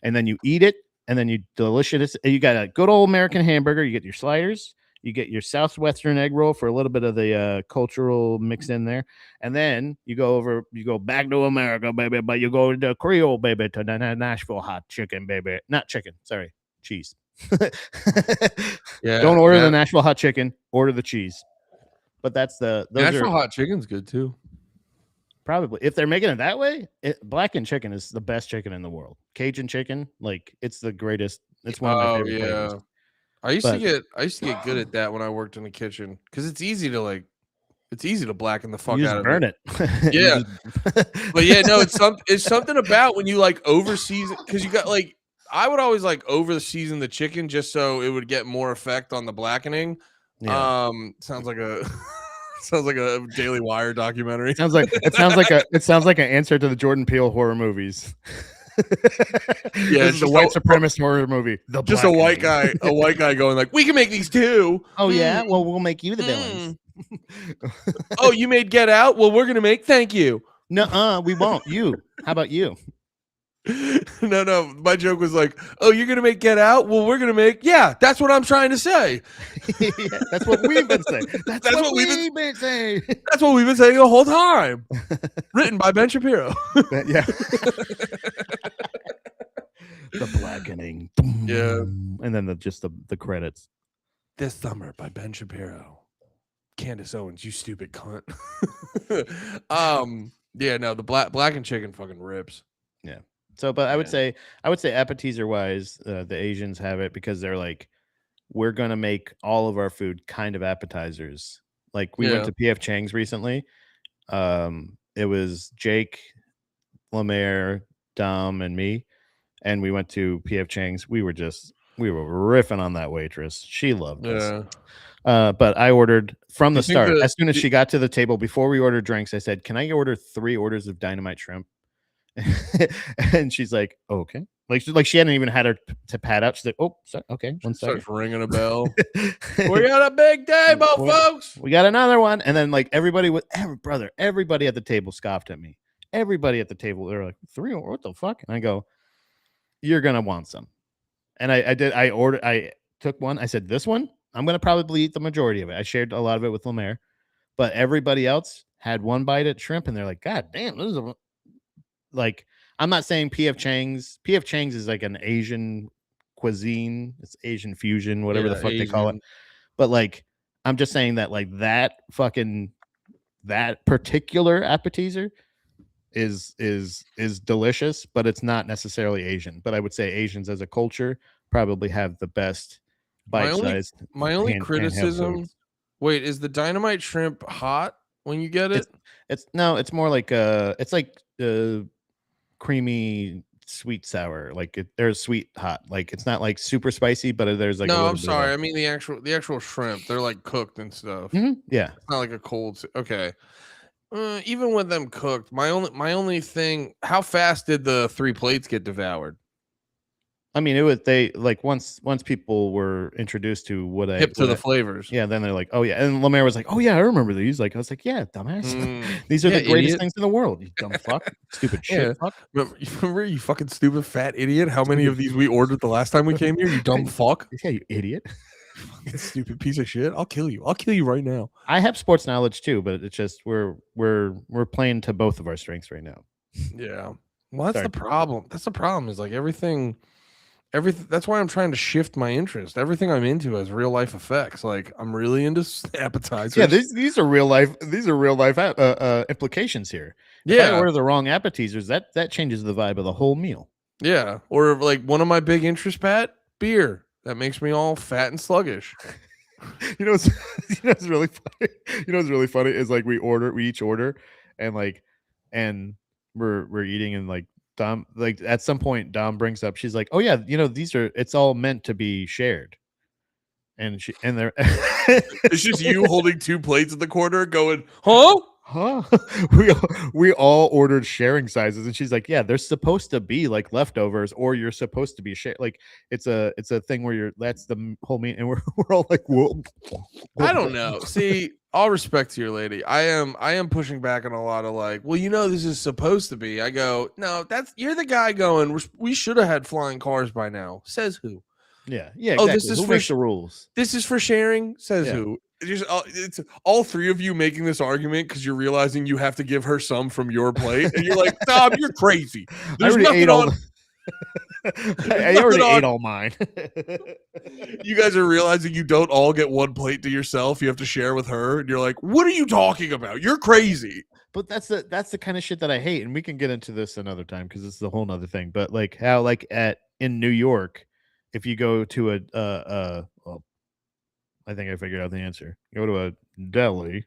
and then you eat it, and then you delicious. You got a good old American hamburger. You get your sliders. You get your Southwestern egg roll for a little bit of the cultural mix in there. And then you go back to America, baby, but you go to Creole, baby, to the Nashville hot chicken, baby. Not chicken, sorry, cheese. Don't order the Nashville hot chicken, order the cheese. But that's Nashville hot chicken's good too. Probably. If they're making it that way, blackened chicken is the best chicken in the world. Cajun chicken, like, it's the greatest. It's one of my favorite flavors. I used to get good at that when I worked in the kitchen, because it's easy to blacken the fuck out of burn it. Yeah. But yeah, no, it's something about when you like over season, because you got like, I would always like over season the chicken just so it would get more effect on the blackening. Yeah. Sounds like a Daily Wire documentary. It sounds like an answer to the Jordan Peele horror movies. Yeah, it's the white supremacist horror movie. Just a white guy going like, we can make these too. Oh yeah, well, we'll make you the villains. Oh, you made Get Out? Well, we're gonna make Thank You. No, we won't. You. How about you? No. My joke was like, oh, you're gonna make Get Out? Well, we're gonna make, yeah, that's what I'm trying to say. Yeah, that's what we've been saying. That's what we've been saying. That's what we've been saying the whole time. Written by Ben Shapiro. Yeah. The blackening. Yeah. And then the credits. This Summer by Ben Shapiro. Candace Owens, you stupid cunt. Yeah, no, the blackened chicken fucking rips. Yeah. So, but I would say appetizer wise, the Asians have it because they're like, we're gonna make all of our food kind of appetizers. Like, we went to PF Chang's recently. It was Jake, Lemaire, Dom, and me, and we went to PF Chang's. We were just We were riffing on that waitress. She loved us. Yeah. But I ordered from the You think start. that- As soon as she got to the table, before we ordered drinks, I said, "Can I order 3 orders of dynamite shrimp?" And she's like, "Okay." Like she hadn't even had her to pad out. She's like, "Oh, sorry, okay, one second." Starts ringing a bell. We got a big table, folks. We got another one. And then like everybody at the table scoffed at me. Everybody at the table, they're like, 3, what the fuck? And I go, "You're gonna want some." And I did. I took one. I said, "This one, I'm gonna probably eat the majority of it." I shared a lot of it with Lemaire, but everybody else had one bite at shrimp, and they're like, "God damn, this is like." I'm not saying PF Chang's. PF Chang's is like an Asian cuisine. It's Asian fusion, whatever the fuck they call it. But like, I'm just saying that like that particular appetizer is delicious, but it's not necessarily Asian. But I would say Asians as a culture probably have the best bite-sized. My only handheld criticism. foods. Wait, is the dynamite shrimp hot when you get it? It's more like it's like creamy sweet sour. Like there's sweet hot. Like it's not like super spicy, but there's like No, I'm sorry. I mean the actual shrimp. They're like cooked and stuff. Yeah, It's not like a cold. Okay. Even with them cooked, my only thing. How fast did the 3 plates get devoured? I mean, it was once people were introduced to what I Hip to the flavors. Yeah, then they're like, "Oh yeah," and Lemaire was like, "Oh yeah, I remember these." Like I was like, "Yeah, dumbass, these are the greatest things in the world." You dumb fuck, stupid shit. Fuck. Remember, you fucking stupid fat idiot? How many of these we ordered the last time we came here? You dumb fuck. Yeah, you idiot. Fucking stupid piece of shit. I'll kill you. I'll kill you right now. I have sports knowledge too, but it's just we're playing to both of our strengths right now. Yeah. Well, that's the problem. That's the problem. Is like everything. That's why I'm trying to shift my interest. Everything I'm into has real life effects. Like I'm really into appetizers. Yeah, these are real life. These are real life implications here. If I order the wrong appetizers, that changes the vibe of the whole meal. Yeah, or like one of my big interests, Pat, beer. That makes me all fat and sluggish. You know what's really funny? You know what's really funny is like we each order, and we're eating, and like Dom, like at some point Dom brings up, she's like, "Oh yeah, it's all meant to be shared." And they're it's just you holding 2 plates in the corner going, huh? We all ordered sharing sizes, and she's like, "Yeah, they're supposed to be like leftovers, or you're supposed to be shared. Like it's a thing where that's the whole meat." And we're all like, "Whoa." I don't know. See, all respect to your lady. I am pushing back on a lot of like, well, this is supposed to be. I go, no, you're the guy going, we should have had flying cars by now. Says who? Yeah. Exactly. Oh, this is who makes the rules. This is for sharing. Says who? It's all 3 of you making this argument because you're realizing you have to give her some from your plate, and you're like, Tom, you're crazy. There's I already ate all. I already ate all mine. You guys are realizing you don't all get 1 plate to yourself. You have to share with her, and you're like, "What are you talking about? You're crazy." But that's the kind of shit that I hate, and we can get into this another time because this is a whole nother thing. But like how in New York, if you go to I think I figured out the answer. You go to a deli,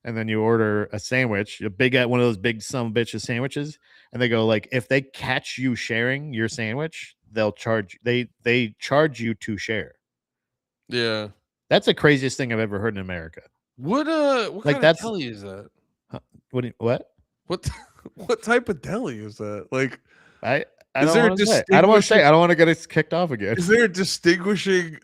and then you order a sandwich, one of those big son of bitches sandwiches, and they go like, if they catch you sharing your sandwich, they'll charge. They charge you to share. Yeah, that's the craziest thing I've ever heard in America. What kind of deli is that? What type of deli is that? Like, I don't want to say. I don't want to say. I don't want to get it kicked off again. Is there a distinguishing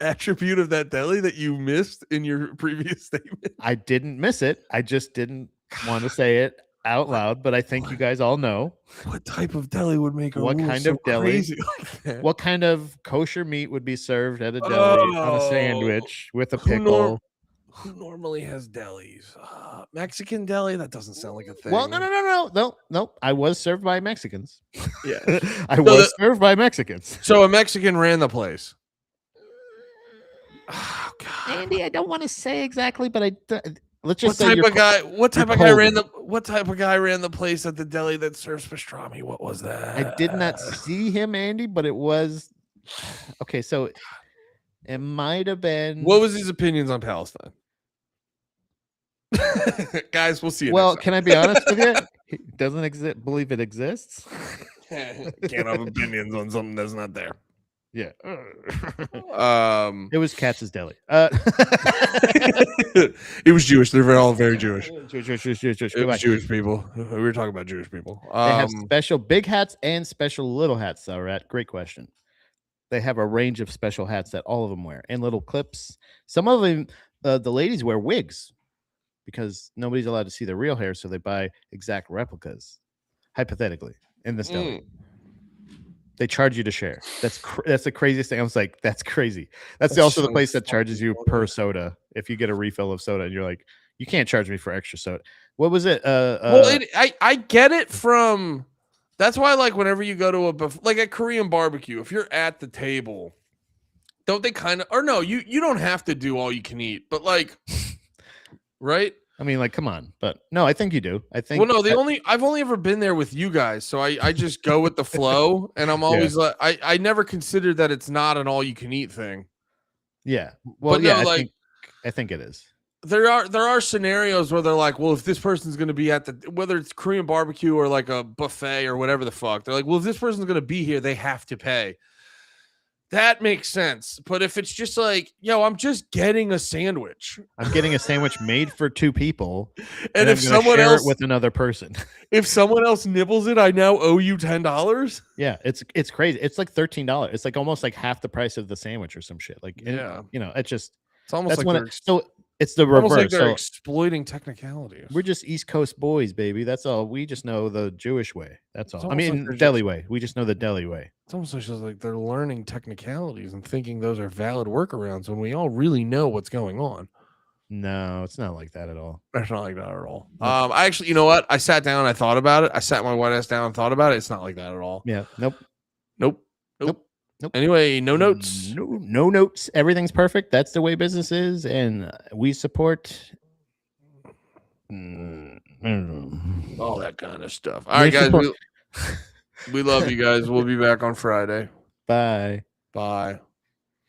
attribute of that deli that you missed in your previous statement? I didn't miss it. I just didn't want to say it out loud, but I think you guys all know. What type of deli would make a what kind of deli? Crazy like that? What kind of kosher meat would be served at a deli on a sandwich with a pickle? Who normally has delis? Mexican deli? That doesn't sound like a thing. Well, no. I was served by Mexicans. Yeah, I was served by Mexicans. So a Mexican ran the place. Oh, God. Andy, I don't want to say exactly, but let's just say what type of guy ran the place at the deli that serves pastrami? What was that? I did not see him, Andy, but it was okay. So it might have been. What was his opinions on Palestine? Guys, we'll see you. Well, can I be honest with you? He doesn't believe it exists. Can't have opinions on something that's not there. Yeah. Um, It was Katz's Deli. it was Jewish. They're all very Jewish. Jewish. It Goodbye. was Jewish people. We were talking about Jewish people. They have special big hats and special little hats, though, Rat. Great question. They have a range of special hats that all of them wear and little clips. Some of them, the ladies wear wigs because nobody's allowed to see their real hair, so they buy exact replicas, hypothetically, in this deli. They charge you to share. That's the craziest thing. I was like, that's crazy. That's also the place that charges you per soda. If you get a refill of soda, and you're like, you can't charge me for extra soda. What was it? Well, I get it from. That's why, like, whenever you go to like a Korean barbecue, if you're at the table, don't they kind of? Or no, you don't have to do all you can eat, but like, right? I mean, like, come on, but no, I think you do. I think. Well, no, I've only ever been there with you guys, so I just go with the flow, and I'm always like, I never considered that it's not an all you can eat thing. Yeah, well, but yeah, no, I think it is. There are scenarios where they're like, well, if this person's going to be at whether it's Korean barbecue or like a buffet or whatever the fuck, they're like, well, if this person's going to be here, they have to pay. That makes sense. But if it's just like, yo, I'm just getting a sandwich. I'm getting a sandwich made for two people. and if I'm someone share else it with another person, if someone else nibbles it, I now owe you $10. Yeah, it's crazy. It's like $13. It's like almost like half the price of the sandwich or some shit. Like, yeah, it's almost like so it's the reverse. Like they're exploiting technicalities. We're just East Coast boys, baby. That's all. We just know the Jewish way. That's all. I mean, like deli way. We just know the deli way. It's almost like they're learning technicalities and thinking those are valid workarounds when we all really know what's going on. No, it's not like that at all. It's not like that at all. Nope. I actually, you know what? I sat down and I thought about it. I sat my white ass down and thought about it. It's not like that at all. Yeah. Nope. Anyway, no notes. No notes. Everything's perfect. That's the way business is, and we support all that kind of stuff. All right, guys. We love you guys. We'll be back on Friday. Bye. Bye.